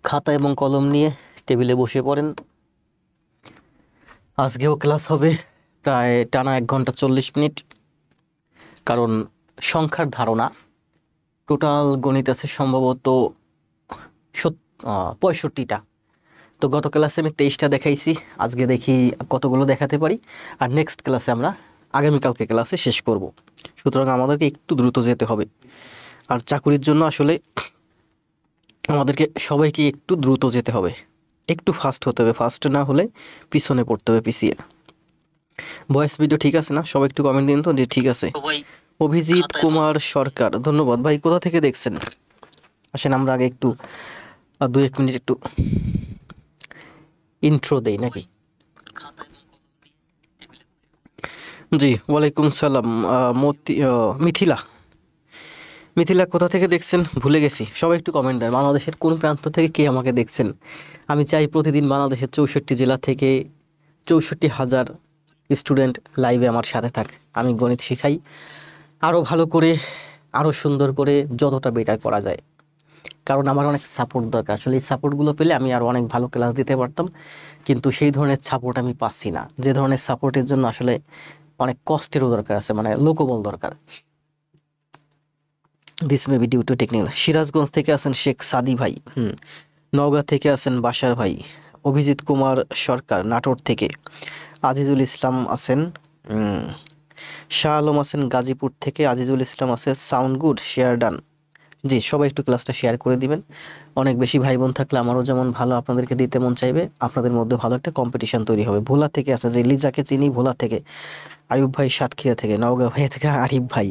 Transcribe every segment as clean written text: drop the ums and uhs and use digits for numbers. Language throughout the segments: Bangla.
খাতা এবং কলম নিয়ে টেবিলে বসে পড়েন। আজকেও ক্লাস হবে প্রায় টানা 1 ঘন্টা 40 মিনিট। কারণ সংখ্যার ধারণা টোটাল গণিত আছে সম্ভবত 65টা। তো গত ক্লাসে আমি 23টা দেখাইছি, আজকে দেখি কতগুলো দেখাতে পারি। আর নেক্সট ক্লাসে আমরা আগামীকালকে ক্লাসে শেষ করব। সুতরাং আমাদেরকে একটু দ্রুত যেতে হবে। আর চাকুরির জন্য আসলে আমাদেরকে সবাইকে একটু দ্রুত যেতে হবে, একটু ফাস্ট হতে হবে। ফাস্ট না হলে পিছনে পড়তে হবে, পিছিয়ে। ভয়েস ভিডিও ঠিক আছে না? সবাই একটু কমেন্ট দিন তো যে ঠিক আছে। অভিজিৎ কুমার সরকার, ধন্যবাদ ভাই। কোথা থেকে দেখছেন? আসেন আমরা আগে একটু 2-1 মিনিট একটু ইন্ট্রো দেই নাকি? জি, ওয়ালাইকুম সালাম। মিথিলা, মিথিলা কোথা থেকে দেখছেন ভুলে গেছি। সবাই একটু কমেন্ট দেয় বাংলাদেশের কোন প্রান্ত থেকে কে আমাকে দেখছেন। আমি চাই প্রতিদিন বাংলাদেশের 64 জেলা থেকে 64,000 স্টুডেন্ট লাইভে আমার সাথে থাক। আমি গণিত শেখাই আরও ভালো করে, আরও সুন্দর করে, যতটা বেটার করা যায়। কারণ আমার অনেক সাপোর্ট দরকার। আসলে এই সাপোর্টগুলো পেলে আমি আরও অনেক ভালো ক্লাস দিতে পারতাম, কিন্তু সেই ধরনের সাপোর্ট আমি পাচ্ছি না। যে ধরনের সাপোর্টের জন্য আসলে অনেক কষ্টেরও দরকার আছে, মানে লোকবল দরকার। This may be due to technical. Sirajganj থেকে আছেন শেখ সাদি ভাই। নওগাঁ থেকে আছেন বাশার ভাই। অভিজিৎ কুমার সরকার নাটোর থেকে। আজিজুল ইসলাম আছেন, শাহ আলম আছেন গাজীপুর থেকে। আজিজুল ইসলাম আছে সাউন্ড গুড, শেয়ার ডান। জি, সবাই একটু ক্লাসটা শেয়ার করে দিবেন। অনেক বেশি ভাই বোন থাকলে আমারও যেমন ভালো আপনাদেরকে দিতে মন চাইবে, আপনাদের মধ্যে ভালো একটা কম্পিটিশন তৈরি হবে। ভোলা থেকে আছে যে লিজাকে চিনি, ভোলা থেকে। আয়ুব ভাই সাতক্ষীরা থেকে। নওগাঁ ভাই থেকে আরিফ ভাই।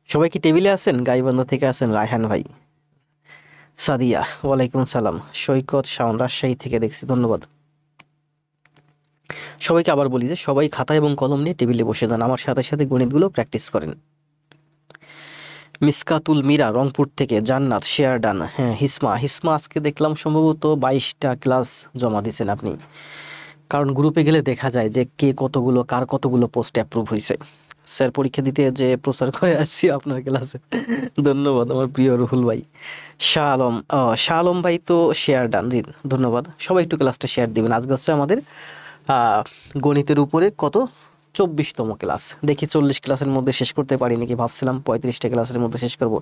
সবাই কি টেবিলে আছেন? গাইবান্ধা থেকে আছেন রায়হান ভাই। সাদিয়া, ওয়ালাইকুম সালাম। সৈকত শাওন রাজশাহী থেকে দেখছি, ধন্যবাদ। সবাইকে আবার বলি যে সবাই খাতা এবং কলম নিয়ে টেবিলে বসে যান, আমার সাথে সাথে গণিতগুলো প্র্যাকটিস করেন। মিসকাতুল মীরা রংপুর থেকে। জান্নাত, শেয়ার ডান। হ্যাঁ, হিসমা, হিসমা আজকে দেখলাম সম্ভবত 22টা ক্লাস জমা দিয়েছেন আপনি। কারণ গ্রুপে গেলে দেখা যায় যে কে কতগুলো, কার কতগুলো পোস্ট অ্যাপ্রুভ হয়েছে। স্যার পরীক্ষা দিতে যে প্রচার করে আসছি আপনার ক্লাসে। ধন্যবাদ আমার প্রিয় রুহুল ভাই। শাহ আলম, শাহ আলম ভাই তো শেয়ার ডান। জি, ধন্যবাদ। সবাই একটু ক্লাসটা শেয়ার দিবেন। আজকে হচ্ছে আমাদের গণিতের উপরে কত 24তম ক্লাস। দেখি 40 ক্লাসের মধ্যে শেষ করতে পারি নাকি। ভাবছিলাম 35টা ক্লাসের মধ্যে শেষ করব।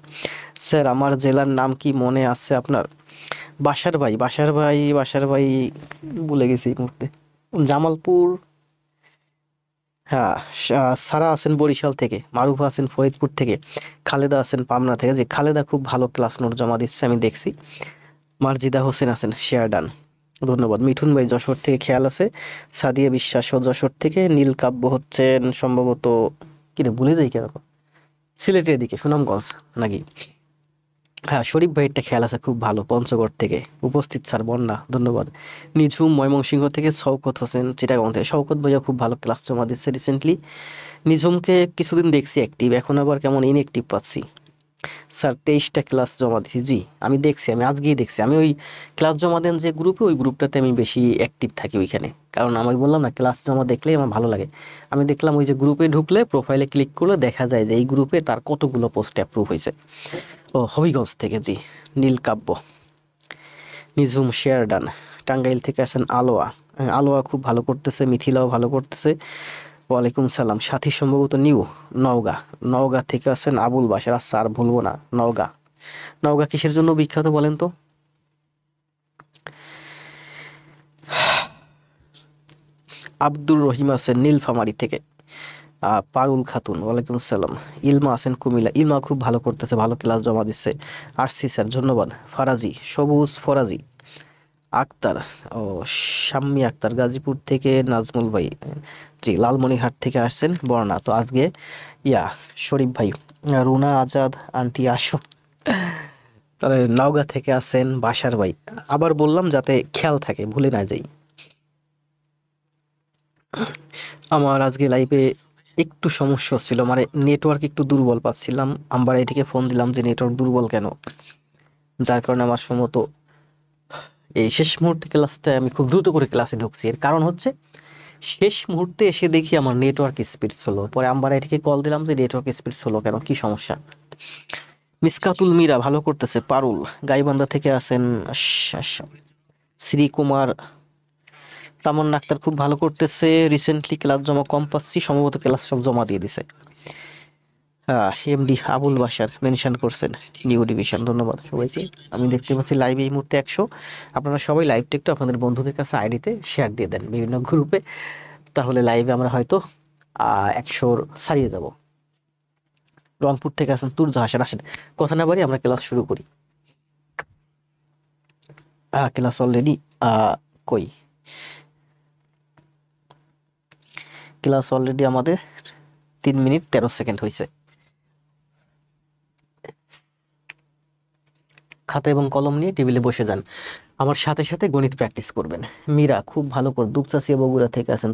স্যার আমার জেলার নাম কি মনে আছে আপনার? বাশার ভাই, বাশার ভাই, বাশার ভাই ভুলে গেছি এই মুহূর্তে। জামালপুর। হ্যাঁ, সারা আছেন বরিশাল থেকে। মারুফা আছেন ফরিদপুর থেকে। খালেদা আছেন পাবনা থেকে। যে খালেদা খুব ভালো ক্লাস নোট জমা দিচ্ছে, আমি দেখছি। মার্জিদা হোসেন আছেন শেয়ার ডান, ধন্যবাদ। মিঠুন ভাই যশোর থেকে খেয়াল আছে। সাদিয়া বিশ্বাসও যশোর থেকে। নীলকাব্য হচ্ছেন সম্ভবত, কিরে ভুলে যাই কেন, সিলেটের দিকে, সুনামগঞ্জ নাকি। হ্যাঁ, শরীফ ভাইয়েরটা খেয়াল আছে, খুব ভালো, পঞ্চগড় থেকে উপস্থিত স্যার, বন্যা, ধন্যবাদ। নিঝুম ময়মনসিংহ থেকে। শওকত হোসেন চিটাগাং থেকে। শওকত ভাইয়া খুব ভালো ক্লাস জমা দিচ্ছে রিসেন্টলি। নিঝুমকে কিছুদিন দেখছি অ্যাক্টিভ, এখন আবার কেমন ইনঅ্যাক্টিভ পাচ্ছি। স্যার 23টা ক্লাস জমা দিয়েছি। জি, আমি দেখছি, আমি আজকেই দেখছি। আমি ওই ক্লাস জমা দেন যে গ্রুপে, ওই গ্রুপটাতে আমি বেশি অ্যাক্টিভ থাকি ওইখানে। কারণ আমি বললাম না, ক্লাস জমা দেখলেই আমার ভালো লাগে। আমি দেখলাম ওই যে গ্রুপে ঢুকলে প্রোফাইলে ক্লিক করলে দেখা যায় যে এই গ্রুপে তার কতগুলো পোস্ট অ্যাপ্রুভ হয়েছে। ও হবিগঞ্জ থেকে, জি। নীলকাব্য, নিঝুম শেয়ার ডান। টাঙ্গাইল থেকে আসেন আলোয়া। আলোয়া খুব ভালো করতেছে। মিথিলাও ভালো করতেছে। ওয়ালাইকুম সালাম। সাথী সম্ভবত নিউ। নওগাঁ, নওগাঁ থেকে আছেন আবুল বাশার। আচ্ছা, আর ভুলবো না। নওগাঁ, নওগাঁ কিসের জন্য বিখ্যাত বলেন তো? আব্দুর রহিম আছেন নীলফামারী থেকে। পারুল খাতুন, ওয়ালাইকুম আসসালাম। ইলমা আছেন কুমিল্লা। ইলমা খুব ভালো করতেছে, ভালো ক্লাস জমা দিচ্ছে। আসছি স্যার, ধন্যবাদ। ফারাজি, সবুজ ফরাজি। আক্তার, ও শাম্মী আক্তার গাজীপুর থেকে। নাজমুল ভাই, জি, লালমনিরহাট থেকে আসছেন বর্ণা। তো আজকে শরীফ ভাই, রুনা আজাদ আন্টি আসো। তাহলে নওগাঁ থেকে আছেন বাশার ভাই। আবার বললাম যাতে খেয়াল থাকে, ভুলে না যাই। আমার আজকে লাইভে একটু সমস্যা ছিল, মানে নেটওয়ার্ক একটু দুর্বল পাচ্ছিলাম। আমার এটিকে ফোন দিলাম যে নেটওয়ার্ক দুর্বল কেন, যার কারণে আমার সম্ভবত এই শেষ মুহূর্তে ক্লাসটা আমি খুব দ্রুত করে ক্লাসে ঢুকছি। এর কারণ হচ্ছে শেষ মুহূর্তে এসে দেখি আমার নেটওয়ার্ক স্পিড স্লো। পরে আমার এটিকে কল দিলাম যে নেটওয়ার্ক স্পিড স্লো কেন, কি সমস্যা। মিসকাতুল মীরা ভালো করতেছে। পারুল গাইবান্ধা থেকে আছেন। শ্রীকুমার, তামান্না আক্তার খুব ভালো করতেছে। রিসেন্টলি ক্লাস জমা কম পাচ্ছি, সম্ভবত ক্লাস সব জমা দিয়ে দিছে। হ্যাঁ, এমডি আবুল বাশার মেনশন করছেন নিউ ডিভিশন, ধন্যবাদ সবাইকে। আমি দেখতে পাচ্ছি লাইভে এই মুহূর্তে 100। আপনারা সবাই লাইভটা একটু আপনাদের বন্ধুদের কাছে আইডিতে শেয়ার দিয়ে দেন বিভিন্ন গ্রুপে, তাহলে লাইভে আমরা হয়তো 100 ছাড়িয়ে যাব। রংপুর থেকে আসেন তুর্জা হাসান, আসেন কথা না বাড়ি আমরা ক্লাস শুরু করি। ক্লাস অলরেডি কই ক্লাস অলরেডি আমাদের 3 মিনিট 13 সেকেন্ড হয়েছে। খাতা এবং কলম নিয়ে টেবিলে বসে যান, আমার সাথে সাথে গণিত প্র্যাকটিস করবেন। মীরা খুব ভালো করে, দুপচাচিয়া বগুড়া থেকে আছেন।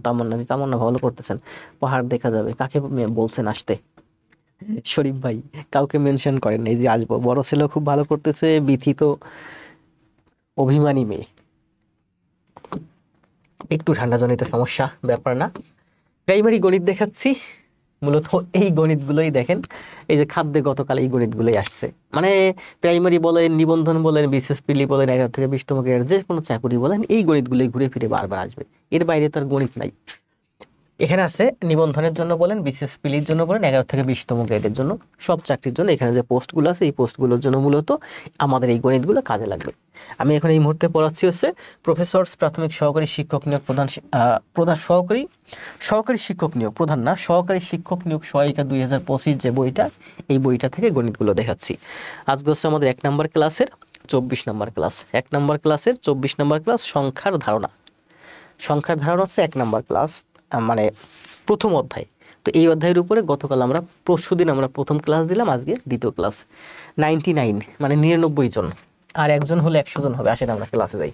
তামান্না ভালো করতেছেন। পাহাড় দেখা যাবে, কাকে বলছেন আসতে? শরীফ ভাই কাউকে মেনশন করেন, এই যে আসবো। বড় ছেলেও খুব ভালো করতেছে। বিথি তো অভিমানী মেয়ে, একটু ঠান্ডা জনিত সমস্যা, ব্যাপার না। প্রাইমারি গণিত দেখাচ্ছি, মূলত এই গণিতগুলোই দেখেন। এই যে খাদ্যে গতকাল এই গণিতগুলোই আসছে, মানে প্রাইমারি বলেন, নিবন্ধন বলেন, বিশেষ পিলি বলেন, 11 থেকে 20তম গ্রেড যে কোনো চাকুরি বলেন, এই গণিতগুলোই ঘুরে ফিরে বারবার আসবে। এর বাইরে তো আর গণিত নাই। এখানে আছে নিবন্ধনের জন্য বলেন, বিশেষ পিলির জন্য বলেন, 11 থেকে 20তম গ্রেডের জন্য, সব চাকরির জন্য এখানে যে পোস্টগুলো আছে এই পোস্টগুলোর জন্য মূলত আমাদের এই গণিতগুলো কাজে লাগবে। আমি এখন এই মুহূর্তে পড়াচ্ছি হচ্ছে প্রফেসরস প্রাথমিক সহকারী শিক্ষক নিয়োগ প্রধান সহকারী শিক্ষক নিয়োগ, প্রধান না, সহকারী শিক্ষক নিয়োগ সহায়িকা 2025 যে বইটা, এই বইটা থেকে গণিতগুলো দেখাচ্ছি। আজকে হচ্ছে আমাদের 1 নম্বর ক্লাসের 24 নম্বর ক্লাস। 1 নম্বর ক্লাসের 24 নম্বর ক্লাস, সংখ্যার ধারণা। সংখ্যার ধারণা হচ্ছে 1 নম্বর ক্লাস, মানে প্রথম অধ্যায়। তো এই অধ্যায়ের উপরে গতকাল আমরা পরশুদিন আমরা প্রথম ক্লাস দিলাম, আজকে দ্বিতীয় ক্লাস। 99 মানে 99 জন, আর একজন হলে 100 জন হবে। আসেন আমরা ক্লাসে যাই।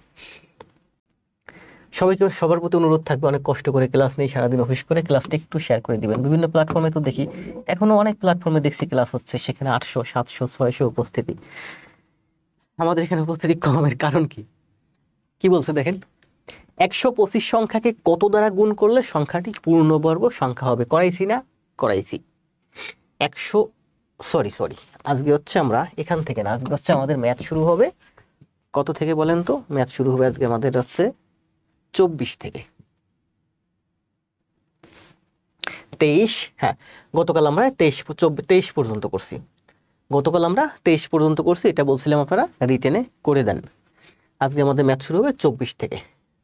সবাইকে সবার প্রতি অনুরোধ থাকবে, অনেক কষ্ট করে ক্লাস নেই, সারাদিন অফিস করে, ক্লাসটা একটু শেয়ার করে দিবেন। বিভিন্ন প্ল্যাটফর্মে তো দেখি, এখনো অনেক প্ল্যাটফর্মে দেখছি ক্লাস হচ্ছে, সেখানে 800 700 600 উপস্থিতি। আমাদের এখানে উপস্থিতি কমের কারণ কি? কি বলছে দেখেন, 125 সংখ্যাকে কত দ্বারা গুণ করলে সংখ্যাটি পূর্ণবর্গ সংখ্যা হবে? করাইছি না? করাইছি। 100 সরি আজকে হচ্ছে আমরা এখান থেকে না, আজকে হচ্ছে আমাদের ম্যাথ শুরু হবে কত থেকে বলেন তো? ম্যাথ শুরু হবে আজকে আমাদের হচ্ছে 24 থেকে। 23, হ্যাঁ গতকাল আমরা 23 পর্যন্ত করছি। গতকাল আমরা 23 পর্যন্ত করছি, এটা বলছিলাম আপনারা রিটেনে করে দেন। আজকে আমাদের ম্যাথ শুরু হবে 24 থেকে।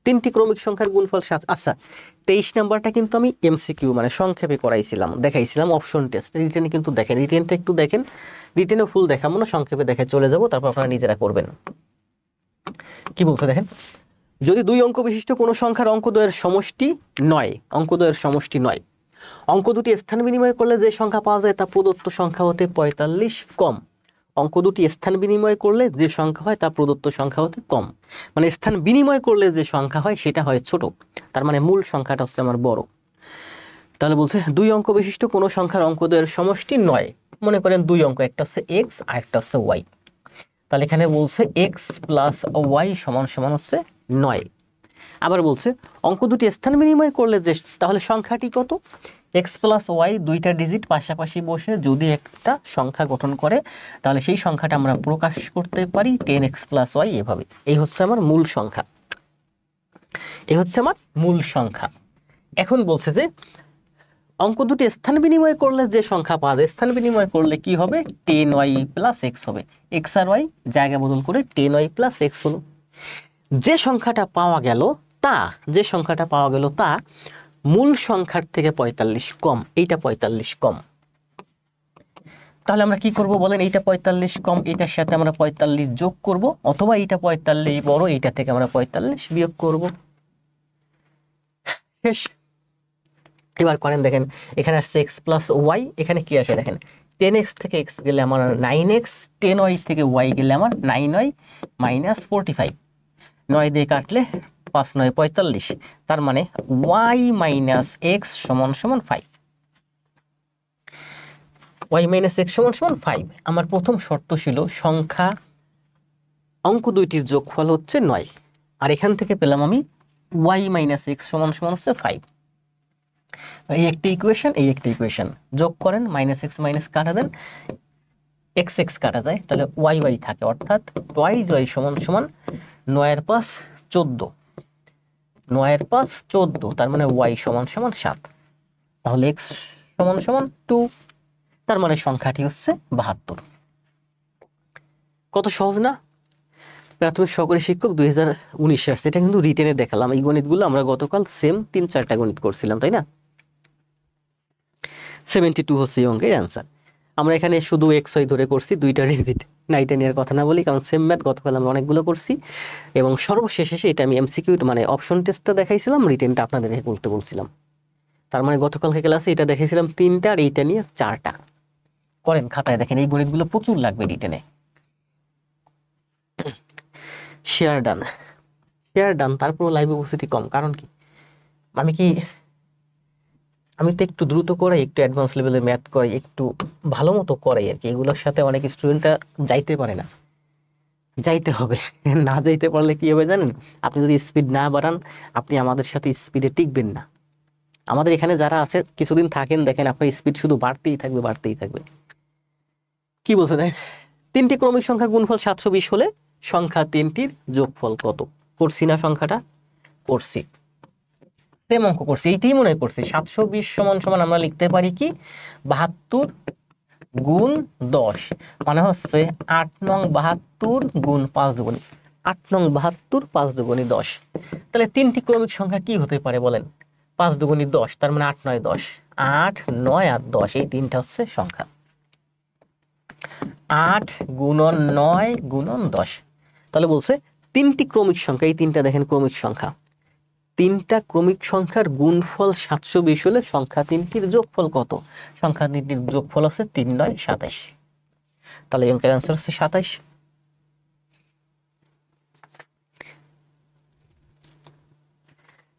3টি ক্রমিক সংখ্যার গুণফল 7। আচ্ছা, 23 নাম্বারটা কিন্তু আমি এমসিকিউ মানে সংক্ষেপে করাইছিলাম, দেখাইছিলাম অপশন টেস্ট। রিটেনে কিন্তু দেখেন, রিটেনটা একটু দেখেন, রিটেনে ফুল দেখাবো না, সংক্ষেপে দেখে চলে যাব, তারপর আপনারা নিজেরা করবেন। কি বলছে দেখেন, যদি 2 অঙ্ক বিশিষ্ট কোনো সংখ্যার অঙ্কদ্বয়ের সমষ্টি নয়, অঙ্কদ্বয়ের সমষ্টি নয়, অঙ্ক দুটি স্থান বিনিময় করলে যে সংখ্যা পাওয়া যায় তা প্রদত্ত সংখ্যা হতে 45 কম। অঙ্ক দুটি স্থান বিনিময় করলে যে সংখ্যা হয় তা প্রদত্ত সংখ্যা হতে কম, মানে স্থান বিনিময় করলে যে সংখ্যা হয় সেটা হয় ছোট, তার মানে মূল সংখ্যাটা হচ্ছে আমার বড়। তাহলে বলছে 2 অঙ্ক বিশিষ্ট কোনো সংখ্যার অঙ্কদ্বয়ের সমষ্টি নয়। মনে করেন 2 অঙ্ক, একটা হচ্ছে এক্স আর একটা হচ্ছে ওয়াই। তাহলে এখানে বলছে এক্স প্লাস ওয়াই সমান সমান হচ্ছে 9। আবার বলছে অঙ্ক দুটি স্থান বিনিময় করলে যে, তাহলে সংখ্যাটি কত? এক্স প্লাস ওয়াই, 2টা ডিজিট পাশাপাশি বসে যদি একটা সংখ্যা গঠন করে, তাহলে সেই সংখ্যাটা আমরা প্রকাশ করতে পারি 10x প্লাস ওয়াই এভাবে। এই হচ্ছে আমার মূল সংখ্যা, এই হচ্ছে আমার মূল সংখ্যা। এখন বলছে যে অঙ্ক দুটি স্থান বিনিময় করলে যে সংখ্যা পাওয়া যায়, স্থান বিনিময় করলে কি হবে? 10y প্লাস এক্স হবে। এক্স আর ওয়াই জায়গা বদল করে 10y প্লাস এক্স হলো। যে সংখ্যাটা পাওয়া গেল তা মূল সংখ্যার থেকে 45 কম। এইটা 45 কম। তাহলে আমরা কি করব বলেন? এইটা 45 কম, এটার সাথে আমরা 45 যোগ করব, অথবা এইটা 45 বড়, এইটা থেকে আমরা 45 বিয়োগ করব। শেষ। এবার করেন দেখেন, এখানে আসছে এক্স প্লাস ওয়াই, এখানে কি আসে দেখেন, 10x থেকে এক্স গেলে আমার 9x, 10y থেকে ওয়াই গেলে আমার 9y মাইনাস 45। 9 দিয়ে কাটলে 5 9 45, তার মানে y মাইনাস এক্স সমান সমান 5। y মাইনাস এক্স সমান সমান 5। আমার প্রথম শর্ত ছিল সংখ্যা অঙ্ক দুইটির যোগফল হচ্ছে 9, আর এখান থেকে পেলাম আমি y মাইনাস এক্স সমান সমান হচ্ছে 5। এই একটি ইকুয়েশন, এই একটি ইকুয়েশন যোগ করেন, মাইনাস এক্স মাইনাস কাটা দেন, এক্স এক্স কাটা যায়, তাহলে ওয়াই ওয়াই থাকে, অর্থাৎ টোয়াইজ ওয়াই সমান সমান 9 × 5 14, 9 × 5 14, তার মানে ওয়াই সমান সমান 7, তাহলে এক্স সমান সমান 2, তার মানে সংখ্যাটি হচ্ছে 72। কত সহজ না? প্রাথমিক সহকারী শিক্ষক 2019 আসছে, এটা কিন্তু রিটেনে দেখালাম। এই গণিতগুলো আমরা গতকাল সেম 3-4টা গণিত করছিলাম, তাই না? 72 হচ্ছে এই অঙ্কের অ্যান্সার। আমরা এখানে শুধু এক্স ওয়াই ধরে করছি, দুইটা ডিজিট না, এটা নিয়ে কথা না বলি, কারণ সেম ম্যাথ গতকাল আমরা অনেকগুলো করছি। এবং সর্বশেষে এটা আমি এমসিকিউ মানে অপশন টেস্টটা দেখাইছিলাম, রিটেনটা আপনাদের করতে বলছিলাম। তার মানে গতকালকে ক্লাসে এটা দেখাইছিলাম 3টা, আর এইটা নিয়ে 4টা। করেন খাতায়, দেখেন এই গণিতগুলো প্রচুর লাগবে রিটেনে। শেয়ার ডান, শেয়ার ডান, তারপর লাইভ উপস্থিতি কম, কারণ কি? আমি তো একটু দ্রুত করাই, একটু অ্যাডভান্স লেভেলের ম্যাথ করাই, একটু ভালো মতো করাই আর কি। এগুলোর সাথে অনেক স্টুডেন্টরা যাইতে পারে না, যাইতে হবে। না যাইতে পারলে কি হবে জানেন? আপনি যদি স্পিড না বাড়ান, আপনি আমাদের সাথে স্পিডে টিকবেন না। আমাদের এখানে যারা আছে কিছুদিন থাকেন, দেখেন আপনার স্পিড শুধু বাড়তেই থাকবে, বাড়তেই থাকবে। কি বলছে দেখেন, 3টি ক্রমিক সংখ্যার গুণফল 720 হলে সংখ্যা 3টির যোগফল কত? করছি না সংখ্যাটা? করছি, সেম অঙ্ক করছি, এইটাই মনে করছি। 720 সমান সমান আমরা লিখতে পারি কি 72 গুণ 10, মানে হচ্ছে 8 নং 72 গুণ 5 দুগুণী 8 নং 72, 5 দুগুণী 10। তাহলে 3টি ক্রমিক সংখ্যা কি হতে পারে বলেন? 5 দুগুণী 10, তার মানে 8 9 10, 8 9 আর 10, এই 3টা হচ্ছে সংখ্যা। 8 গুণন 9 গুণন 10, তাহলে বলছে 3টি ক্রমিক সংখ্যা, এই 3টা দেখেন ক্রমিক সংখ্যা, 3টা ক্রমিক সংখ্যার গুণফল 720 হলে সংখ্যা 3টির যোগফল কত? সংখ্যা 3টির যোগফল হচ্ছে 3 9 27, তাহলে এই অঙ্কের অ্যান্সার হচ্ছে 27।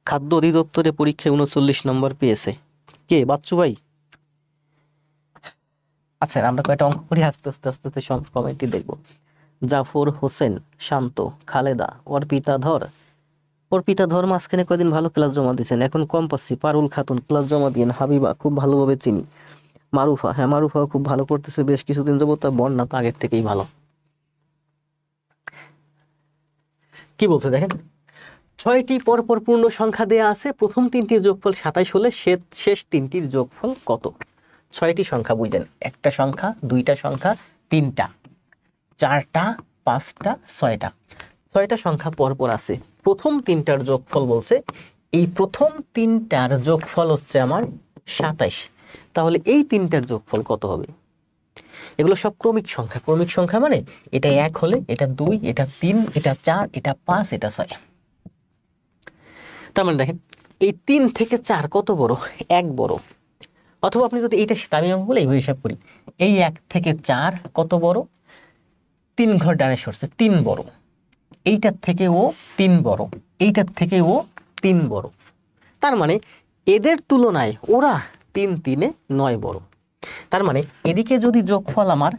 খাদ্য অধিদপ্তরে পরীক্ষায় 39 নম্বর পেয়েছে কে? বাচ্চু ভাই। আচ্ছা, আমরা কয়টা অঙ্ক করি, আস্তে আস্তে আস্তে আস্তে সব কমেন্টই দেখবো। জাফর হোসেন, শান্ত, খালেদা, অর্পিতা ধর মাঝখানে কয়দিন ভালো ক্লাস জমা দিয়েছেন, এখন কম পাচ্ছি। পারুল খাতুন, ক্লাস জমা দিন। হাবিবা, খুব ভালোভাবে চিনি। মারুফা, হ্যাঁ মারুফা খুব ভালো করতেছে বেশ কিছুদিন যাবত, তার বন্যা তো আগের থেকেই ভালো। কি বলছে দেখেন, 6টি পরপর পূর্ণ সংখ্যা দেয়া আছে, প্রথম 3টির যোগফল 27 হলে শেষ 3টির যোগফল কত? 6টি সংখ্যা বুঝলেন, একটা সংখ্যা, দুইটা সংখ্যা, 3টা, 4টা, 5টা, 6টা, 6টা সংখ্যা পরপর আছে। প্রথম 3টার যোগফল বলছে, এই প্রথম 3টার যোগফল হচ্ছে আমার 27, তাহলে এই 3টার যোগফল কত হবে? এগুলো সব ক্রমিক সংখ্যা, ক্রমিক সংখ্যা মানে এটা 1 হলে এটা 2, এটা 3, এটা 4, এটা 5, এটা 6। তার মানে দেখেন এই 3 থেকে 4 কত বড়? 1 বড়। অথবা আপনি যদি এইটা আমি বলে এইভাবে হিসাব করি, এই 1 থেকে 4 কত বড়? 3 ঘর ডানে সরছে, 3 বড়। এইটার থেকে ও 3 বড়, এইটার থেকে ও 3 বড়। তার মানে এদের তুলনায় ওরা 3 3 9 বড়। তার মানে এদিকে যদি যোগফল আমার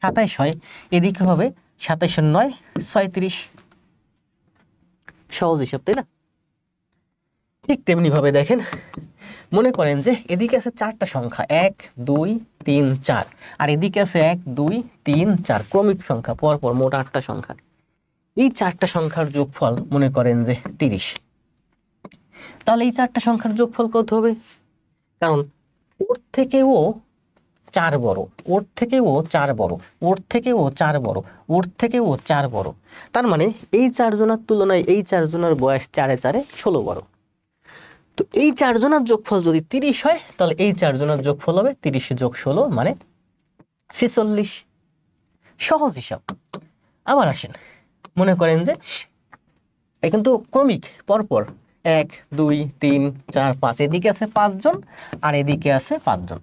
27 হয়, এদিকে হবে 27 আর 9 36। সহজ হিসাব, তাই না? ঠিক তেমনি ভাবে দেখেন, মনে করেন যে এদিকে আছে 4টা সংখ্যা, 1 2 3 4, আর এদিকে আছে 1 2 3 4, ক্রমিক সংখ্যা পরপর মোট 8টা সংখ্যা। এই 4টা সংখ্যার যোগফল মনে করেন যে 30। তাহলে এই 4টা সংখ্যার যোগফল কত হবে? কারণ ওর থেকে ও 4 বড়, ওর থেকে ও 4 বড়, ওর থেকে ও 4 বড়, ওর থেকে ও 4 বড়। তার মানে এই 4 জনের তুলনায় এই 4 জনের বয়স 4 এ 4 16 বড়। তো এই 4 জনের যোগফল যদি 30 হয়, তাহলে এই 4 জনের যোগফল হবে 30 যোগ 16 মানে 46। সহজ হিসাব। আবার আসেন, মনে করেন যে এই কিন্তু ক্রমিক পরপর 1 2 3 4 5, এদিকে আছে 5 জন আর এদিকে আছে 5 জন।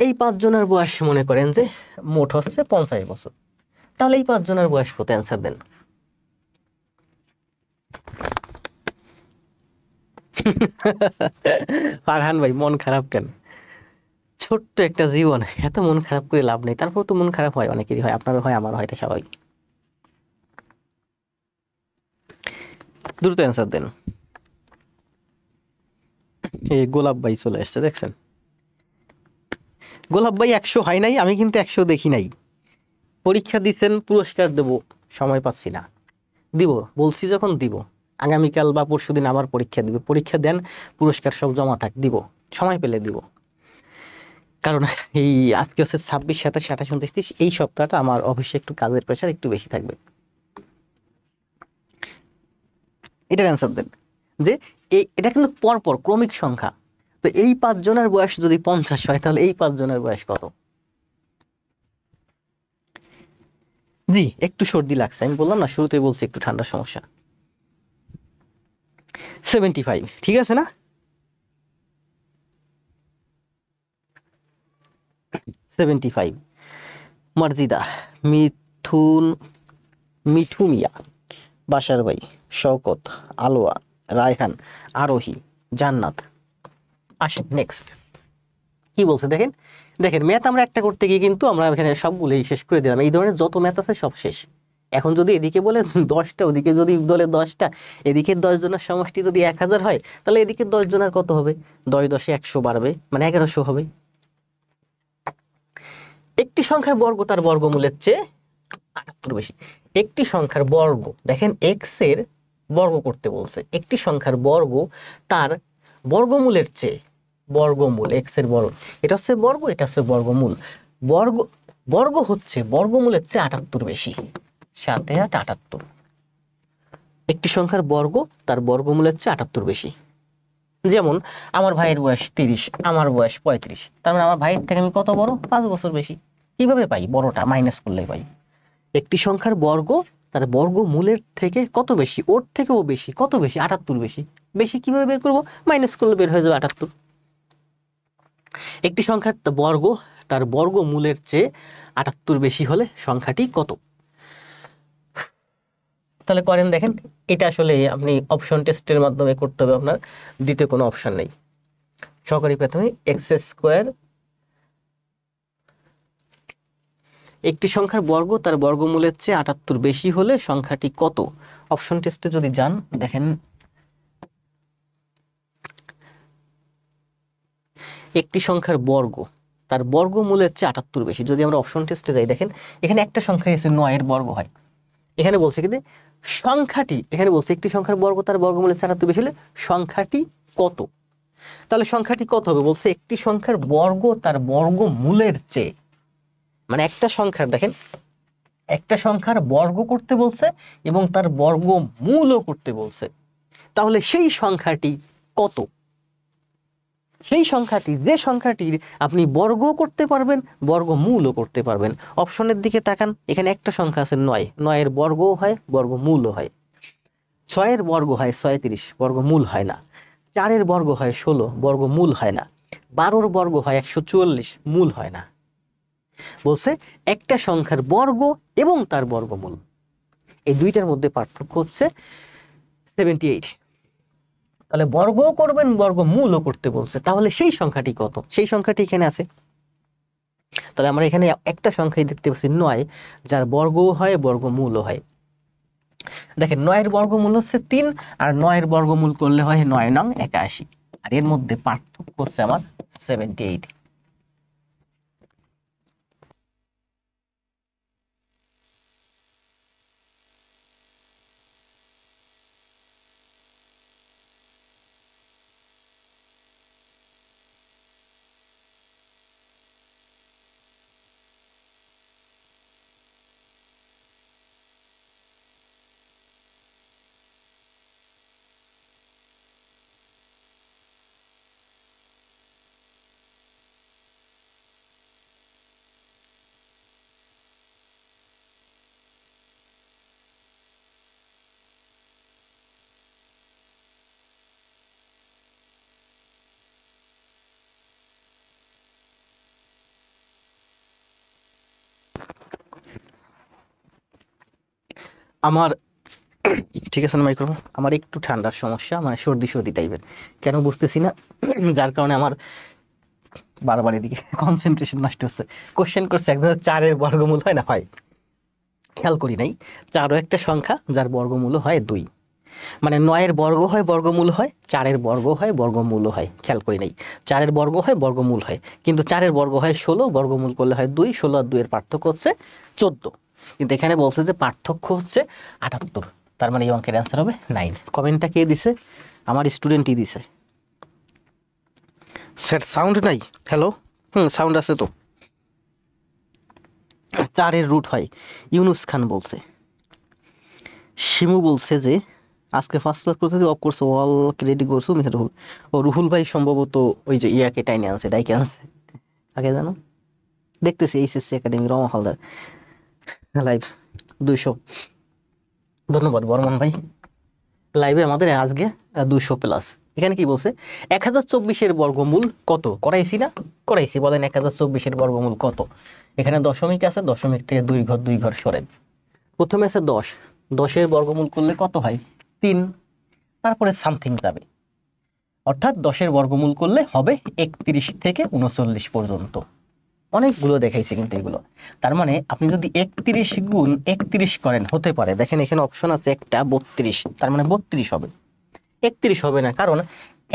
এই 5 জনের বয়স মনে করেন যে মোট হচ্ছে 50 বছর। তাহলে এই 5 জনের বয়স কত? অ্যান্সার দেন। ফারহান ভাই মন খারাপ কেন? ছোট্ট একটা জীবন, এত মন খারাপ করে লাভ নেই। তারপর তো মন খারাপ হয়, অনেকেরই হয়, আপনারও হয়, আমারও হয়, এটা স্বাভাবিক। দ্রুত অ্যান্সার দেন। এই গোলাপ ভাই চলে আসছে, দেখছেন? গোলাপ ভাই 100 হয় নাই, আমি কিন্তু 100 দেখি নাই। পরীক্ষা দিচ্ছেন, পুরস্কার দেব, সময় পাচ্ছি না। দিব, বলছি যখন দিব। আগামীকাল বা পরশুদিন আবার পরীক্ষা দিবে, পরীক্ষা দেন, পুরস্কার সব জমা থাক, দিব, সময় পেলে দিব। কারণ এই আজকে হচ্ছে 26, 27, 28, 29, 30, এই সপ্তাহটা আমার অফিসে একটু কাজের প্রেশার একটু বেশি থাকবে। এটার অ্যান্সার দেন যে এটা কিন্তু পরপর ক্রমিক সংখ্যা। তো এই 5 জনের বয়স যদি 50 হয়, তাহলে এই 5 জনের বয়স কত? জি, একটু সর্দি লাগছে, আমি বললাম না শুরুতেই বলছি একটু ঠান্ডার সমস্যা। 75, ঠিক আছে না? 75। মার্জিদা, মিঠুন, মিঠু মিয়া, বাসার ভাই, শওকত, আলোয়া, রায়হান, আরোহী, জান্নাত। আসেন নেক্সট কি বলছে দেখেন। দেখেন ম্যাথ আমরা একটা করতে গিয়ে কিন্তু আমরা এখানে সবগুলোই শেষ করে দিলাম। এই ধরনের যত ম্যাথ আছে সব শেষ। এখন যদি এদিকে বলে 10টা, ওদিকে যদি বলে 10টা, এদিকে 10 জনের সমষ্টি যদি 1000 হয়, তাহলে এদিকে 10 জনের কত হবে? 10 10 100 বাড়বে, মানে 1100 হবে। একটি সংখ্যার বর্গ তার বর্গমূলের চেয়ে 78 বেশি। একটি সংখ্যার বর্গ, দেখেন এক্স এর বর্গ করতে বলছে। একটি সংখ্যার বর্গ তার বর্গমূলের চেয়ে, বর্গমূল এক্স এর বর্গ, এটা হচ্ছে বর্গ, এটা হচ্ছে বর্গমূল। বর্গ বর্গ হচ্ছে বর্গমূলের চেয়ে 78 বেশি। 7 8 78। একটি সংখ্যার বর্গ তার বর্গমূলের চেয়ে 78 বেশি। যেমন আমার ভাইয়ের বয়স 30, আমার বয়স 35, তার মানে আমার ভাইয়ের থেকে আমি কত বড়? 5 বছর বেশি। কিভাবে পাই? বড়টা মাইনাস করলে পাই। একটি সংখ্যার বর্গ তার বর্গমূলের থেকে কত বেশি? ওর থেকেও বেশি। কত বেশি? 78 বেশি। বেশি কিভাবে বের করবো? মাইনাস করলে বের হয়ে যাবে 78। একটি সংখ্যার বর্গ তার বর্গমূলের চেয়ে 78 বেশি হলে সংখ্যাটি কত? তাহলে করেন দেখেন। এটা আসলে আপনি অপশন টেস্টের মাধ্যমে করতে হবে, আপনার দ্বিতীয় কোনো অপশন নেই। সহকারী প্রাথমিক এক্স স্কোয়ার, একটি সংখ্যার বর্গ তার বর্গমূলের চেয়ে 78 বেশি হলে সংখ্যাটি কত? অপশন টেস্টে যদি যান, দেখেন একটি সংখ্যার বর্গ তার বর্গমূলের চেয়ে 78 বেশি। যদি আমরা অপশন টেস্টে যাই, দেখেন এখানে একটা সংখ্যা এসে 9 এর বর্গ হয়। এখানে বলছে কিন্তু সংখ্যাটি, এখানে বলছে একটি সংখ্যার বর্গ তার বর্গমূলের চেয়ে 78 বেশি হলে সংখ্যাটি কত? তাহলে সংখ্যাটি কত হবে? বলছে একটি সংখ্যার বর্গ তার বর্গমূলের চেয়ে, মানে একটা সংখ্যার, দেখেন একটা সংখ্যার বর্গ করতে বলছে এবং তার বর্গমূলও করতে বলছে। তাহলে সেই সংখ্যাটি কত? সেই সংখ্যাটি, যে সংখ্যাটির আপনি বর্গ করতে পারবেন, বর্গমূলও করতে পারবেন। অপশনের দিকে তাকান, এখানে একটা সংখ্যা আছে 9, 9 এর বর্গও হয়, বর্গমূলও হয়। 6 এর বর্গ হয় 36, বর্গমূল হয় না। 4 এর বর্গ হয় 16, বর্গমূল হয় না। 12 এর বর্গ হয় 144, মূল হয় না। বলছে একটা সংখ্যার বর্গ এবং তার বর্গমূল, এই দুইটার মধ্যে পার্থক্য হচ্ছে 78। তাহলে বর্গও করবেন, বর্গমূলও করতে বলছে। তাহলে সেই সংখ্যাটি কত? সেই সংখ্যাটি এখানে আছে। তাহলে আমরা এখানে একটা সংখ্যাই দেখতে পাচ্ছি 9, যার বর্গও হয়, বর্গমূলও হয়। দেখেন 9 এর বর্গমূল হচ্ছে 3, আর 9 এর বর্গমূল করলে হয় 9 নং 81, আর এর মধ্যে পার্থক্য হচ্ছে আমার 78। আমার ঠিক আছে না মাইক্রোফোন? আমার একটু ঠান্ডার সমস্যা, মানে সর্দি সর্দি টাইপের, কেন বুঝতেছি না। যার কারণে আমার বারবার এদিকে কনসেন্ট্রেশন নষ্ট হচ্ছে। কোশ্চেন করছে একদম 4 এর বর্গমূল হয় না, হয়, খেয়াল করি নাই। 4ও একটা সংখ্যা যার বর্গমূল হয় 2। মানে 9-এর বর্গ হয় বর্গমূল হয়, 4-এর বর্গ হয় বর্গমূল হয়, খেয়াল করি নাই। 4-এর বর্গ হয় বর্গমূল হয়, কিন্তু 4-এর বর্গ হয় 16, বর্গমূল করলে হয় 2, 16 আর 2-এর পার্থক্য হচ্ছে 14। কিন্তু এখানে বলছে যে পার্থক্য হচ্ছে 78, তার মানে এই অঙ্কের অ্যান্সার হবে 9। কমেন্টটা কে দিছে? আমার স্টুডেন্টই দিছে। স্যার সাউন্ড নাই? হ্যালো, সাউন্ড আছে তো। 4-এর রুট হয়, ইউনুস খান বলছে। শিমু বলছে যে আজকে ফার্স্ট ক্লাস করছে, যে অফ করছে, অল ক্রেডিট করছো মেহরুল। ও রুহুল ভাই সম্ভবত ওই যে ইয়াকে টাইনে আনছে, ডাইকে আনছে আগে জানো, দেখতেছি HSC academy Rama Haldar live 200। ধন্যবাদ বর্মন ভাই। লাইভে আমাদের আজকে 200 প্লাস। এখানে কি বলছে? 1024-এর বর্গমূল কত? করাইছি না? করাইছি। বলেন 1024-এর বর্গমূল কত? এখানে দশমিক আছে, দশমিক থেকে 2 ঘর সরেন। প্রথমে আছে 10, 10-এর বর্গমূল করলে কত হয়? 3। তারপরে সামথিং যাবে, অর্থাৎ 10-এর বর্গমূল করলে হবে 31 থেকে 39 পর্যন্ত। অনেকগুলো দেখাইছি কিন্তু এগুলো। তার মানে আপনি যদি 31 গুণ 31 করেন, হতে পারে, দেখেন এখানে অপশন আছে একটা 32, তার মানে 32 হবে। 31 হবে না, কারণ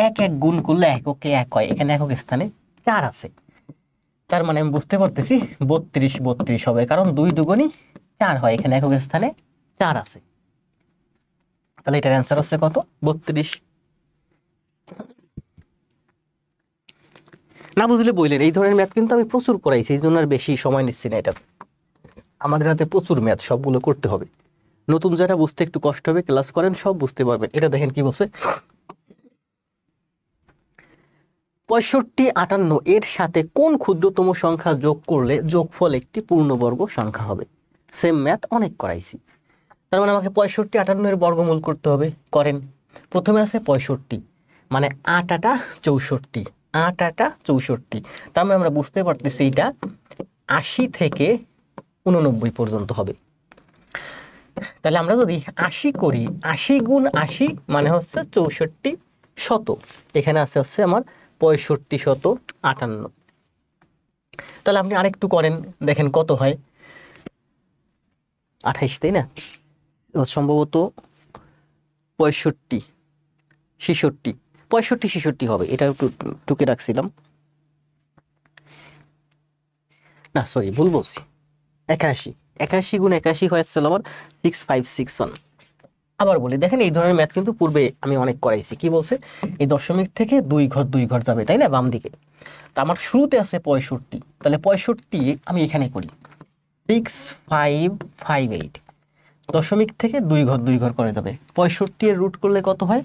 1 গুণ করলে এককে 1 হয়, এখানে একক স্থানে 4 আছে। তার মানে আমি বুঝতে পারতেছি 32 হবে, কারণ 2 দুগুণই 4 হয়, এখানে একক স্থানে 4 আছে। তাহলে এটার অ্যান্সার হচ্ছে কত? 32। না বুঝলে বললেন, এই ধরনের ম্যাথ কিন্তু আমি প্রচুর করাইছি, এই জন্য আর বেশি সময় নিচ্ছি না। এটা আমাদের হাতে প্রচুর ম্যাথ, সবগুলো করতে হবে। নতুন যারা বুঝতে একটু কষ্ট হবে, ক্লাস করেন, সব বুঝতে পারবেন। এটা দেখেন কি বলছে, 65, 58 এর সাথে কোন ক্ষুদ্রতম সংখ্যা যোগ করলে যোগফল একটি পূর্ণবর্গ সংখ্যা হবে? সেম ম্যাথ অনেক করাইছি। তার মানে আমাকে 65, 58 এর বর্গমূল করতে হবে। করেন। প্রথমে আছে 65, মানে 8 8 64, 8 8 64। তার মানে আমরা বুঝতে পারতেছি এটা 80 থেকে 89 পর্যন্ত হবে। তাহলে আমরা যদি 80 করি, 80 গুণ 80 মানে হচ্ছে 64 শত। এখানে আছে হচ্ছে আমার 65 শত 58। তাহলে আপনি আরেকটু করেন, দেখেন কত হয়। 28, তাই না? সম্ভবত 65 66, 65 66 হবে। এটা একটু টুকে রাখছিলাম, না সরি ভুল বলছি। 81, 81 গুণ 81 হয়েছিল আমার 6561। আবার বলি, দেখেন এই ধরনের ম্যাথ কিন্তু পূর্বে আমি অনেক করাইছি। কি বলছে? এই দশমিক থেকে 2 ঘর যাবে, তাই না, বাম দিকে। তা আমার শুরুতে আছে 65, তাহলে 65 আমি এখানে করি 6558, দশমিক থেকে 2 ঘর করে যাবে। 65 এর রুট করলে কত হয়?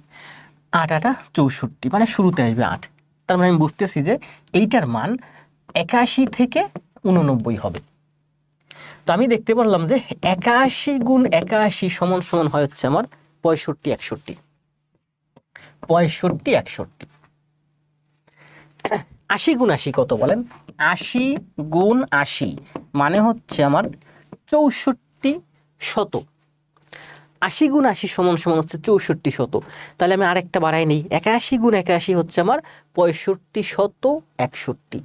8 8 64, মানে শুরুতে আসবে 8। তার মানে আমি বুঝতেছি যে এইটার মান 81 থেকে 89 হবে। তো আমি দেখতে পারলাম যে 81 গুণ 81 সমান সমান হয় হচ্ছে আমার 65 61। 65 61, 80 গুণ 80 কত বলেন? 80 গুণ 80 মানে হচ্ছে আমার 64 শত। 80 গুণ 80 সমান সমান হচ্ছে 64 শত। তাহলে আমি আরেকটা বাড়াই নেই, 81 গুণ 81 হচ্ছে আমার 65 শত 61,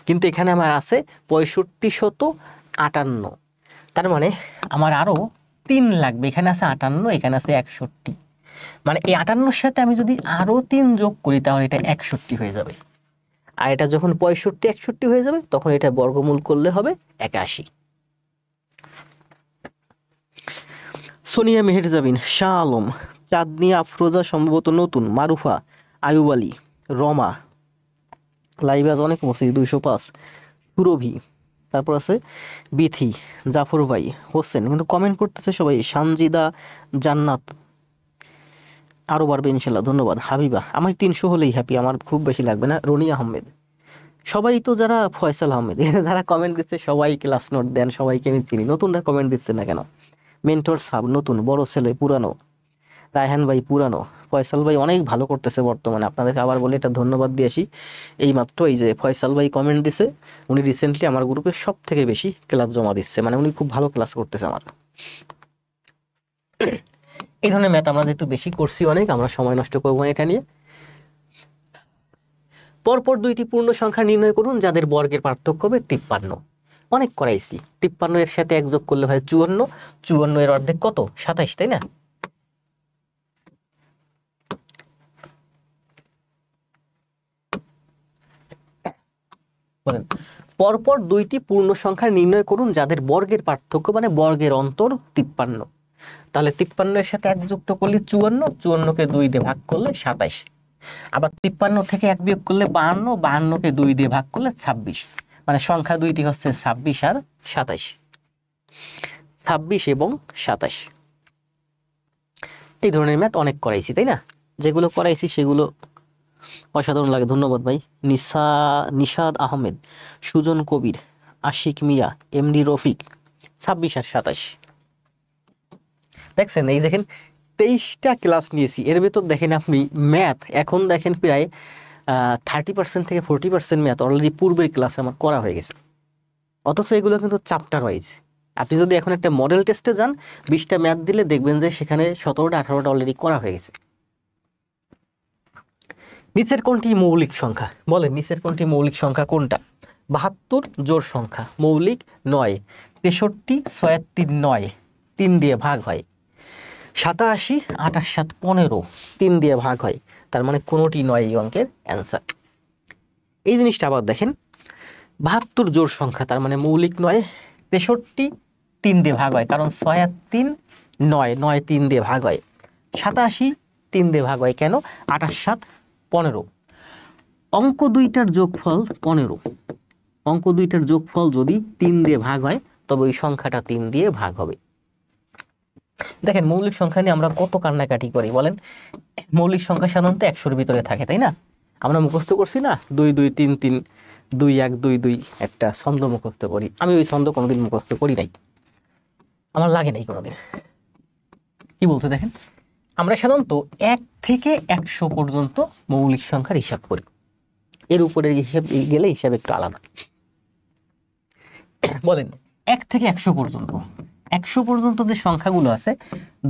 কিন্তু এখানে আমার আছে 65 শত 58। তার মানে আমার আরো 3 লাগবে। এখানে আছে 58, এখানে আছে 61, মানে এই 58-র সাথে আমি যদি আরো 3 যোগ করি তাহলে এটা 61 হয়ে যাবে। আর এটা যখন 65 61 হয়ে যাবে তখন এটা বর্গমূল করলে হবে 81। সোনিয়া মেহেরজাবিন, শাহ আলম, চাঁদনি আফরোজা সম্ভবত নতুন, মারুফা, আয়ুব আলী, রমা, লাইবাজ অনেক মসজিদ 205, সুরভি, তারপর আছে বিথি, জাফর ভাই, হোসেন, কিন্তু কমেন্ট করতেছে সবাই। সানজিদা জান্নাত, আরও বাড়বে ইনশাল্লাহ, ধন্যবাদ। হাবিবা, আমার 300 হলেই হ্যাপি, আমার খুব বেশি লাগবে না। রনি আহমেদ, সবাই তো যারা ফয়সাল আহমেদ যারা কমেন্ট দিচ্ছে সবাই ক্লাস নোট দেন, সবাইকে আমি চিনি। নতুনরা কমেন্ট দিচ্ছে না কেন? মেন্টর সাব নতুন, বড় ছেলে পুরানো, রায়হান ভাই পুরানো, ফয়সাল ভাই অনেক ভালো করতেছে বর্তমানে। আপনাদেরকে আবার বলে এটা ধন্যবাদ দিয়ে আসি। এইমাত্র এই যে ফয়সাল ভাই কমেন্ট দিছে, উনি রিসেন্টলি আমার গ্রুপে সব থেকে বেশি ক্লাস জমা দিচ্ছে, মানে উনি খুব ভালো ক্লাস করতেছে আমার। এই ধরনের ম্যাথ আমরা যেহেতু বেশি করছি অনেক, আমরা সময় নষ্ট করবো না এটা নিয়ে। পরপর 2টি পূর্ণ সংখ্যা নির্ণয় করুন যাদের বর্গের পার্থক্য হবে 53। অনেক করাইছি। 53 এর সাথে 1 যোগ করলে হয় 54, 54 এর অর্ধেক কত? 27, তাই না? বলেন পরপর দুইটি পূর্ণ সংখ্যা নির্ণয় করুন যাদের বর্গের পার্থক্য মানে বর্গের অন্তর 53। তাহলে 53 এর সাথে 1 যুক্ত করলে 54, 54 কে 2 দিয়ে ভাগ করলে 27, আবার 53 থেকে 1 বিয়োগ করলে 52, 52 কে 2 দিয়ে ভাগ করলে 26, মানে সংখ্যা দুইটি হচ্ছে 26 আর 27, 26 এবং 27। এই ধরনের ম্যাথ অনেক করাইছি তাই না, যেগুলো করাইছি সেগুলো অসাধারণ লাগে। ধন্যবাদ ভাই। নিশাদ আহমেদ, সুজন কবির, আশিক মিয়া, এমডি রফিক, 26 আর 27। দেখছেন, এই দেখেন 23টা ক্লাস নিয়েছি, এর ভেতর দেখেন আপনি ম্যাথ এখন দেখেন প্রায় 30% থেকে 40% ম্যাথ অলরেডি পূর্বের ক্লাসে আমার করা হয়ে গেছে, অথচ এগুলো কিন্তু চ্যাপ্টার ওয়াইজ। আপনি যদি এখন একটা মডেল টেস্টে যান 20টা ম্যাথ দিলে দেখবেন যে সেখানে 17টা 18টা অলরেডি করা হয়ে গেছে। নিচের কোনটি মৌলিক সংখ্যা, বলেন নিচের কোনটি মৌলিক সংখ্যা কোনটা? 72 জোড় সংখ্যা, মৌলিক নয়। 63 76 9, 3 দিয়ে ভাগ হয়। 87 28 7 15, 3 দিয়ে ভাগ হয়, তার মানে কোনোটি নয় এই অঙ্কের অ্যান্সার। এই জিনিসটা আবার দেখেন, 72 জোড় সংখ্যা তার মানে মৌলিক নয়। 63 3 দিয়ে ভাগ হয়, কারণ 6 আর 3 9, 9 3 দিয়ে ভাগ হয়। 87 3 দিয়ে ভাগ হয় কেন? 28 7 15। অঙ্ক দুইটার যোগফল 15, অঙ্ক দুইটার যোগফল যদি 3 দিয়ে ভাগ হয় তবে ওই সংখ্যাটা 3 দিয়ে ভাগ হবে। দেখেন মৌলিক সংখ্যা নিয়ে আমরা কত কান্নাকাটি করি বলেন। মৌলিক সংখ্যা সাধারণত 100-এর ভিতরে থাকে তাই না, আমরা মুখস্থ করছি না 2 2 3 3 2 1 2 2, একটা ছন্দ মুখস্থ করি। আমি ওই ছন্দ কোনোদিন মুখস্থ করি নাই, আমার লাগে নাই কোনোদিন। কি বলছে দেখেন, আমরা সাধারণত 1 থেকে 100 পর্যন্ত মৌলিক সংখ্যার হিসাব করি, এর উপরে হিসাব গেলে হিসাব একটু আলাদা। বলেন 1 থেকে 100 পর্যন্ত, 100 পর্যন্ত যে সংখ্যাগুলো আছে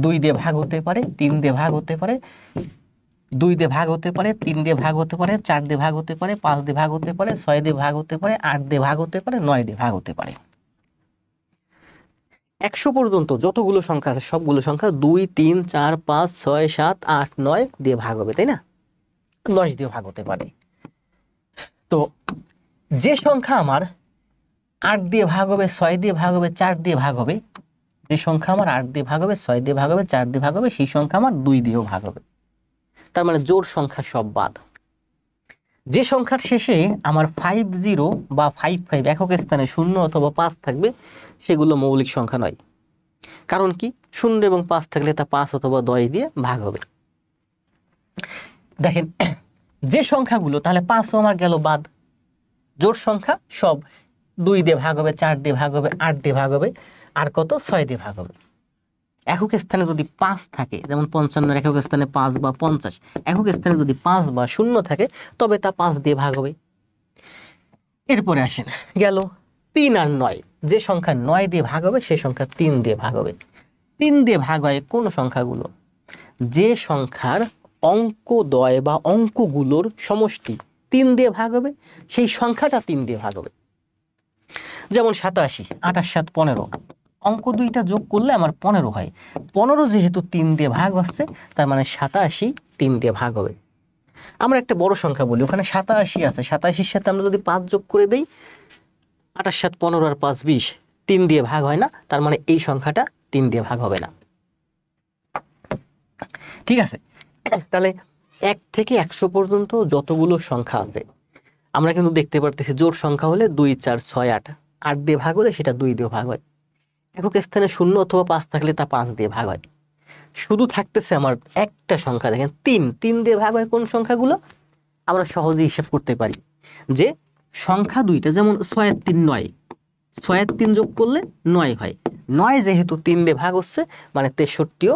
2 দিয়ে ভাগ হতে পারে, 3 দিয়ে ভাগ হতে পারে, 2 দিয়ে ভাগ হতে পারে, 3 দিয়ে ভাগ হতে পারে, 4 দিয়ে ভাগ হতে পারে, 5 দিয়ে ভাগ হতে পারে, 6 দিয়ে ভাগ হতে পারে, 8 দিয়ে ভাগ হতে পারে, 9 দিয়ে ভাগ হতে পারে। 100 পর্যন্ত যতগুলো সংখ্যা আছে সবগুলো সংখ্যা 2 3 4 5 6 7 8 9 দিয়ে ভাগ হবে তাই না, 10 দিয়ে ভাগ হতে পারে। তো যে সংখ্যা আমার 8 দিয়ে ভাগ হবে, 6 দিয়ে ভাগ হবে, 4 দিয়ে ভাগ হবে, যে সংখ্যা আমার 8 দিয়ে ভাগ হবে, 6 দিয়ে ভাগ হবে, 4 দিয়ে ভাগ হবে, সেই সংখ্যা আমার 2 দিয়েও ভাগ হবে। তার মানে জোড় সংখ্যা সব বাদ। যে সংখ্যার শেষে আমার 50 বা 55 একক স্থানে 0 অথবা 5 থাকবে সেগুলো মৌলিক সংখ্যা নয়। কারণ কি, 0 এবং 5 থাকলে তা 5 অথবা 10 দিয়ে ভাগ হবে। দেখেন যে সংখ্যাগুলো, তাহলে 5ও আমার গেল বাদ। জোড় সংখ্যা সব 2 দিয়ে ভাগ হবে, 4 দিয়ে ভাগ হবে, 8 দিয়ে ভাগ হবে, আর কত 6 দিয়ে ভাগ হবে। একক স্থানে যদি 5 থাকে, যেমন 55 একক স্থানে 5 বা 50 একক স্থানে যদি 5 বা 0 থাকে তবে তা 5 দিয়ে ভাগ হবে। এরপরে আসেন, গেল 3 আর 9, যে সংখ্যা 9 দিয়ে ভাগ হবে সে সংখ্যা 3 দিয়ে ভাগ হবে। 3 দিয়ে ভাগ হয় কোন সংখ্যাগুলো? যে সংখ্যার অঙ্কদ্বয় বা অঙ্কগুলোর সমষ্টি 3 দিয়ে ভাগ হবে সেই সংখ্যাটা 3 দিয়ে ভাগ হবে। যেমন 87 28 7 15, অঙ্ক দুইটা যোগ করলে আমার 15 হয়। 15 যেহেতু 3 দিয়ে ভাগ হচ্ছে তার মানে 87 3 দিয়ে ভাগ হবে। আমরা একটা বড় সংখ্যা বলি, ওখানে 87 আছে, 87-এর সাথে আমরা যদি 5 যোগ করে দেই, 28 7 15 আর 5 20, 3 দিয়ে ভাগ হয় না, তার মানে এই সংখ্যাটা 3 দিয়ে ভাগ হবে না। ঠিক আছে, তাহলে 1 থেকে 100 পর্যন্ত যতগুলো সংখ্যা আছে আমরা কিন্তু দেখতে পারতেছি জোড় সংখ্যা হলে 2 4 6 8, 8 দিয়ে ভাগ হলে সেটা 2 দিয়ে ভাগ হয়। একক স্থানে 0 অথবা 5 থাকলে তা 5 দিয়ে ভাগ হয়। শুধু থাকতেছে আমার একটা সংখ্যা, দেখেন 3, 3 দিয়ে ভাগ হয় কোন সংখ্যাগুলো? আমরা সহজে হিসাব করতে পারি যে সংখ্যা দুইটা, যেমন 6 আর 3 9, 6 আর 3 যোগ করলে 9 হয়। 9 যেহেতু 3 দিয়ে ভাগ হচ্ছে মানে 63ও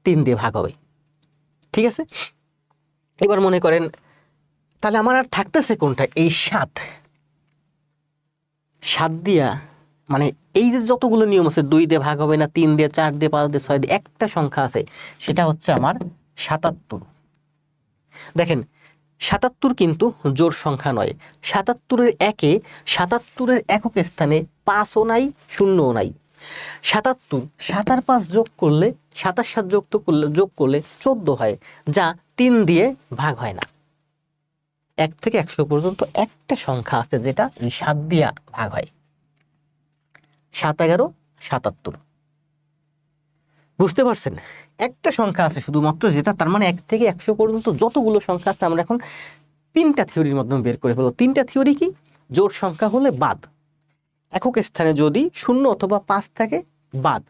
3 দিয়ে ভাগ হবে। ঠিক আছে, এবার মনে করেন তাহলে আমার আর থাকতেছে কোনটা? এই 7 দিয়া, মানে এই যে যতগুলো নিয়ম আছে 2 দিয়ে ভাগ হবে না, 3 দিয়ে, 4 দিয়ে, 5 দিয়ে, 6 দিয়ে, একটা সংখ্যা আছে সেটা হচ্ছে আমার 77। দেখেন 77 কিন্তু জোড় সংখ্যা নয়। 77-এর একে, 77-এর একক স্থানে 5ও নাই 0ও নাই। 77 7 আর 5 যোগ করলে, 7 আর 7 যোগ করলে 14 হয়, যা 3 দিয়ে ভাগ হয় না। 1 থেকে 100 পর্যন্ত একটা সংখ্যা আছে যেটা 7 দিয়ে ভাগ হয়। 7 11 77। বুঝতে পারছেন? একটা সংখ্যা আছে শুধুমাত্র যেটা, তার মানে 1 থেকে 100 পর্যন্ত যতগুলো সংখ্যা আছে আমরা এখন 3টা থিওরির মাধ্যমে বের করে ফেলবো। 3টা থিওরি কি? জোড় সংখ্যা হলে বাদ, একক স্থানে যদি 0 অথবা 5 থাকে বাদ,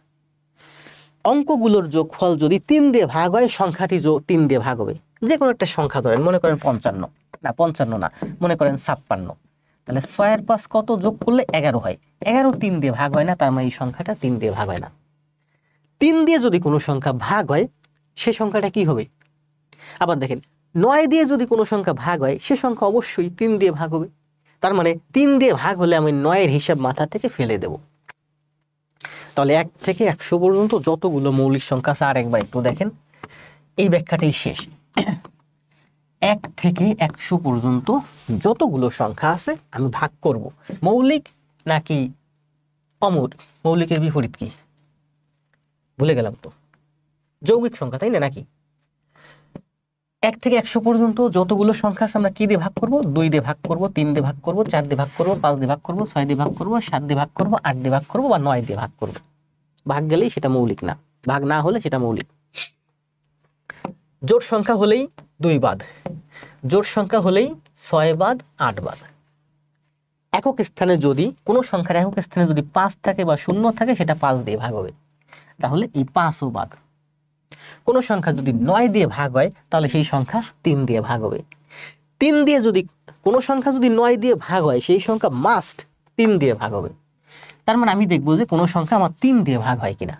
অঙ্কগুলোর যোগফল যদি 3 দিয়ে ভাগ হয় সংখ্যাটি 3 দিয়ে ভাগ হবে। যে কোনো একটা সংখ্যা ধরেন, মনে করেন 55 না, মনে করেন 56। তাহলে 6 এর 5 কত, যোগ করলে 11 হয়। 11 3 দিয়ে ভাগ হয় না, তার মানে এই সংখ্যাটা 3 দিয়ে ভাগ হয় না। 3 দিয়ে যদি কোনো সংখ্যা ভাগ হয় সে সংখ্যাটা কি হবে? আবার দেখেন, 9 দিয়ে যদি কোনো সংখ্যা ভাগ হয় সে সংখ্যা অবশ্যই 3 দিয়ে ভাগ হবে। তার মানে 3 দিয়ে ভাগ হলে আমি 9 এর হিসাব মাথা থেকে ফেলে দেব। তাহলে 1 থেকে 100 পর্যন্ত যতগুলো মৌলিক সংখ্যা আছে, আরেকবার একটু দেখেন, এই ব্যাখ্যাটাই শেষ। 1 থেকে 100 পর্যন্ত যতগুলো সংখ্যা আছে আমি ভাগ করব। মৌলিক নাকি মৌলিকের বিপরীত কি ভুলে গেলাম তো, যৌগিক সংখ্যা, তাই না? নাকি 1 থেকে 100 পর্যন্ত যতগুলো সংখ্যা আছে আমরা কি দিয়ে ভাগ করব? 2 দিয়ে ভাগ করব, 3 দিয়ে ভাগ করব, 4 দিয়ে ভাগ করব, 5 দিয়ে ভাগ করব, 6 দিয়ে ভাগ করব, 7 দিয়ে ভাগ করব, 8 দিয়ে ভাগ করব বা 9 দিয়ে ভাগ করব। ভাগ গেলেই সেটা মৌলিক না, ভাগ না হলে সেটা মৌলিক। জোড় সংখ্যা হলেই 2 বাদ, জোড় সংখ্যা হলেই 6 বাদ, 8 বাদ। একক স্থানে যদি কোনো সংখ্যার একক স্থানে যদি 5 থাকে বা 0 থাকে সেটা 5 দিয়ে ভাগ হবে, তাহলে এই 5ও বাদ। কোনো সংখ্যা যদি 9 দিয়ে ভাগ হয় তাহলে সেই সংখ্যা 3 দিয়ে ভাগ হবে। 3 দিয়ে যদি কোনো সংখ্যা যদি 9 দিয়ে ভাগ হয় সেই সংখ্যা মাস্ট 3 দিয়ে ভাগ হবে। তার মানে আমি দেখবো যে কোনো সংখ্যা আমার 3 দিয়ে ভাগ হয় কিনা।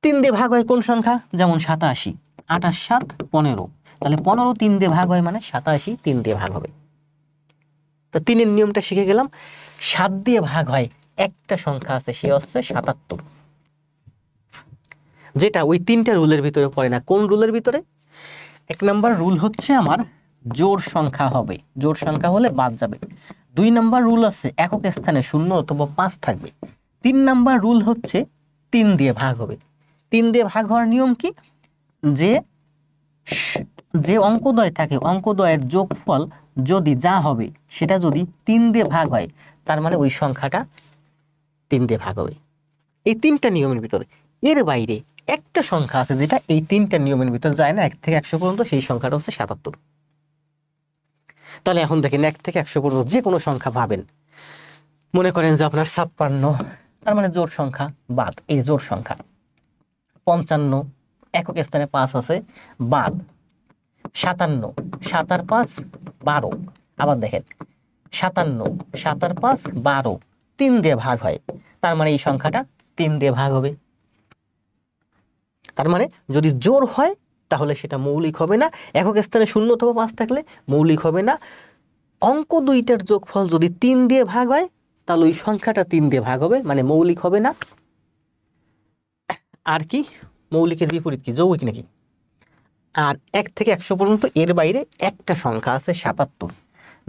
3 দিয়ে ভাগ হয় কোন সংখ্যা? যেমন 87, 28 7 15। তাহলে 15 3 দিয়ে ভাগ হয় মানে 87 3 দিয়ে ভাগ হবে। তো 3-এর নিয়মটা শিখে গেলাম। 7 দিয়ে ভাগ হয় একটা সংখ্যা আছে, সে হচ্ছে 77, যেটা ওই 3টা রুলের ভিতরে পড়ে না। কোন রুলের ভিতরে? 1 নাম্বার রুল হচ্ছে আমার জোড় সংখ্যা হবে, জোড় সংখ্যা হলে বাদ যাবে। 2 নাম্বার রুল আছে একক স্থানে 0 অথবা 5 থাকবে। 3 নাম্বার রুল হচ্ছে 3 দিয়ে ভাগ হবে। 3 দিয়ে ভাগ হওয়ার নিয়ম কি? যে অঙ্কদ্বয় থাকে অঙ্কদ্বয়ের যোগফল যদি যা হবে সেটা যদি 3 দিয়ে ভাগ হয় তার মানে ওই সংখ্যাটা 3 দিয়ে ভাগ হবে। এই 3টা নিয়মের ভিতরে, এর বাইরে একটা সংখ্যা আছে যেটা এই 3টা নিয়মের ভিতরে যায় না, 1 থেকে 100 পর্যন্ত, সেই সংখ্যাটা হচ্ছে 77। তাহলে এখন দেখেন 1 থেকে 100 পর্যন্ত যে কোনো সংখ্যা পাবেন, মনে করেন যে আপনার 56, তার মানে জোড় সংখ্যা বাদ, এই জোড় সংখ্যা। 55 একক স্থানে 5 আছে বাদ। 57 7 আর 5 12। আবার দেখেন 57 7 আর 5 12, 3 দিয়ে ভাগ হয়, তার মানে এই সংখ্যাটা 3 দিয়ে ভাগ হবে। তার মানে যদি জোড় হয় তাহলে সেটা মৌলিক হবে না, একক স্থানে 0 অথবা 5 থাকলে মৌলিক হবে না। অঙ্ক দুইটার যোগফল যদি 3 দিয়ে ভাগ হয় তাহলে ওই সংখ্যাটা 3 দিয়ে ভাগ হবে, মানে মৌলিক হবে না। আর কি মৌলিকের বিপরীত কি? যৌগিক নাকি? আর 1 থেকে 100 পর্যন্ত এর বাইরে একটা সংখ্যা আছে 77,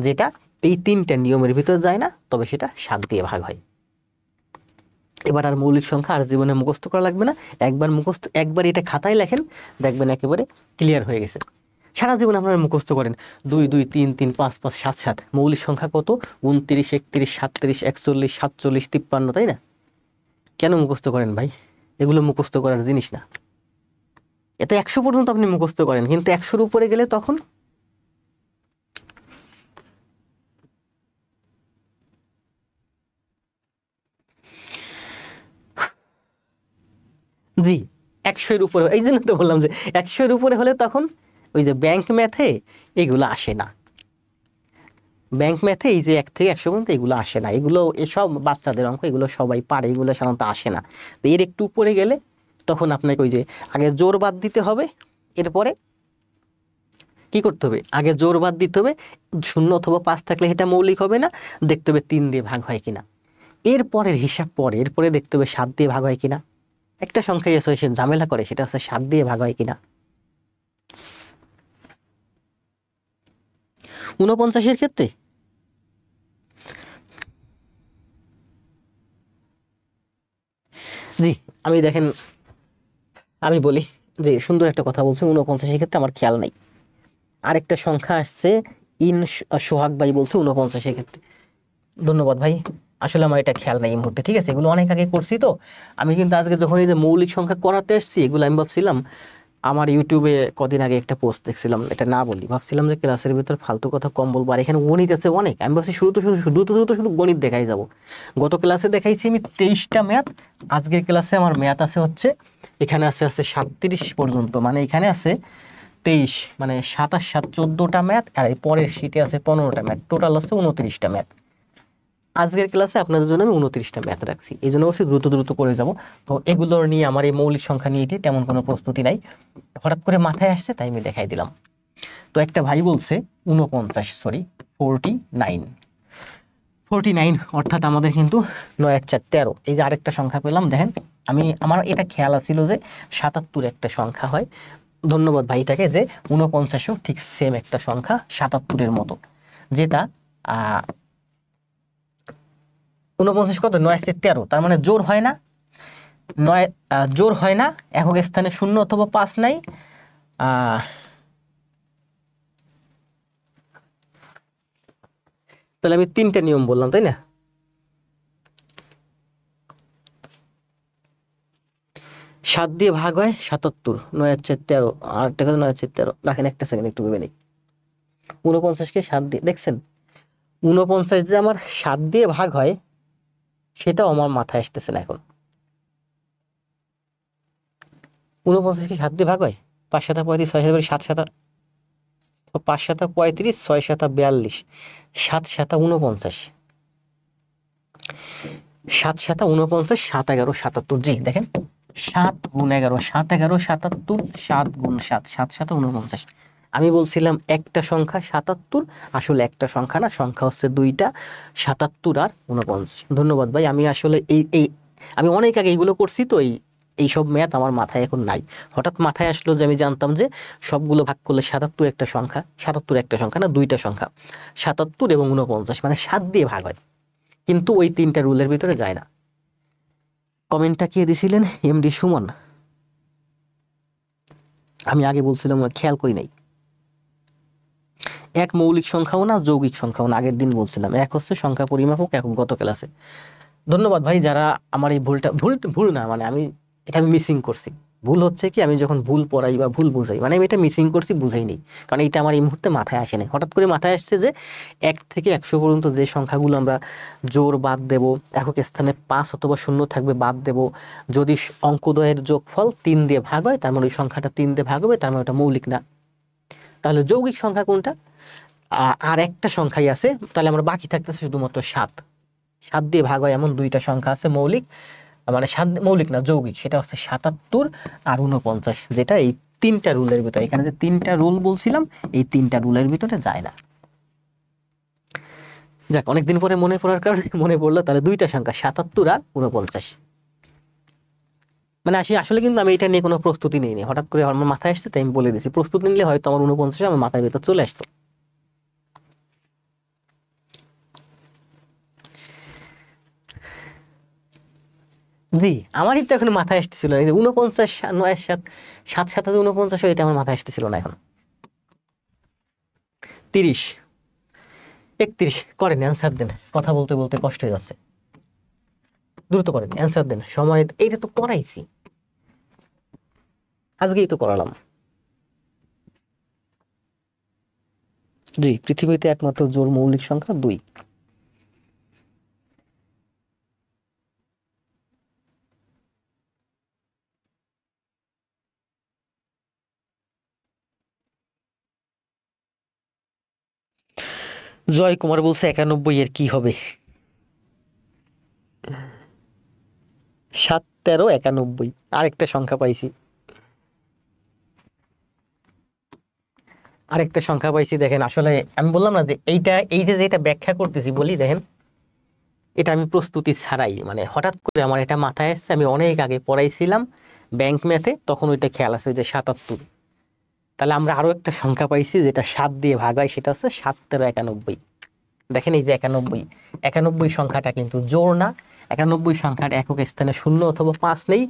যেটা এই 3টা নিয়মের ভিতরে যায় না, তবে সেটা 7 দিয়ে ভাগ হয়। এবার আর মৌলিক সংখ্যা আর জীবনে মুখস্থ করা লাগবে না, একবার এটা খাতায় লেখেন, দেখবেন একেবারে ক্লিয়ার হয়ে গেছে। সারা জীবন আপনারা মুখস্থ করেন 2 2 3 3 5 5 7 7, মৌলিক সংখ্যা কত? 29 31 37 41 47 53, তাই না? কেন মুখস্থ করেন ভাই? এগুলো মুখস্থ করার জিনিস না। এটা 100 পর্যন্ত আপনি মুখস্থ করেন, কিন্তু 100-র উপরে গেলে তখন জি 100-এর উপরে, এই জন্য তো বললাম যে 100-এর উপরে হলে তখন ওই যে ব্যাংক ম্যাথে এগুলো আসে না। ব্যাংক ম্যাথে এই যে 1 থেকে 100 পর্যন্ত এগুলো আসে না, এগুলো এসব বাচ্চাদের অঙ্ক, এগুলো সবাই পারে, এগুলো সাধারণত আসে না। তো এর একটু উপরে গেলে তখন আপনাকে ওই যে আগে জোর বাদ দিতে হবে, এরপরে কি করতে হবে? আগে জোর বাদ দিতে হবে, 0 অথবা 5 থাকলে এটা মৌলিক হবে না, দেখতে হবে 3 দিয়ে ভাগ হয় কিনা। এরপরের হিসাব পরে, এরপরে দেখতে হবে 7 দিয়ে ভাগ হয় কিনা। একটা সংখ্যা এসে সে ঝামেলা করে, সেটা হচ্ছে 7 দিয়ে ভাগ হয় কিনা। 49-এর ক্ষেত্রে জি আমি দেখেন, আমি বলি যে সুন্দর একটা কথা বলছে, 49-এর ক্ষেত্রে আমার খেয়াল নাই। আরেকটা সংখ্যা আসছে সোহাগ ভাই বলছে 49 ক্ষেত্রে। ধন্যবাদ ভাই, আসলে আমার এটা খেয়াল নাই এই মুহূর্তে। ঠিক আছে, এগুলো অনেক আগে করছি তো। আমি কিন্তু আজকে যখন এই যে মৌলিক সংখ্যা করাতে আসছি, এগুলো আমি ভাবছিলাম আমার ইউটিউবে কদিন আগে একটা পোস্ট দেখছিলাম, এটা না বলি, ভাবছিলাম যে ক্লাসের ভিতর ফালতু কথা কম বলবো, আর এখানে গণিত আছে অনেক। আমি ভাবছি শুধু গণিত দেখাই যাব। গত ক্লাসে দেখাইছি আমি 23টা ম্যাথ, আজকের ক্লাসে আমার ম্যাথ আছে হচ্ছে এখানে আছে 37 পর্যন্ত, মানে এখানে আছে 23, মানে 27 7 14টা ম্যাথ, আর এই পরের শীটে আছে 15টা ম্যাথ, টোটাল আছে 29টা ম্যাথ। আজকের ক্লাসে আপনাদের জন্য আমি 29টা ম্যাথ রাখছি, এই জন্য বলছি দ্রুত করে যাব। তো এগুলোর নিয়ে আমার এই মৌলিক সংখ্যা নিয়ে তেমন কোনো প্রস্তুতি নাই, হঠাৎ করে মাথায় আসছে তাই আমি দেখাই দিলাম। তো একটা ভাই বলছে 49 অর্থাৎ আমাদের কিন্তু 9 আর 4 13। এই যে আরেকটা সংখ্যা পেলাম, দেখেন আমার এটা খেয়াল ছিল যে 77 একটা সংখ্যা হয়। ধন্যবাদ ভাইটাকে, যে 49ও ঠিক সেম একটা সংখ্যা 77-এর মতো, যেটা 49 কত 9 আর 13, তার মানে জোর হয় না, 9 জোর হয় না, একক স্থানে 0 অথবা 5 নাই। তাহলে আমি 3টা নিয়ম বললাম, তাই না? সাত দিয়ে ভাগ হয় 77, 9 আর 4 13, আর একটা কথা 9 আর 4 13, রাখেন একটা সেকেন্ড একটু ভেবে নেই। 49কে 7 দিয়ে, দেখছেন 49 যে আমার 7 দিয়ে ভাগ হয় সেটাও আমার মাথায় আসতেছে না এখন। 49কে 7 দিয়ে ভাগ হয়, 5 7 35, 6 7 7 7, 5 7 35, 6 7 42, 7 7 49, 7 7 49, 7 11 77। জি দেখেন 7 গুণ 11, 7 11 77, 7 গুণ 7, 7 7 49। আমি বলছিলাম একটা সংখ্যা 77, আসলে একটা সংখ্যা না, সংখ্যা হচ্ছে দুইটা, 77 আর 49। ধন্যবাদ ভাই, আমি আসলে আমি অনেক আগে এইগুলো করছি তো, এইসব ম্যাথ আমার মাথায় এখন নাই। হঠাৎ মাথায় আসলো যে আমি জানতাম যে সবগুলো ভাগ করলে 77 একটা সংখ্যা, 77 একটা সংখ্যা না, দুইটা সংখ্যা 77 এবং 49, মানে 7 দিয়ে ভাগ হয়, কিন্তু ওই 3টা রুলের ভিতরে যায় না। কমেন্টটা কে দিছিলেন? এমডি সুমন। আমি আগে বলছিলাম খেয়াল করি নাই। এক মৌলিক সংখ্যাও না, যৌগিক সংখ্যাও না, আগের দিন বলছিলাম। এক হচ্ছে সংখ্যা পরিমাপক একক, গত ক্লাসে। ধন্যবাদ ভাই, যারা আমার এই ভুল না, মানে আমি মিসিং করছি। ভুল হচ্ছে কি, আমি যখন ভুল পড়াই বা ভুল বুঝাই, মানে আমি এটা মিসিং করছি, বুঝাই নেই, কারণ এটা আমার এই মুহূর্তে মাথায় আসে নাই। হঠাৎ করে মাথায় আসছে যে 1 থেকে 100 পর্যন্ত যে সংখ্যাগুলো আমরা জোর বাদ দেব, একক স্থানে 5 অথবা 0 থাকবে, বাদ দেব। যদি অঙ্কদ্বয়ের যোগফল 3 দিয়ে ভাগ হয়, তার মানে ওই সংখ্যাটা 3 দিয়ে ভাগ হবে, তার মানে ওটা মৌলিক না। তাহলে যৌগিক সংখ্যা কোনটা? আর একটা সংখ্যাই আছে, তাহলে আমরা বাকি থাকতেছে শুধুমাত্র 7। 7 দিয়ে ভাগ হয় এমন দুইটা সংখ্যা আছে মৌলিক, মানে মৌলিক না, যৌগিক, সেটা হচ্ছে 77 আর 49, যেটা এই 3টা রুলের ভিতরে, এখানে যে 3টা রুল বলছিলাম, এই 3টা রুলের ভিতরে যায় না। যাক, অনেকদিন পরে মনে পড়ার কারণে মনে পড়লো, তাহলে দুইটা সংখ্যা 77 আর 49। মানে আসলে কিন্তু আমি এটা নিয়ে কোনো প্রস্তুতি নিইনি, হঠাৎ করে আমার মাথায় আসছে তাই আমি বলে দিয়েছি। প্রস্তুতি নিলে হয়তো আমার 49 আমার মাথার ভিতর চলে আসতো। জি, আমারই তো এখন মাথায় আসতেছিল না, 49 9 7 7 7 49, এটা আমার মাথায় আসতেছিল না এখন। 30 31 করেন, অ্যান্সার দেন, কথা বলতে বলতে কষ্ট হয়ে যাচ্ছে, দ্রুত করেন, অ্যান্সার দেন, সময়। এইটা তো করাইছি, আজকেই তো করালাম। জি, পৃথিবীতে একমাত্র জোড় মৌলিক সংখ্যা 2। জয় কুমার বলছে 91 এর কি হবে? 7 13 91, আরেকটা সংখ্যা পাইছি, আরেকটা সংখ্যা পাইছি। দেখেন আসলে আমি বললাম না যে যেটা ব্যাখ্যা করতেছি, বলি দেখেন, এটা আমি প্রস্তুতি ছাড়াই, মানে হঠাৎ করে আমার এটা মাথায় আসছে। আমি অনেক আগে পড়াইছিলাম ব্যাংক ম্যাথে, তখন ওইটা খেয়াল আছে, ওই যে 77। তাহলে আমরা আরো একটা সংখ্যা পাইছি যেটা 7 দিয়ে ভাগ হয়, সেটা হচ্ছে 7 13 91। দেখেন এই যে 91 সংখ্যাটা কিন্তু জোড় না। 91 সংখ্যার একক স্থানে 0 অথবা 5 নেই।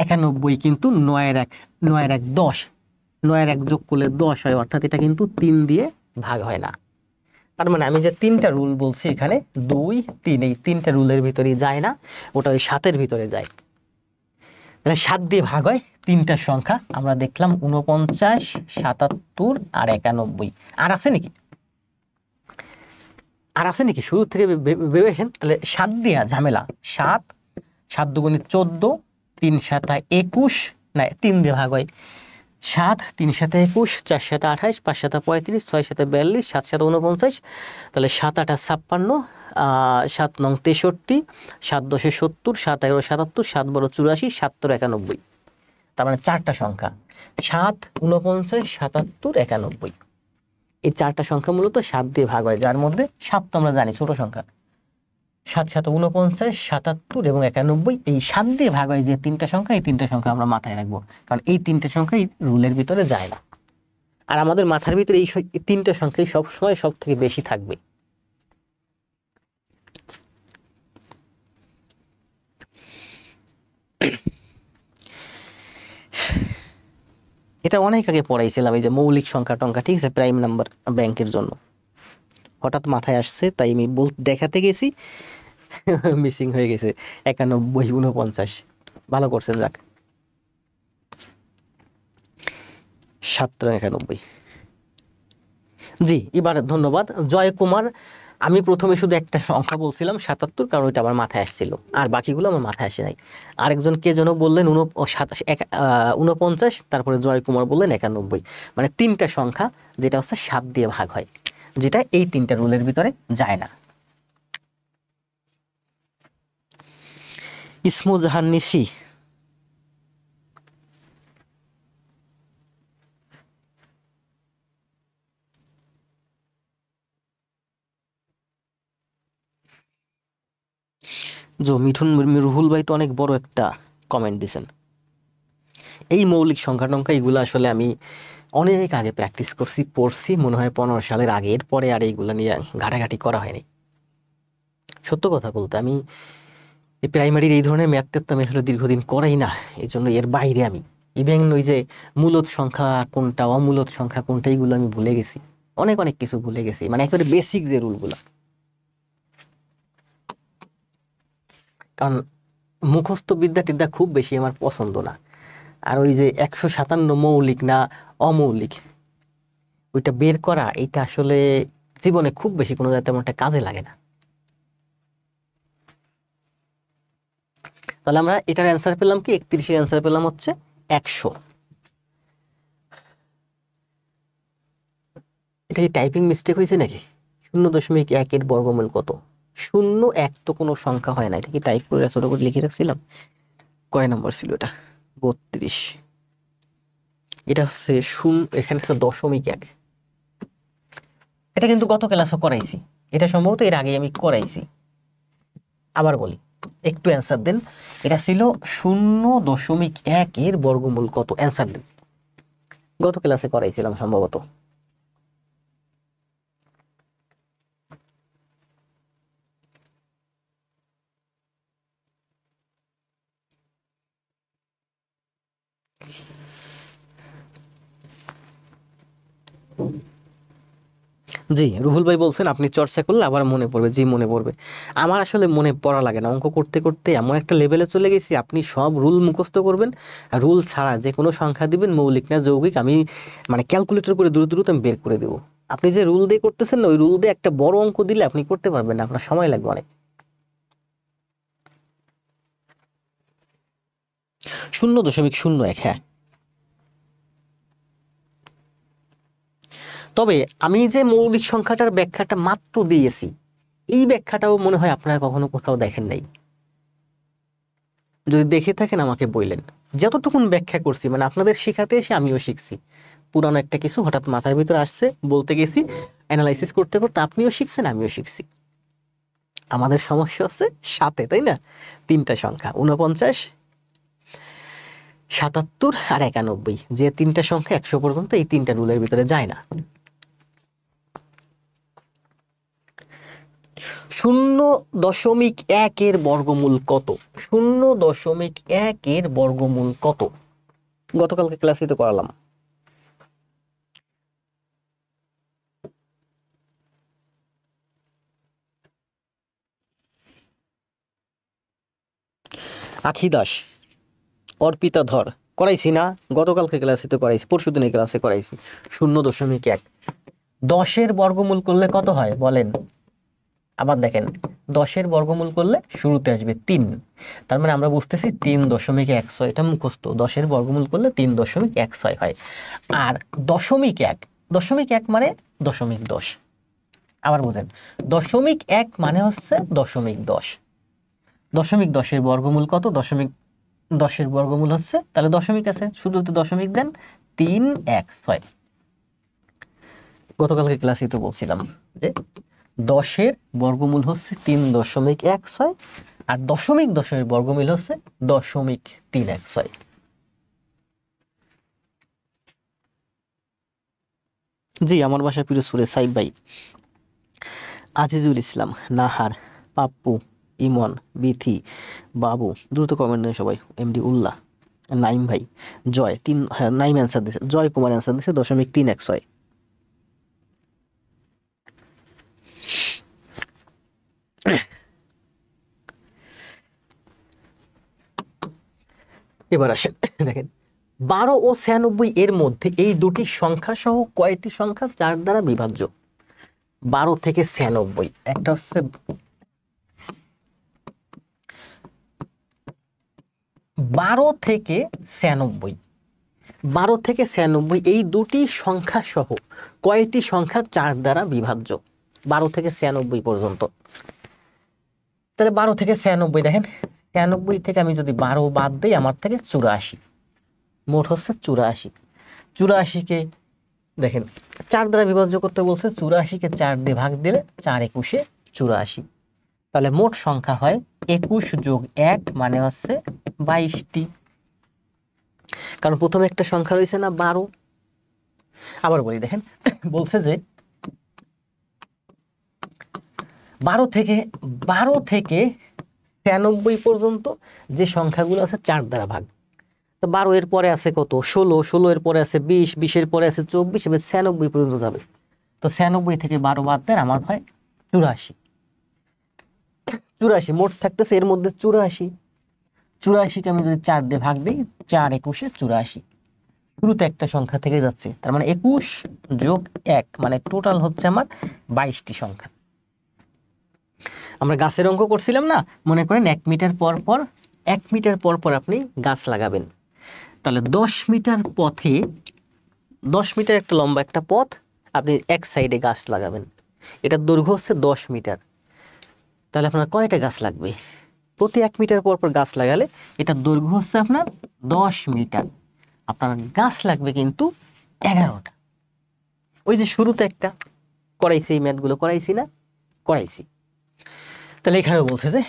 91 কিন্তু 9 এর 1 10। 9 এক যোগ করলে 10 হয়, অর্থাৎ এটা কিন্তু 3 দিয়ে ভাগ হয় না। তার মানে আমি যে 3টা রুল বলছি এখানে 2 3, এই 3টা রুলের ভিতরে যায় না, ওটা ওই 7-এর ভিতরে যায়। তাহলে 7 দিয়ে ভাগ হয় 3টা সংখ্যা, আমরা দেখলাম 49, 77 আর 91। আর আছে নাকি? শুরু থেকে ভেবেছেন? তাহলে 7 দিয়া ঝামেলা। 7 7 দুগুণে 14, 3 7 21, না 3 দিয়ে ভাগ হয় 7, 3 7 21, 4 7 28, 5 7 35, 6 7 42, 7 7 49, তাহলে 7 8 56, 7 9 63, 7 10 70, 7 11 77, 7 12 84, 7 13 91। তার মানে 4টা সংখ্যা 7, 49, 77, 91। এই 4টা সংখ্যা মূলত 7 দিয়ে ভাগ হয়, যার মধ্যে 7 তো আমরা জানি ছোট সংখ্যা। 7 7 49, 77 এবং 91, এই 7 দিয়ে ভাগ হয় যে 3টা সংখ্যা, এই 3টা সংখ্যা আমরা মাথায় রাখবো, কারণ এই 3টা সংখ্যা এই রুলের ভিতরে যায় না। আর আমাদের মাথার ভিতরে এই 3টা সংখ্যাই সবসময় সব থেকে বেশি থাকবে। এটা অনেক আগে পড়াইছিলাম, এই যে মৌলিক সংখ্যা টংখ্যা, ঠিক আছে, প্রাইম নাম্বার ব্যাংকের জন্য। হঠাৎ মাথায় আসছে, তাই আমি দেখাতে গেছি, মিসিং হয়ে গেছে। 91, 49, ভালো করছেন, যাক। 7 91। জি, এবার ধন্যবাদ জয় কুমার। আমি প্রথমে শুধু একটা সংখ্যা বলছিলাম 77, কারণ ওইটা আমার মাথায় আসছিল, আর বাকিগুলো আমার মাথায় আসে নাই। আরেকজন কে যেন বললেন 49, তারপরে জয় কুমার বললেন 91। মানে 3টা সংখ্যা যেটা হচ্ছে 7 দিয়ে ভাগ হয়, যেটা এই 3টা রুলের ভিতরে যায় না। ইসমু জাহান নিশি, মিঠুন রুহুল ভাই তো অনেক বড় একটা কমেন্ট দিছেন। এই মৌলিক সংখ্যা টংখ্যা এগুলো আসলে আমি অনেক আগে প্র্যাকটিস করছি, পড়ছি, মনে হয় 15 সালের আগে। এরপরে আর এইগুলো নিয়ে ঘাটাঘাটি করা হয়নি। সত্য কথা বলতে আমি এই প্রাইমারির এই ধরনের ম্যাথ তো আমি আসলে দীর্ঘদিন করাই না, এই জন্য এর বাইরে আমি ইভেন ওই যে মূলদ সংখ্যা কোনটা, অমূলদ সংখ্যা কোনটা, এইগুলো আমি ভুলে গেছি। অনেক অনেক কিছু ভুলে গেছি, মানে একেবারে বেসিক যে রুলগুলা। কারণ মুখস্থ বিদ্যা টিদ্যা খুব বেশি আমার পছন্দ না। আর ওই যে 157 মৌলিক না অমৌলিক, ওইটা বের করা, এটা আসলে জীবনে খুব বেশি কোনো তেমন একটা কাজে লাগে না। তাহলে আমরা এটার অ্যান্সার পেলাম কি? 31-এর অ্যান্সার পেলাম হচ্ছে 100। এটা কি টাইপিং মিস্টেক হয়েছে নাকি? 0.1 বর্গমূল কত? 0 1 তো কোনো সংখ্যা হয় না, এটা কি টাইপ করে ছোট করে লিখে রাখছিলাম? কয় নম্বর ছিল এটা? 32। এটা হচ্ছে 0, এখানে তো 0.1। এটা কিন্তু গত ক্লাসে করাইছি, এটা সম্ভবত এর আগে আমি করাইছি। আবার বলি, একটু অ্যান্সার দেন। এটা ছিল 0.1 বর্গমূল কত? অ্যান্সার দেন। গত ক্লাসে করাইছিলাম সম্ভবত। জি, রুহুল ভাই বলছেন আপনি চর্চা করলে আবার মনে পড়বে। জি, মনে পড়বে। আমার আসলে মনে পড়া লাগে না, অঙ্ক করতে করতে এমন একটা লেভেলে চলে গেছি, আপনি সব রুল মুখস্থ করবেন, আর রুল ছাড়া যে কোনো সংখ্যা দিবেন, মৌলিক না যৌগিক, আমি মানে ক্যালকুলেটর করে দ্রুত দ্রুত আমি বের করে দেবো। আপনি যে রুল দিয়ে করতেছেন না, ওই রুল দিয়ে একটা বড় অঙ্ক দিলে আপনি করতে পারবেন না, আপনার সময় লাগবে অনেক। 0.01, হ্যাঁ। তবে আমি যে মৌলিক সংখ্যাটার ব্যাখ্যাটা মাত্র দিয়েছি, এই ব্যাখ্যাটাও মনে হয় আপনারা কখনো কোথাও দেখেন নাই। যদি দেখে থাকেন আমাকে বললেন। যতটুকুন ব্যাখ্যা করছি, মানে আপনাদের শেখাতে এসে আমিও শিখছি। পুরানো একটা কিছু হঠাৎ মাথার ভিতরে আসছে, বলতে গেছি, অ্যানালাইসিস করতে করতে আপনিও শিখছেন, আমিও শিখছি। আমাদের সমস্যা হচ্ছে সাথে, তাই না? 3টা সংখ্যা 49, 77 আর 91, যে 3টা সংখ্যা 100 পর্যন্ত, এই 3টা রুলের ভিতরে যায় না। 0.1 বর্গমূল কত? 0.1 বর্গমূল কত? গতকালকে ক্লাসে তো করালাম। আখি দাস, অর্পিতা ধর, করাইছি না? গতকালকে ক্লাসে তো করাইছি, পরশু দিনের ক্লাসে করাইছি। 0.1। 10-এর বর্গমূল করলে কত হয় বলেন? আবার দেখেন, 10-এর বর্গমূল করলে শুরুতে আসবে 3, তার মানে আমরা বুঝতেছি 3.16, এটা মুখস্থ। 10-এর বর্গমূল করলে 3.16 হয়। আর 0.1, 0.1 মানে 0.10। আবার বুঝেন, 0.1 মানে হচ্ছে 0.10। 0.10-এর বর্গমূল কত? 0.10-এর বর্গমূল হচ্ছে, তাহলে দশমিক আছে, শুধু দশমিক দেন, 316। গতকালকে ক্লাসে তো বলছিলাম যে 10-এর বর্গমূল হচ্ছে 3.16, আর 0.10-এর বর্গমূল হচ্ছে 0.316। জি, আমার বাসা পিরোজপুরে। সাইব ভাই, আজিজুল ইসলাম, নাহার, পাপ্পু, ইমন, বিথি, বাবু, দ্রুত কমেন্ট দেন সবাই। এমডি উল্লাহ, নাইম ভাই, জয়, হ্যাঁ নাইম অ্যান্সার দিছে, জয় কুমার অ্যান্সার দিছে 0.316। এবার আসেন, দেখেন 12 ও 96 এর মধ্যে এই দুটি সংখ্যা সহ কয়টি সংখ্যা 4 দ্বারা বিভাজ্য? 12 থেকে 96, একটা হচ্ছে 12 থেকে 96, 12 থেকে 96 এই দুটি সংখ্যা সহ কয়টি সংখ্যা 4 দ্বারা বিভাজ্য? 12 থেকে 96 পর্যন্ত। তাহলে 12 থেকে 96, দেখেন 96 থেকে আমি যদি 12 বাদ দিই, আমার থেকে 84, মোট হচ্ছে 84। 84-কে দেখেন 4 দ্বারা বিভাজ্য করতে বলছে, 84-কে 4 দিয়ে ভাগ দিলে 4 একুশে 84। তাহলে মোট সংখ্যা হয় 21 যোগ 1 মানে হচ্ছে 22টি। কারণ প্রথমে একটা সংখ্যা রয়েছে না 12। আবার বলি, দেখেন বলছে যে 12 থেকে 96 পর্যন্ত যে সংখ্যাগুলো আছে 4 দ্বারা ভাগ। তো 12 এর পরে আছে কত? 16, 16 এর পরে আছে 20, 20 এর পরে আছে 24, এবার 96 পর্যন্ত যাবে। তো 96 থেকে 12 বাদ দেন, আমার হয় 84। 84 মোট থাকতেছে, এর মধ্যে 84। 84-কে আমি যদি 4 দিয়ে ভাগ দিই, 4 একুশে 84। শুরুতে একটা সংখ্যা থেকে যাচ্ছে, তার মানে 21 যোগ 1 মানে টোটাল হচ্ছে আমার 22টি সংখ্যা। আমরা গাছের অঙ্ক করছিলাম না, মনে করেন 1 মিটার পর পর 1 মিটার পর পর আপনি গাছ লাগাবেন। তাহলে 10 মিটার পথে, 10 মিটার একটা লম্বা একটা পথ, আপনি এক সাইডে গাছ লাগাবেন। এটার দৈর্ঘ্য হচ্ছে 10 মিটার। তাহলে আপনার কয়টা গাছ লাগবে? প্রতি 1 মিটার পর পর গাছ লাগালে এটার দৈর্ঘ্য হচ্ছে আপনার 10 মিটার। আপনার গাছ লাগবে কিন্তু 11টা। ওই যে শুরুতে একটা করাইছি, এই ম্যাথগুলো করাইছি না? করাইছি। তাহলে এখানে বলছে যে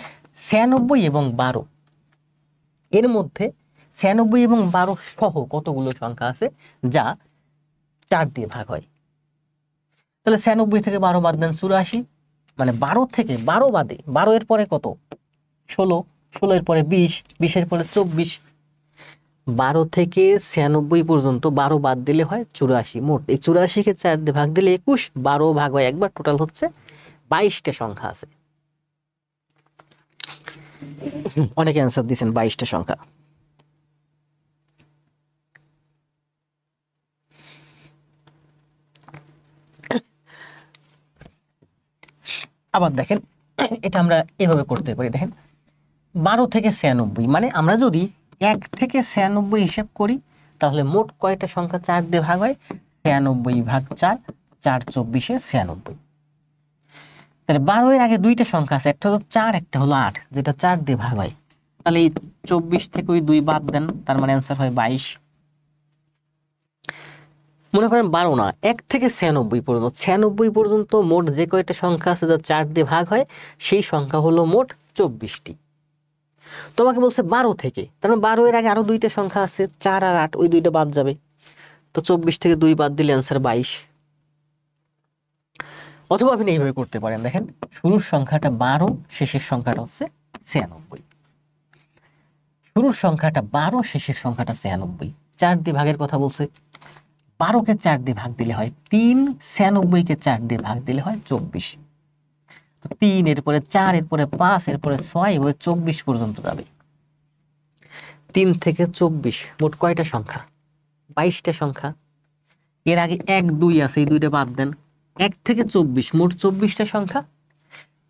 96 এবং 12 এর মধ্যে 96 এবং 12 সহ কতগুলো সংখ্যা আছে যা 4 দিয়ে ভাগ হয়? তাহলে 96 থেকে 12 বাদ দেন, 84। মানে 12 থেকে 12 বাদে 12 এর পরে কত? 16, 16 এর পরে 20, 20 এর পরে 24। 12 থেকে 96 পর্যন্ত 12 বাদ দিলে হয় 84। মোট এই 84-কে 4 দিয়ে ভাগ দিলে 21, 12 ভাগ হয় একবার, টোটাল হচ্ছে 22টা সংখ্যা আছে। অনেকে অ্যান্সার দিয়েছেন 22টা সংখ্যা। আবার দেখেন, এটা আমরা এভাবে করতে পারি। দেখেন 12 থেকে 96, মানে আমরা যদি 1 থেকে 96 হিসাব করি, তাহলে মোট কয়টা সংখ্যা 4 দিয়ে ভাগ হয়? 96 ভাগ 4, 4 24-এ 96। তাহলে 12 এর আগে দুইটা সংখ্যা আছে, একটা হলো 4, একটা হলো 8, যেটা 4 দিয়ে ভাগ হয়। তাহলে এই 24 থেকে ওই 2 বাদ দেন, তার মানে অ্যান্সার হয় 22। মনে করেন 12 না, 1 থেকে 96 পর্যন্ত, 96 পর্যন্ত মোট যে কয়টা সংখ্যা আছে যা 4 দিয়ে ভাগ হয়, সেই সংখ্যা হলো মোট 24টি। তোমাকে বলছে 12 থেকে, তার মানে 12 এর আগে আরো দুইটা সংখ্যা আছে, 4 আর 8, ওই দুইটা বাদ যাবে। তো 24 থেকে 2 বাদ দিলে অ্যান্সার 22। অথবা আপনি এইভাবে করতে পারেন, দেখেন শুরুর সংখ্যাটা 12, শেষের সংখ্যাটা হচ্ছে 96। শুরুর সংখ্যাটা 12, শেষের সংখ্যাটা 96, 4 দিয়ে ভাগের কথা বলছে। 12-কে 4 দিয়ে ভাগ দিলে হয় 3, 96-কে 4 দিয়ে ভাগ দিলে হয় 24। তো 3, এরপরে 4, এরপরে 5, এরপরে 6, এভাবে 24 পর্যন্ত যাবে। 3 থেকে 24 মোট কয়টা সংখ্যা? 22টা সংখ্যা। এর আগে 1 2 আছে, এই দুইটা বাদ দেন। 1 থেকে 24 মোট 24টা সংখ্যা।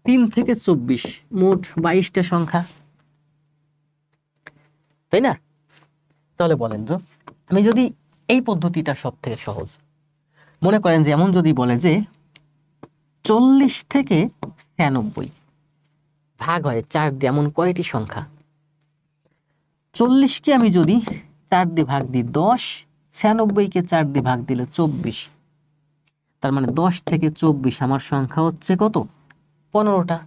3 থেকে 24 মোট 22টা সংখ্যা, তাই না? তাহলে বলেন তো, আমি যদি এই পদ্ধতিটা সব থেকে সহজ মনে করেন, যে এমন যদি বলে যে 40 থেকে 96 ভাগ হয় 4 দিয়ে, এমন কয়টি সংখ্যা? 40কে আমি যদি 4 দিয়ে ভাগ দিই 10, 96কে 4 দিয়ে ভাগ দিলে 24, তার মানে 10 থেকে 24 আমার সংখ্যা হচ্ছে কত? 15টা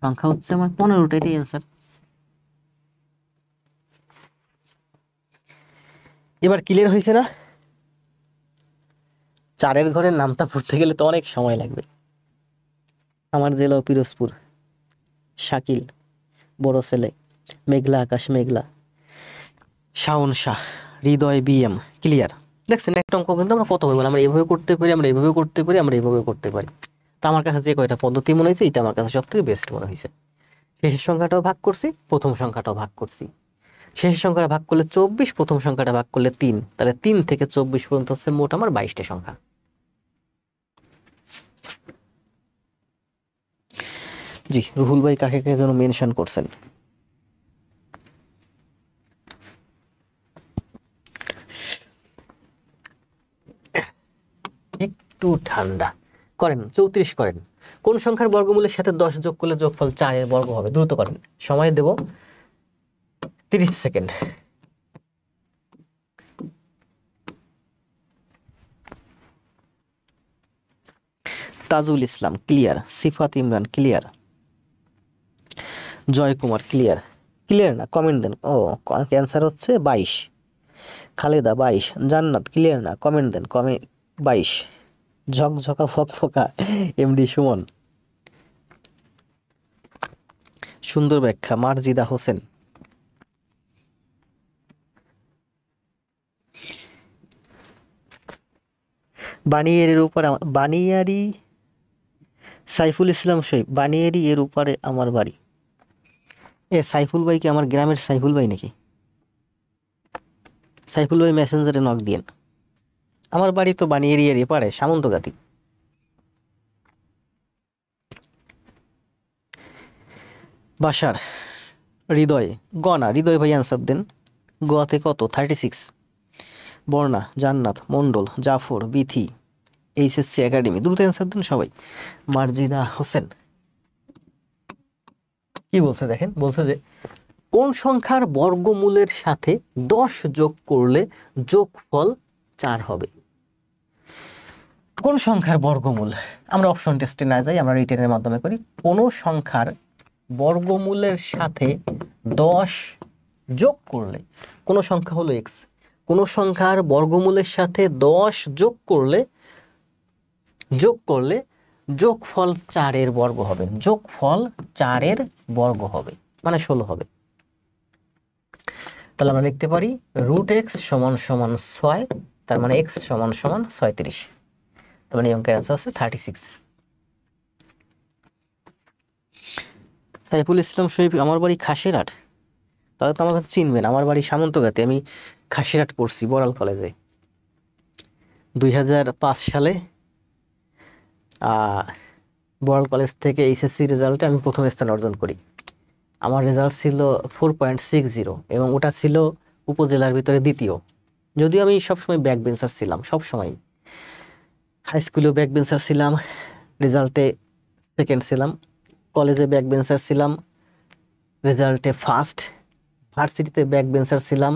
সংখ্যা হচ্ছে আমার 15টা, এটাই অ্যান্সার। এবার ক্লিয়ার হয়েছে না? 4-এর ঘরের নামটা পড়তে গেলে তো অনেক সময় লাগবে। আমার জেলা পিরোজপুর, শাকিল, বড় ছেলে, মেঘলা আকাশ মেঘলা, শাওন শাহ, হৃদয় বিএম। ক্লিয়ার? দেখছেন একটা অঙ্ক কিন্তু আমরা কত ভাবে বলি, আমরা এইভাবে করতে পারি, আমরা এইভাবে করতে পারি, আমরা এইভাবে করতে পারি। তো আমার কাছে যে কয়টা পদ্ধতি মনে হয়েছে, এটা আমার কাছে সব থেকে বেস্ট মনে হয়েছে। শেষের সংখ্যাটাও ভাগ করছি, প্রথম সংখ্যাটাও ভাগ করছি। শেষের সংখ্যাটা ভাগ করলে 24, প্রথম সংখ্যাটা ভাগ করলে 3, তাহলে 3 থেকে 24 পর্যন্ত হচ্ছে মোট আমার 22টা সংখ্যা। জি, রুহুল ভাই কাকে কাকে যেন মেনশন করছেন। একটু ঠান্ডা করেন, 34 করেন। কোন সংখ্যার বর্গমূলের সাথে 10 যোগ করলে যোগফল 4 এর বর্গ হবে? দ্রুত করেন, সময় দেব 30 সেকেন্ড। তাজুল ইসলাম ক্লিয়ার, সিফাত ইমরান ক্লিয়ার, জয় কুমার ক্লিয়ার। ক্লিয়ার না? কমেন্ট দেন। ও, ক্যান্সার হচ্ছে 22। খালেদা 22। জান্নাত ক্লিয়ার না? কমেন্ট দেন, 22। ঝকঝকা ফকফকা এমডি সুমন। সুন্দর ব্যাখ্যা মারজিদা হোসেন। বানিয়ারির উপরে বানিয়ারি সাইফুল ইসলাম শহীদ, বানিয়ারি এর উপরে আমার বাড়ি। এ সাইফুল ভাই কি আমার গ্রামের সাইফুল ভাই নাকি? সাইফুল ভাই মেসেঞ্জারে নক দিয়েন। আমার বাড়ি তো বানিয়ারি এর এপারে, সামন্তগাতি। বাসার হৃদয়, গনা হৃদয় ভাই অ্যান্সার দেন। গোয়াতে কত? 36। বর্ণা, জান্নাত, মন্ডল, জাফর, বিথি, এইচএসসি একাডেমি। দ্রুত অ্যান্সার দেন সবাই। মারজিদা হোসেন কি বলছে দেখেন, বলছে যে কোন সংখ্যার বর্গমূলের সাথে 10 যোগ করলে যোগফল 4 হবে? কোন সংখ্যার বর্গমূল? আমরা অপশন টেস্টে না যাই, আমরা রিটেনের মাধ্যমে করি। কোন সংখ্যার বর্গমূলের সাথে 10 যোগ করলে, কোন সংখ্যা হলো এক্স, কোন সংখ্যার বর্গমূলের সাথে 10 যোগ করলে যোগফল 4 এর বর্গ হবে। যোগফল 4 এর বর্গ হবে মানে 16 হবে। তাহলে আমরা লিখতে পারি √x = 6, তার মানে x = 36। তার মানে অঙ্কের অ্যান্সার হচ্ছে 36। সাইফুল ইসলাম শহীদ, আমার বাড়ি খাসিরহাট। তাহলে তো আমার কাছে চিনবেন, আমার বাড়ি সামন্তগাতে, আমি খাসিরহাট পড়ছি বড়াল কলেজে। 2005 সালে বড়াল কলেজ থেকে এইচএসসি রেজাল্টে আমি প্রথম স্থান অর্জন করি। আমার রেজাল্ট ছিল 4.60 এবং ওটা ছিল উপজেলার ভিতরে দ্বিতীয়। যদিও আমি সবসময় ব্যাক বেঞ্চার ছিলাম, সবসময় হাই স্কুলেও ব্যাক বেঞ্চার ছিলাম, রেজাল্টে সেকেন্ড ছিলাম, কলেজে ব্যাক বেঞ্চার ছিলাম, রেজাল্টে ফার্স্ট, ভার্সিটিতে ব্যাক বেঞ্চার ছিলাম,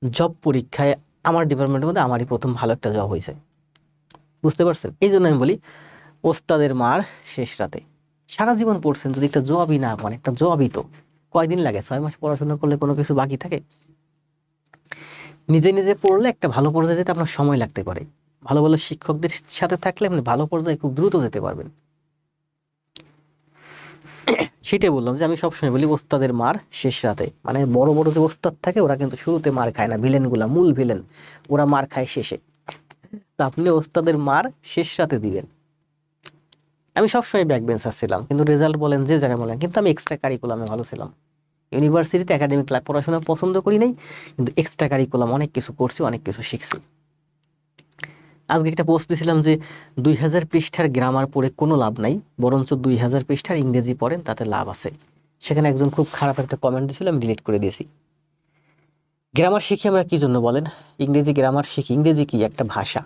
জব পরীক্ষায় আমার ডিপার্টমেন্টের মধ্যে আমারই প্রথম ভালো একটা জব হয়েছে। বুঝতে পারছেন? এই জন্য আমি বলি ওস্তাদের মার শেষ রাতে। সারা জীবন পড়ছেন, যদি একটা জবই না পান, একটা জবই তো কয়দিন লাগে? 6 মাস পড়াশোনা করলে কোনো কিছু বাকি থাকে? নিজে নিজে পড়লে একটা ভালো পর্যায়ে যেতে আপনার সময় লাগতে পারে, ভালো ভালো শিক্ষকদের সাথে থাকলে আপনি ভালো পর্যায়ে খুব দ্রুত যেতে পারবেন। সেটাই বললাম যে আমি সবসময় বলি ওস্তাদের মার শেষ রাতে। মানে বড় বড় যে ওস্তাদ থাকে ওরা কিন্তু শুরুতে মার খায় না, ভিলেনগুলা, মূল ভিলেন ওরা মার খায় শেষে। তা আপনি ওস্তাদের মার শেষ রাতে দিবেন। আমি সবসময় ব্যাক বেঞ্চার ছিলাম, কিন্তু রেজাল্ট বলেন যে জায়গায় বলেন, কিন্তু আমি এক্সট্রা কারিকুলামে ভালো ছিলাম। ইউনিভার্সিটিতে একাডেমিক পড়াশোনা পছন্দ করি নাই, কিন্তু এক্সট্রা কারিকুলাম অনেক কিছু করছি, অনেক কিছু শিখছি। আজকে একটা পোস্ট দিয়েছিলাম যে 2000 পৃষ্ঠার গ্রামার পড়ে কোনো লাভ নাই, বরঞ্চ 2000 পৃষ্ঠার ইংরেজি পড়েন, তাতে লাভ আছে। সেখানে একজন খুব খারাপ একটা কমেন্ট দিয়েছিল, আমি ডিলিট করে দিয়েছি। গ্রামার শিখি আমরা কি জন্য বলেন? ইংরেজি গ্রামার শিখি। ইংরেজি কি? একটা ভাষা।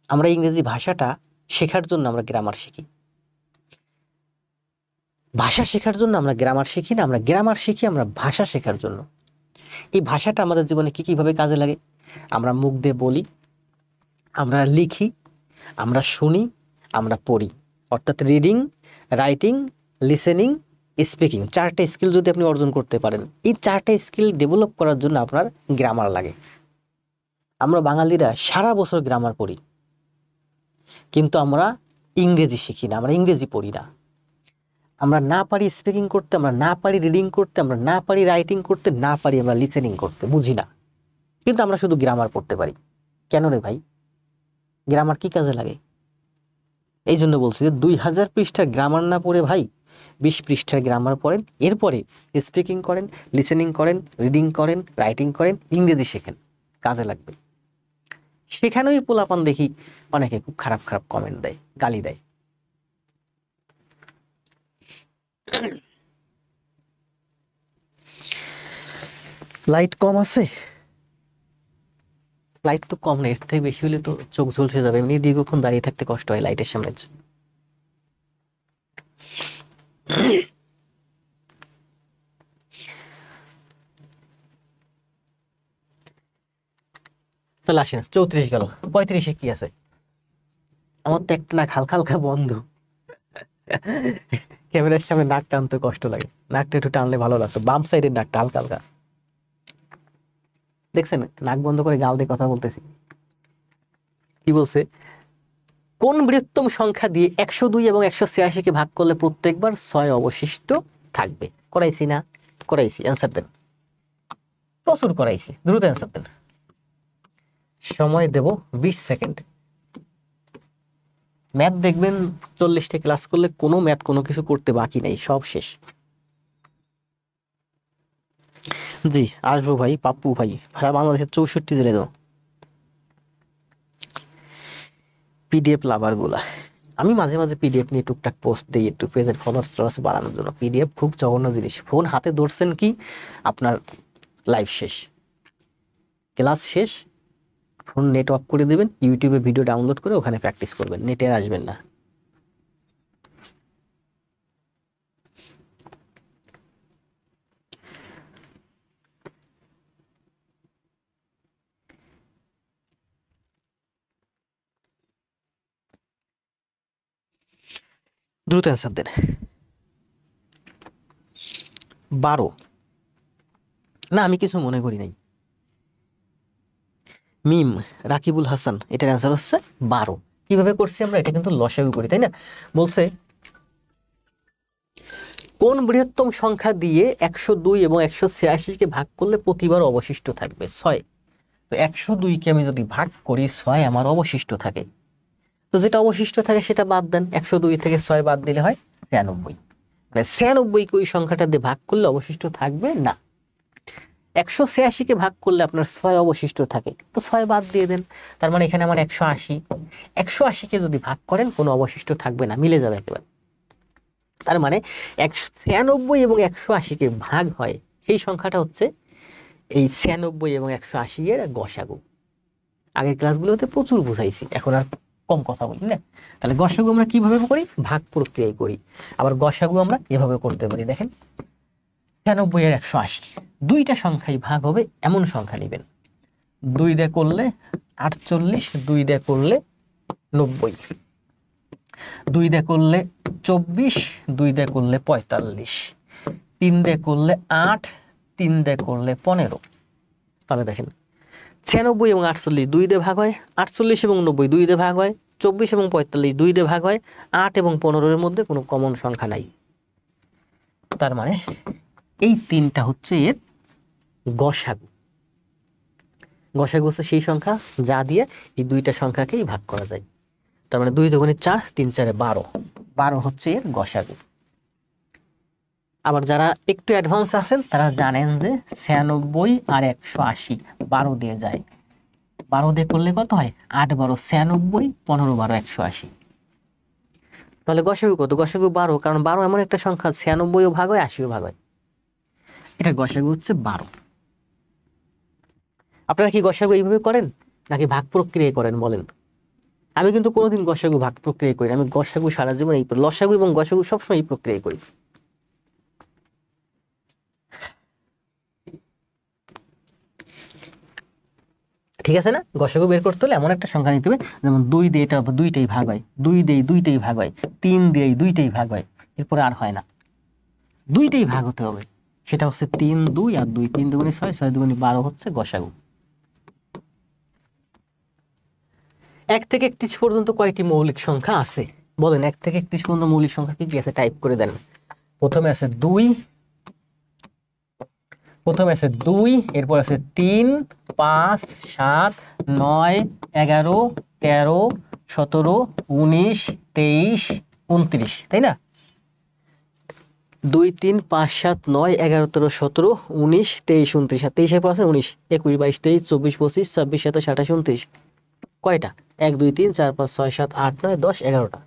আমরা ইংরেজি ভাষাটা শেখার জন্য আমরা গ্রামার শিখি। ভাষা শেখার জন্য আমরা গ্রামার শিখি না, আমরা গ্রামার শিখি আমরা ভাষা শেখার জন্য। এই ভাষাটা আমাদের জীবনে কি কিভাবে কাজে লাগে? আমরা মুখ দিয়ে বলি, আমরা লিখি, আমরা শুনি, আমরা পড়ি। অর্থাৎ রিডিং, রাইটিং, লিসেনিং, স্পিকিং, 4টা স্কিল যদি আপনি অর্জন করতে পারেন, এই 4টা স্কিল ডেভেলপ করার জন্য আপনার গ্রামার লাগে। আমরা বাঙালিরা সারা বছর গ্রামার পড়ি, কিন্তু আমরা ইংরেজি শিখি না, আমরা ইংরেজি পড়ি না। আমরা না পারি স্পিকিং করতে, আমরা না পারি রিডিং করতে, আমরা না পারি রাইটিং করতে, না পারি আমরা লিসেনিং করতে, বুঝি না, কিন্তু আমরা শুধু গ্রামার পড়তে পারি। কেন রে ভাই? গ্রামার কি কাজে লাগে? এই জন্য বলছি যে 2000 পৃষ্ঠার গ্রামার না পড়ে ভাই 20 পৃষ্ঠার গ্রামার পড়েন, এরপরে স্পিকিং করেন, লিসেনিং করেন, রিডিং করেন, রাইটিং করেন, ইংরেজি শেখেন, কাজে লাগবে। সেখানেই পোলাপান দেখি অনেকে খুব খারাপ খারাপ কমেন্ট দেয়, গালি দেয়। লাইট কম আছে? লাইট তো কম না, এর থেকে বেশি হলে তো চোখ ঝলসে যাবে। এমনি দীর্ঘক্ষণ দাঁড়িয়ে থাকতে কষ্ট হয় লাইটের সামনে। তাহলে আসেন, 34 গেল, 35-এ কি আছে? আমার তো একটা নাক হালকা হালকা বন্ধ, ক্যামেরার সামনে নাক টানতে কষ্ট লাগে। নাকটা একটু টানলে ভালো লাগতো, বাম সাইডের নাকটা হালকা হালকা। দেখছেন, নাক বন্ধ করে গাল দিয়ে কথা বলতেছি। কি বলছে? কোন বৃহত্তম সংখ্যা দিয়ে 102 এবং 186-কে ভাগ করলে প্রত্যেকবার 6 অবশিষ্ট থাকবে? করাইছি না? করাইছি, অ্যান্সার দেন। প্রচুর করাইছি, দ্রুত অ্যান্সার দেন। সময় দেব 20 সেকেন্ড। ম্যাথ দেখবেন 40টা ক্লাস করলে কোনো ম্যাথ কোনো কিছু করতে বাকি নাই, সব শেষ। জি আসবো ভাই, পাপ্পু ভাই, সারা বাংলাদেশের 64 জেলে দাও। পিডিএফ লাভার গুলা, আমি মাঝে মাঝে পিডিএফ নিয়ে টুকটাক পোস্ট দিই একটু পেজের ফলোয়ার্স বাড়ানোর জন্য। পিডিএফ খুব জঘন্য জিনিস। ফোন হাতে ধরছেন কি আপনার লাইভ শেষ, ক্লাস শেষ, ফোন নেট অফ করে দেবেন, ইউটিউবে ভিডিও ডাউনলোড করে ওখানে প্র্যাকটিস করবেন, নেটে আসবেন না। দ্রুত অ্যান্সার দেন। 12 না, আমি কিছু মনে করি নাই। মিম রাকিবুল হাসান, এটার অ্যান্সার হচ্ছে 12। কিভাবে করছি আমরা? এটা কিন্তু লসাগু করি, তাই না? বলছে কোন বৃহত্তম সংখ্যা দিয়ে 102 এবং 186-কে ভাগ করলে প্রতিবার অবশিষ্ট থাকবে 6? তো 102-কে আমি যদি ভাগ করি 6, আমার অবশিষ্ট থাকে। তো যেটা অবশিষ্ট থাকে সেটা বাদ দেন, 102 থেকে 6 বাদ দিলে হয় 96। মানে 96-কে ওই সংখ্যাটা দিয়ে ভাগ করলে অবশিষ্ট থাকবে না। 186-কে ভাগ করলে আপনার 6 অবশিষ্ট থাকে, তো 6 বাদ দিয়ে দেন। তার মানে এখানে আমার 180, 180-কে যদি ভাগ করেন কোনো অবশিষ্ট থাকবে না, মিলে যাবে একেবারে। তার মানে 96 এবং 180-কে ভাগ হয় সেই সংখ্যাটা হচ্ছে এই 96 এবং 180 এর গসাগু। আগের ক্লাসগুলোতে প্রচুর বুঝাইছি, এখন আর কম কথা বলি না। তাহলে গসাগু আমরা কিভাবে করি? ভাগ প্রক্রিয়ায় করি। আবার গসাগু আমরা এভাবে করতে পারি, দেখেন 96 আর 180 দুইটা সংখ্যাই ভাগ হবে এমন সংখ্যা নেবেন। 2 দিয়ে করলে 48, 2 দিয়ে করলে 90, 2 দিয়ে করলে 24, 2 দিয়ে করলে 45, 3 দিয়ে করলে 8, 3 দিয়ে করলে 15। তাহলে দেখেন 96 এবং 48 2 দিয়ে ভাগ হয়, 48 এবং 90 2 দিয়ে ভাগ হয়, 24 এবং 45 2 দিয়ে ভাগ হয়, 8 এবং 15-এর মধ্যে কোনো কমন সংখ্যা নাই। তার মানে এই 3টা হচ্ছে এর গসাগু। গসাগু হচ্ছে সেই সংখ্যা যা দিয়ে এই দুইটা সংখ্যাকেই ভাগ করা যায়। তার মানে 2 দুগুণে 4, 3 4 12, 12 হচ্ছে এর গসাগু। আবার যারা একটু অ্যাডভান্স আছেন তারা জানেন যে 96 আর 180 12 দিয়ে যায়, 12 দিয়ে করলে কত হয়? 8 12 96, 15 12 180। তাহলে গসাগু কত? গসাগু 12, কারণ 12 এমন একটা সংখ্যা 96ও ভাগ হয় 80ও ভাগ হয়। এটা গসাগু হচ্ছে 12। আপনারা কি গসাগু এইভাবে করেন নাকি ভাগ প্রক্রিয়ায় করেন বলেন? আমি কিন্তু কোনোদিন গসাগু ভাগ প্রক্রিয়া করি না। আমি গসাগু সারা জীবন এই লসাগু এবং গসাগু সবসময় এই প্রক্রিয়ায় করি। ঠিক আছে না? গসাগু বের করতে হলে এমন একটা সংখ্যা নিতে হবে, যেমন 2 দিয়ে এটা দুইটাই ভাগ হয়, 2 দিয়ে দুইটাই ভাগ হয়, 3 দিয়ে দুইটাই ভাগ হয়, এরপরে আর হয় না, দুইটাই ভাগ হতে হবে। সেটা হচ্ছে 3 2 আর 2, 3 দুগুণে 6, 6 দুগুণে 12 হচ্ছে গসাগু। 1 থেকে 31 পর্যন্ত কয়টি মৌলিক সংখ্যা আছে বলেন? 1 থেকে 31 পর্যন্ত মৌলিক সংখ্যা কি কি আছে টাইপ করে দেন। প্রথমে আছে 2, এরপর আছে 3 5 7 9 11 13 17 19 23 29, তাই না? 2 3 5 7 9 11 13 17 19 23 29, আর 23 এর পর আছে 19 21 22 23 24 25 26 27 28 29। কয়টা? 1 2 3 4 5 6 7 8 9 10 11টা।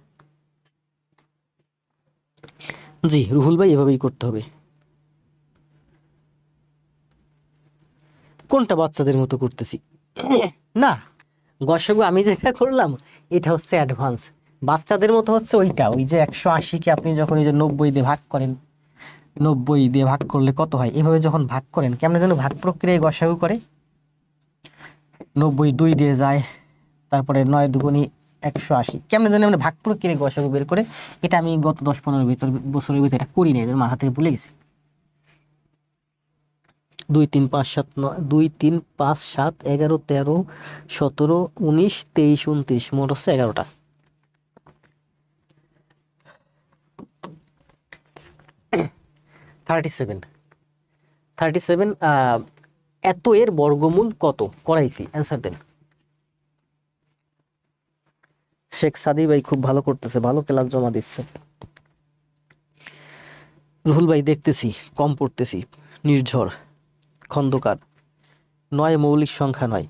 জি রুহুল ভাই, এভাবেই করতে হবে। কোনটা বাচ্চাদের মতো করতেছি? না, গসাগু আমি যেটা করলাম এটা হচ্ছে অ্যাডভান্স। বাচ্চাদের মতো হচ্ছে ওইটা, ওই যে 180কে আপনি যখন এই যে 90 দিয়ে ভাগ করেন, 90 দিয়ে ভাগ করলে কত হয়, এভাবে যখন ভাগ করেন কেমন যেন ভাগ প্রক্রিয়ায় গসাগু করে। 90 2 দিয়ে যায়, তারপরে 9 দুগুণি 180, কেমন যেন আমরা ভাগ প্রক্রিয়ায় গসাগু বের করে। এটা আমি গত 10-15 বছরের ভিতরে এটা করি না, এদের মাথা থেকে ভুলে গেছি। 2 3 5 7 9 2 3 5 7 11 13 17 19 23 29, মোট হচ্ছে 11টা। 37 এত এর বর্গমূল কত করাইছি? অ্যান্সার দেন। শেখ সাদি ভাই খুব ভালো করতেছে, ভালো ক্লাস জমা দিচ্ছে। রুহুল ভাই দেখতেছি কম পড়তেছি। নির্ঝর খন্দকার 9 মৌলিক সংখ্যা নয়।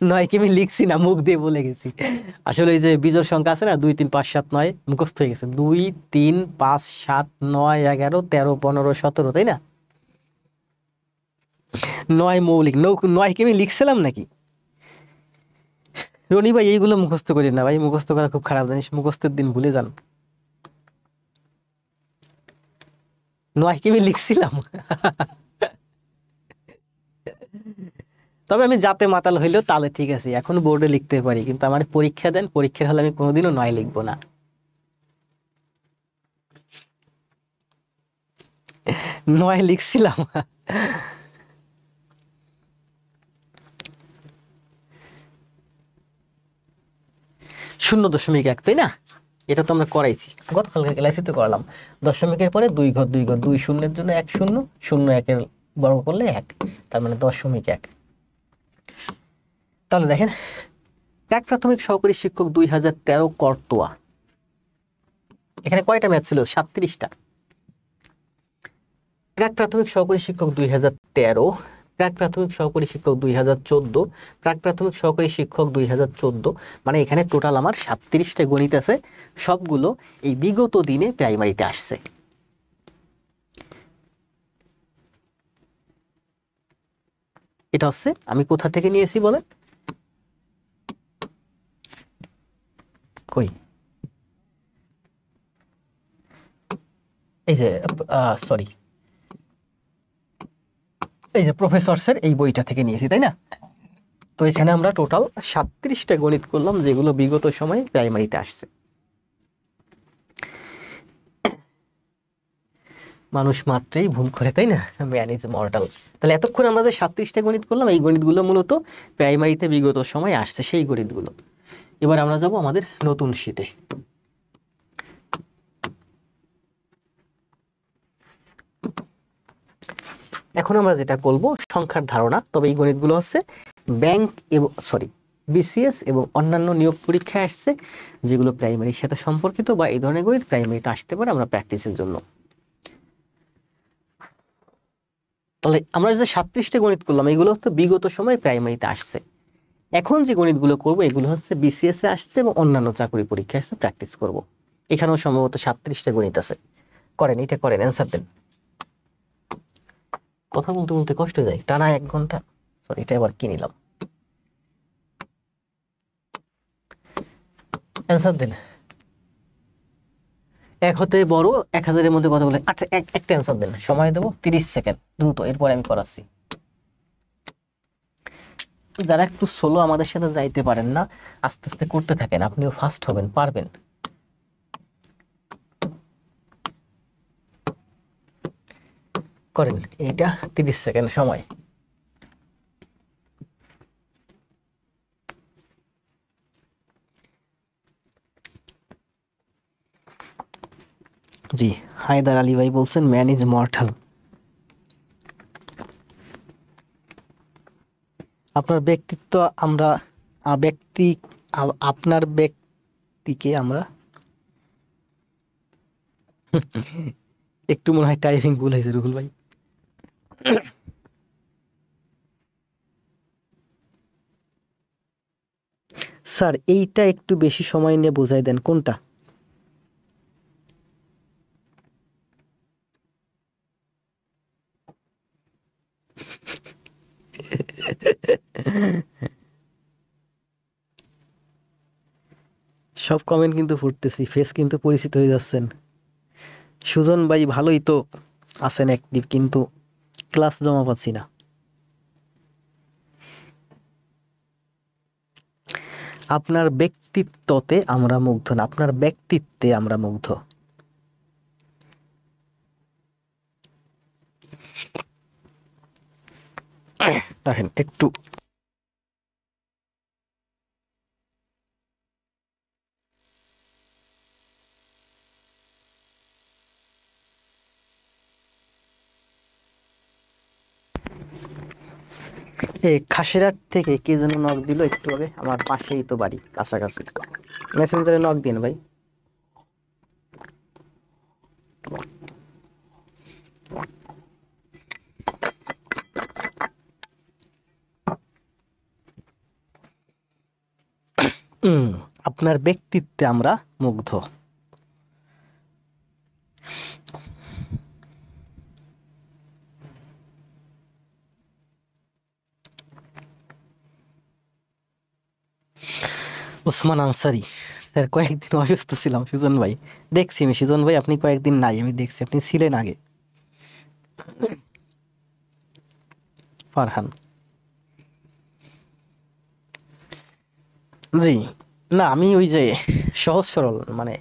9 কি আমি লিখছি না, মুখ দিয়ে বলে গেছি। আসলে এই যে বিজোড় সংখ্যা আছে না, 2 3 5 7 9 মুখস্থ হয়ে গেছে। 2 3 5 7 9 11 13 15 17, তাই না? 9 মৌলিক। 9 কি আমি লিখছিলাম নাকি? রনি ভাই এইগুলো মুখস্থ করি না ভাই, মুখস্থ করা খুব খারাপ জিনিস, মুখস্থের দিন ভুলে যান। 9 কি আমি লিখছিলাম? তবে আমি যাতে মাতাল হইলেও তাহলে ঠিক আছে, এখন বোর্ডে লিখতে পারি, কিন্তু আমার পরীক্ষা দেন, পরীক্ষার হলে আমি কোনোদিনও 9 লিখবো না। 9 লিখছিলাম। 0.1, তাই না? এটা তো আমরা করাইছি গতকালকে ক্লাসে তো করলাম। দশমিকের পরে 2 ঘর 2 ঘর, 2 শূন্যের জন্য 1 0, 0 1-এর বর্গ করলে 1, তার মানে 0.1। তাহলে দেখেন, প্রাক প্রাথমিক সহকারী শিক্ষক 2013 করতোয়া, এখানে কয়টা ম্যাথ ছিল? 37টা। প্রাক প্রাথমিক সহকারী শিক্ষক 2013, প্রাক প্রাথমিক সহকারী শিক্ষক 2014, প্রাক প্রাথমিক সহকারী শিক্ষক 2014, মানে এখানে টোটাল আমার 37টা গণিত আছে, সবগুলো এই বিগত দিনে প্রাইমারিতে আসছে। এটা হচ্ছে আমি কোথা থেকে নিয়েছি বলেন? কই, এই যে সরি, এই যে প্রফেসরসের এই বইটা থেকে নিয়েছি, তাই না? তো এখানে আমরা টোটাল 37টা গণিত করলাম, যেগুলো বিগত সময়ে প্রাইমারিতে আসছে। মানুষ মাত্রই ভুল করে, তাই না? Man is mortal. তাহলে এতক্ষণ আমরা যে 37টা গণিত করলাম, এই গণিতগুলো মূলত প্রাইমারিতে বিগত সময় আসছে, সেই গণিতগুলো। এবার আমরা যাব আমাদের নতুন শীটে। এখন আমরা যেটা করব সংখ্যার ধারণা, তবে এই গণিতগুলো হচ্ছে ব্যাংক এবং বিসিএস এবং অন্যান্য নিয়োগ পরীক্ষায় আসছে, যেগুলো প্রাইমারির সাথে সম্পর্কিত, বা এই ধরনের গণিত প্রাইমারিতে আসতে পারে আমরা প্র্যাকটিসের জন্য। তাহলে আমরা যে 37টা গণিত করলাম এগুলো হচ্ছে বিগত সময় প্রাইমারিতে আসছে। এখন যে গণিতগুলো করব এগুলো হচ্ছে বিসিএস এ আসছে এবং অন্যান্য চাকরি পরীক্ষায় আসছে, প্র্যাকটিস করব। এখানেও সম্ভবত 37টা গণিত আছে। করেন, এটা করেন, অ্যান্সার দেন। কথা বলতে বলতে কষ্ট হয়ে যায়, টানা 1 ঘন্টা। সরি, এটা আবার কি নিলাম? অ্যান্সার দেন। 1 হতে বড় 1000-এর মধ্যে কথা বলে। আচ্ছা, একটা অ্যান্সার দেন, সময় দেবো 30 সেকেন্ড, দ্রুত, এরপরে আমি করাচ্ছি। যারা একটু সোলো আমাদের সাথে যাইতে পারেন না, আস্তে আস্তে করতে থাকেন, আপনিও ফাস্ট হবেন, পারবেন। করেন, এইটা 30 সেকেন্ড সময়। জি, হায়দার আলী ভাই বলছেন ম্যান ইজ মর্টাল। আপনার ব্যক্তিত্ব আমরা ব্যক্তি আপনার ব্যক্তিকে আমরা একটু মনে হয় টাইপিং ভুল হয়েছে রুহুল ভাই। স্যার এইটা একটু বেশি সময় নিয়ে বোঝাই দেন, কোনটা? সব কমেন্ট কিন্তু পড়তেছি, ফেস কিন্তু পরিচিত হয়ে যাচ্ছেন। সুজন ভাই ভালোই তো আছেন অ্যাক্টিভ, কিন্তু ক্লাস জমা পাচ্ছি না। আপনার ব্যক্তিত্বতে আমরা মুগ্ধ না, আপনার ব্যক্তিত্বে আমরা মুগ্ধ। দেখেন একটু খাসিরহাট থেকে কে যেন নক দিল একটু আগে, আমার পাশেই তো বাড়ি, কাছাকাছি। মেসেঞ্জারে নক দিন ভাই। আপনার ব্যক্তিত্বে আমরা মুগ্ধ। ওসমান আনসারি স্যার, কয়েকদিন অসুস্থ ছিলাম সুজন ভাই। দেখছি আমি সুজন ভাই, আপনি কয়েকদিন নাই, আমি দেখছি আপনি ছিলেন আগে। ফারহান, জি না, আমি ওই যে সহজ সরল, মানে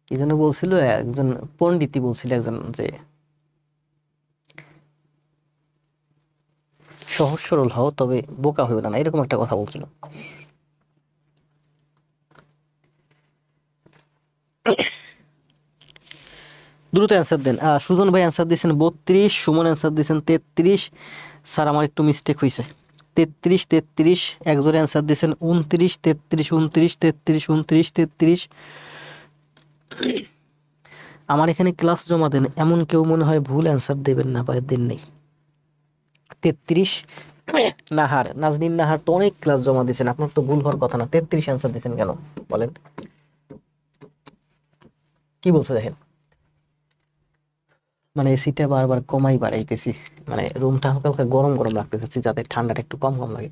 কি যেন বলছিল একজন পণ্ডিতই বলছিল, একজন যে সহজ সরল হও তবে বোকা হইবে না, এরকম একটা কথা বলছিল। দ্রুত অ্যান্সার দেন। সুজন ভাই অ্যান্সার দিয়েছেন 32, সুমন অ্যান্সার দিয়েছেন 33। স্যার আমার একটু মিস্টেক হয়েছে, 33 একজোড়ে অ্যান্সার দিয়েছেন 29, 33, 29, 33, 29, 33। আমার এখানে ক্লাস জমা দেন এমন কেউ মনে হয় ভুল অ্যান্সার দেবেন না বা দেন নেই। 33 নাহার, নাজনীন নাহার তো অনেক ক্লাস জমা দিয়েছেন, আপনার তো ভুল হওয়ার কথা না। 33 অ্যান্সার দিয়েছেন কেন বলেন? কি বলছে দেখেন, মানে এসিটা বারবার কমাই বাড়াইতেছি, মানে রুমটা হালকা হালকা গরম গরম রাখতে চাচ্ছি যাতে ঠান্ডাটা একটু কম কম লাগে।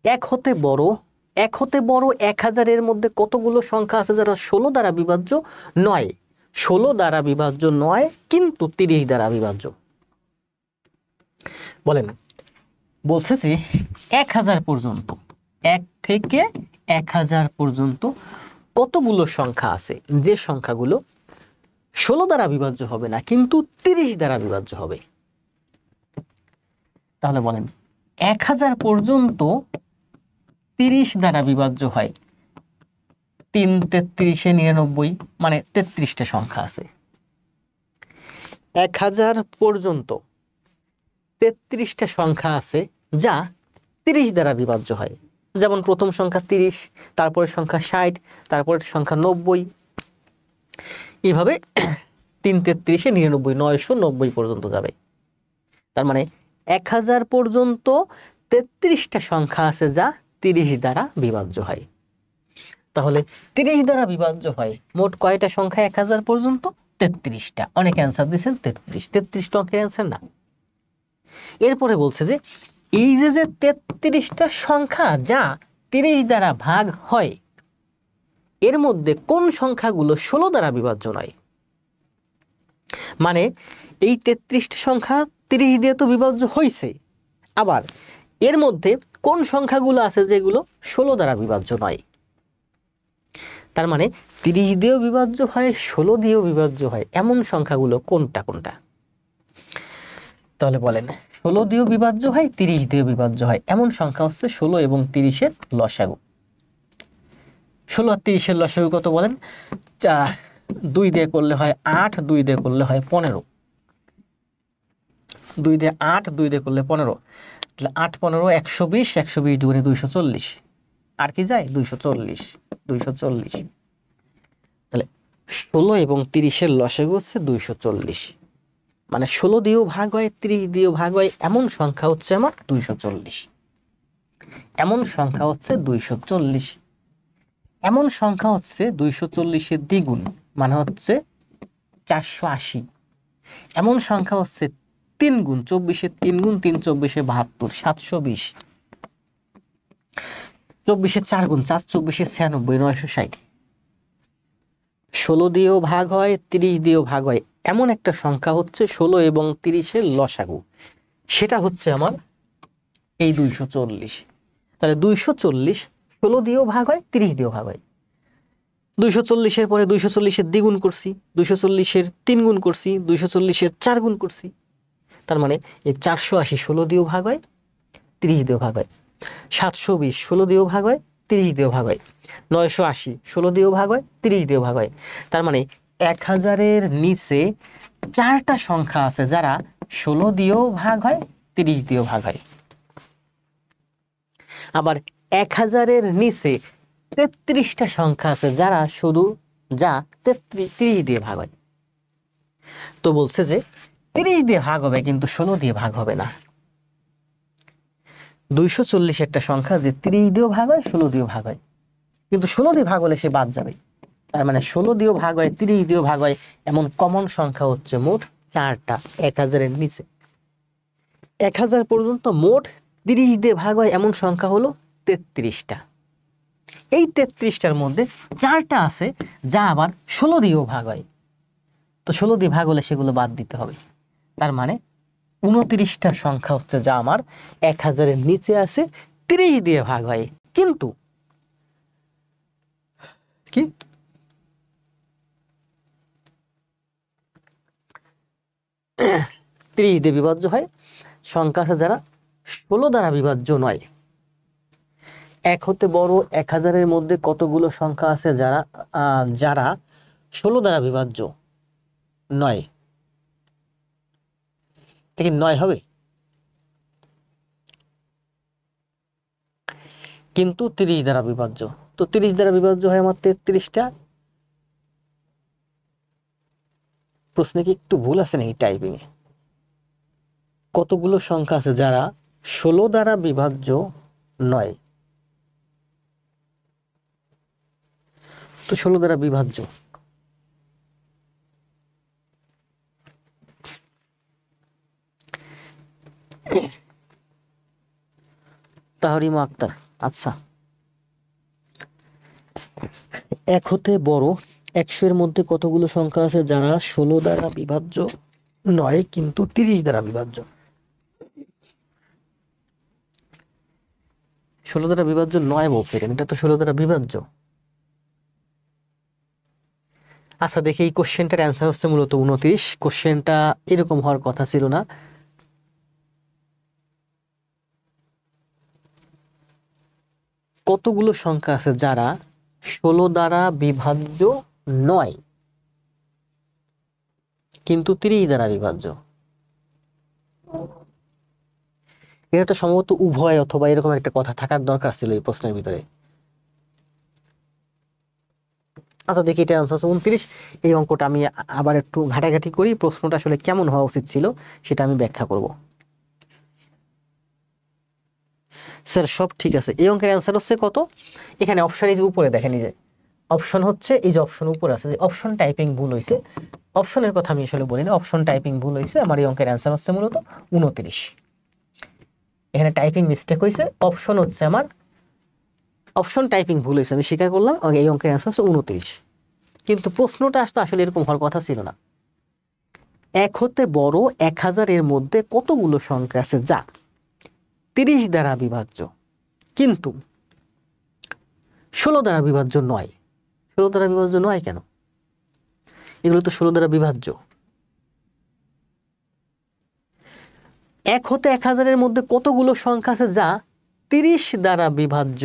1 হতে বড় 1000-এর মধ্যে কতগুলো সংখ্যা আছে যারা 16 দ্বারা বিভাজ্য নয়? 16 দ্বারা বিভাজ্য নয়, কিন্তু 30 দ্বারা বিভাজ্য। বলেন, বলছে যে 1000 পর্যন্ত, 1 থেকে 1000 পর্যন্ত কতগুলো সংখ্যা আছে যে সংখ্যাগুলো 16 দ্বারা বিভাজ্য হবে না, কিন্তু 30 দ্বারা বিভাজ্য হবে? তাহলে বলেন, 1000 পর্যন্ত 30 দ্বারা বিভাজ্য হয়, 3 33 99, মানে 33টা সংখ্যা আছে। 1000 পর্যন্ত 33টা সংখ্যা আছে যা 30 দ্বারা বিভাজ্য হয়। যেমন প্রথম সংখ্যা 30, তারপরের সংখ্যা 60, তারপরের সংখ্যা 90, এইভাবে 3 33 99 990 পর্যন্ত যাবে। তার মানে 1000 পর্যন্ত 33টা সংখ্যা আছে যা 30 দ্বারা বিভাজ্য হয়। তাহলে 30 দ্বারা বিভাজ্য হয় মোট কয়টা সংখ্যা 1000 পর্যন্ত? 33টা। অনেকে অ্যান্সার দিয়েছেন 33। 33টা অঙ্কের অ্যান্সার না। এরপরে বলছে যে এই যে 33টা সংখ্যা যা 30 দ্বারা ভাগ হয়, এর মধ্যে কোন সংখ্যাগুলো 16 দ্বারা বিভাজ্য নয়? মানে এই 33টা সংখ্যা 30 দিয়ে তো বিভাজ্য হয়েছে, আবার এর মধ্যে কোন সংখ্যাগুলো আছে যেগুলো 16 দ্বারা বিভাজ্য নয়? তার মানে 30 দিয়েও বিভাজ্য হয়, 16 দিয়েও বিভাজ্য হয়, এমন সংখ্যাগুলো কোনটা কোনটা? তাহলে বলেন, 16 দিয়েও বিভাজ্য হয়, 30 দিয়েও বিভাজ্য হয়, এমন সংখ্যা হচ্ছে 16 এবং 30-এর লসাগু। 16 আর 30-এর লসাগু কত বলেন? 2 দিয়ে করলে হয় 8, 2 দিয়ে করলে হয় 15। 2 দিয়ে 8, 2 দিয়ে করলে 15। তাহলে 8 15 120, 120 দুগুণে 240। আর কি যায়? 240, 240। তাহলে 16 এবং 30-এর লসাগু হচ্ছে 240। মানে 16 দিয়েও ভাগ হয়, 30 দিয়েও ভাগ হয়, এমন সংখ্যা হচ্ছে আমার 240। এমন সংখ্যা হচ্ছে 240। এমন সংখ্যা হচ্ছে 240-এর দ্বিগুণ, মানে হচ্ছে 480। এমন সংখ্যা হচ্ছে 3 গুণ, 24-এর 3 গুণ, 3 24-এ 72, 720। 24-এর 4 গুণ, 4 24-এ 96, 960। 16 দিয়েও ভাগ হয়, 30 দিয়েও ভাগ হয়, এমন একটা সংখ্যা হচ্ছে 16 এবং 30-এর লসাগু, সেটা হচ্ছে আমার এই 240। তাহলে 240 16 দিয়েও ভাগ হয়, 30 দিয়েও ভাগ হয়। 240-এর পরে 240-এর দ্বিগুণ করছি, 240-এর 3 গুণ করছি, 240-এর 4 গুণ করছি। তার মানে এই 480 16 দিয়েও ভাগ হয়, 30 দিয়েও ভাগ হয়। 720 16 দিয়েও ভাগ হয়, 30 দিয়েও ভাগ হয়। 980 16 দিয়েও ভাগ হয়, 30 দিয়েও ভাগ হয়। তার মানে 1000-এর নিচে 4টা সংখ্যা আছে যারা 16 দিয়েও ভাগ হয়, 30 দিয়েও ভাগ হয়। আবার 1000-এর নিচে 33টা সংখ্যা আছে যারা শুধু যা 30 দিয়ে ভাগ হয়। তো বলছে যে 30 দিয়ে ভাগ হবে কিন্তু 16 দিয়ে ভাগ হবে না। 240 একটা সংখ্যা যে 30 দিয়েও ভাগ হয়, 16 দিয়েও ভাগ হয়, কিন্তু 16 দিয়ে ভাগ হলে সে বাদ যাবে। তার মানে 16 দিয়েও ভাগ হয়, 30 দিয়েও ভাগ হয়, এমন কমন সংখ্যা হচ্ছে মোট 4টা 1000-এর নিচে। 1000 পর্যন্ত মোট 30 দিয়ে ভাগ হয় এমন সংখ্যা হলো 33টা। এই 33টার মধ্যে 4টা আছে যা আবার 16 দিয়েও ভাগ হয়। তো 16 দিয়ে ভাগ হলে সেগুলো বাদ দিতে হবে। তার মানে 29টা সংখ্যা হচ্ছে যা আমার 1000-এর নিচে আছে, 30 দিয়ে ভাগ হয়, কিন্তু কি 30 দিয়ে বিভাজ্য হয়। সংখ্যা আছে যারা 16 দ্বারা বিভাজ্য নয়। এক হতে বড় 1000-এর মধ্যে কতগুলো সংখ্যা আছে যারা যারা 16 দ্বারা বিভাজ্য নয়? এটা কি 9 হবে? কিন্তু 30 দ্বারা বিভাজ্য। তো 30 দ্বারা বিভাজ্য হয় আমার 33টা। প্রশ্নে কি একটু ভুল আছে নাকি টাইপিং এ? কতগুলো সংখ্যা আছে যারা 16 দ্বারা বিভাজ্য নয়? তো 16 দ্বারা বিভাজ্য তাহরিমা আক্তার। আচ্ছা, এক হতে বড় 100-এর মধ্যে কতগুলো সংখ্যা আছে যারা 16 দ্বারা বিভাজ্য নয় কিন্তু 30 দ্বারা বিভাজ্য? 16 দ্বারা বিভাজ্য নয় বলছে, এটা তো 16 দ্বারা বিভাজ্য। আচ্ছা দেখি, এই কোশ্চেনটার অ্যান্সার হচ্ছে মূলত 29। কোশ্চেনটা এরকম হওয়ার কথা ছিল না। কতগুলো সংখ্যা আছে যারা 16 দ্বারা বিভাজ্য নয় কিন্তু 30 দ্বারা বিভাজ্য? এটা তো সম্ভবত উভয় অথবা এরকম একটা কথা থাকার দরকার ছিল এই প্রশ্নের ভিতরে। আচ্ছা দেখি, এটা আনসার 29। এই অঙ্কটা আমি আবার একটু ঘাটাঘাটি করি, প্রশ্নটা আসলে কেমন হওয়া উচিত ছিল সেটা আমি ব্যাখ্যা করব। স্যার সব ঠিক আছে, এই অঙ্কের অ্যান্সার হচ্ছে কত? এখানে অপশন এই যে উপরে দেখেন, এই যে অপশন হচ্ছে, এই যে অপশন উপরে আছে, যে অপশন টাইপিং ভুল হয়েছে। অপশনের কথা আমি আসলে বলিনি, অপশন টাইপিং ভুল হয়েছে। আমার এই অঙ্কের অ্যান্সার হচ্ছে মূলত 29। এখানে টাইপিং মিস্টেক হয়েছে, অপশন হচ্ছে আমার, অপশন টাইপিং ভুল হয়েছে, আমি স্বীকার করলাম। এই অঙ্কের অ্যান্সার হচ্ছে 29। কিন্তু প্রশ্নটা আসলে এরকম হওয়ার কথা ছিল না। 1 হতে বড় 1000 এর মধ্যে কতগুলো সংখ্যা আছে যা 30 দ্বারা বিভাজ্য কিন্তু 16 দ্বারা বিভাজ্য নয়? 16 দ্বারা বিভাজ্য নয় কেন? এগুলো তো 16 দ্বারা বিভাজ্য। 1 হতে 1000 এর মধ্যে কতগুলো সংখ্যা আছে যা 30 দ্বারা বিভাজ্য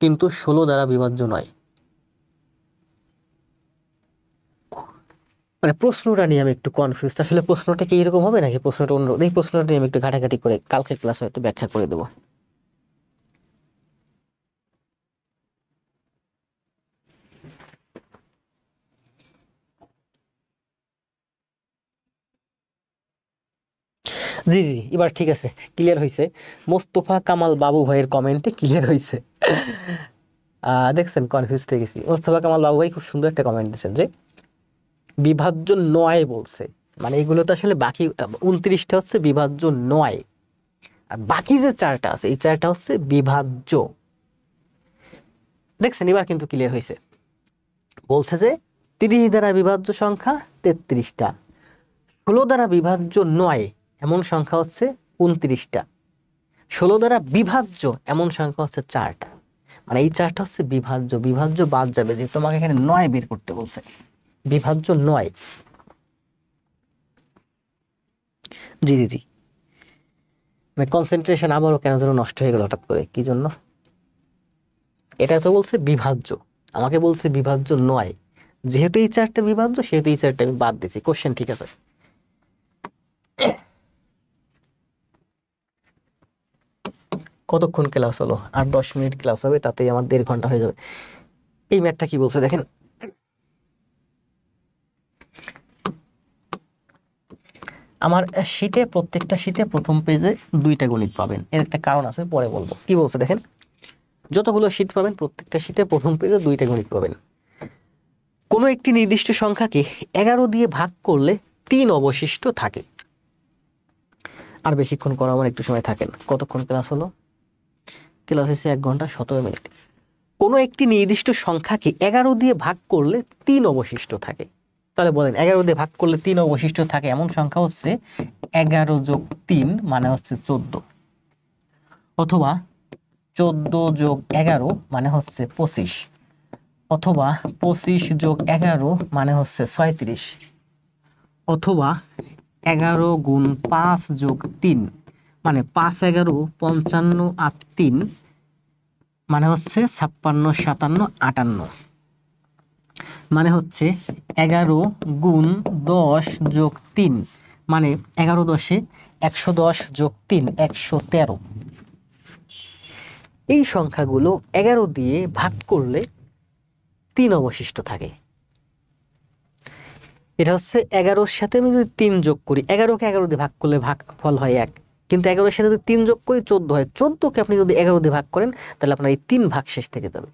কিন্তু 16 দ্বারা বিভাজ্য নয়? মানে প্রশ্নটা নিয়ে আমি একটু কনফিউজ। আসলে প্রশ্নটা কি এরকম হবে নাকি প্রশ্নটা অন্য? এই প্রশ্নটা নিয়ে আমি একটু ঘাটাঘাটি করে কালকে ক্লাসে হয়তো ব্যাখ্যা করে দেবো। জি জি, এবার ঠিক আছে, ক্লিয়ার হয়েছে। মোস্তফা কামাল বাবু ভাইয়ের কমেন্টে ক্লিয়ার হয়েছে। দেখছেন, কনফিউজ হয়ে গেছি। মোস্তফা কামাল বাবু ভাই খুব সুন্দর একটা কমেন্ট দিয়েছেন যে বিভাজ্য নয় বলছে। মানে এগুলো তো আসলে বাকি 29টা হচ্ছে বিভাজ্য নয়, আর বাকি যে 4টা আছে এই 4টা হচ্ছে বিভাজ্য। দেখছেন, এবার কিন্তু ক্লিয়ার হয়েছে। বলছে যে 30 দ্বারা বিভাজ্য সংখ্যা 33টা, 16 দ্বারা বিভাজ্য নয় এমন সংখ্যা হচ্ছে 29টা, 16 দ্বারা বিভাজ্য এমন সংখ্যা হচ্ছে 4টা। মানে এই 4টা হচ্ছে বিভাজ্য। বিভাজ্য বাদ যাবে, যে তোমাকে এখানে 9 বের করতে বলছে, বিভাজ্য 9। জি জি জি, মানে কনসেন্ট্রেশন আমারও কেন যেন নষ্ট হয়ে গেল হঠাৎ করে, কি জন্য? এটা তো বলছে বিভাজ্য, আমাকে বলছে বিভাজ্য 9। যেহেতু এই 4টা বিভাজ্য সেহেতু এই 4টা আমি বাদ দিয়েছি। কোশ্চেন ঠিক আছে। কতক্ষণ ক্লাস হলো? আর 10 মিনিট ক্লাস হবে, তাতেই আমার 1.5 ঘন্টা হয়ে যাবে। এই ম্যাথটা কি বলছে দেখেন, আমার শীটে, প্রত্যেকটা শীটে প্রথম পেজে 2টা গণিত পাবেন। এর একটা কারণ আছে, পরে বলবো। কি বলছে দেখেন, যতগুলো শীট পাবেন প্রত্যেকটা শীটে প্রথম পেজে 2টা গণিত পাবেন। কোনো একটি নির্দিষ্ট সংখ্যাকে 11 দিয়ে ভাগ করলে 3 অবশিষ্ট থাকে। আর বেশিক্ষণ করা আমার, একটু সময় থাকেন। কতক্ষণ ক্লাস হলো? ক্লাস হয়েছে 1 ঘন্টা 17 মিনিট। কোনো একটি নির্দিষ্ট সংখ্যাকে 11 দিয়ে ভাগ করলে 3 অবশিষ্ট থাকে। তাহলে বলেন 11 দিয়ে ভাগ করলে 3 অবশিষ্ট থাকে এমন সংখ্যা হচ্ছে 11 যোগ 3 মানে হচ্ছে 14, অথবা 14 যোগ 11 মানে হচ্ছে 25, অথবা 25 যোগ 11 মানে হচ্ছে 36, অথবা 11 গুণ 5 যোগ 3 মানে 5 11 55 আর 3 মানে হচ্ছে 56 57 58, মানে হচ্ছে 11 গুণ 10 যোগ 3 মানে 11 10 110 যোগ 3 113। এই সংখ্যাগুলো 11 দিয়ে ভাগ করলে 3 অবশিষ্ট থাকে। এটা হচ্ছে 11-র সাথে আমি যদি 3 যোগ করি, 11কে 11 দিয়ে ভাগ করলে ভাগফল হয় 1, কিন্তু 11-র সাথে যদি 3 যোগ করি 14 হয়। 14কে আপনি যদি 11 দিয়ে ভাগ করেন তাহলে আপনার এই 3 ভাগ শেষ থেকে যাবে।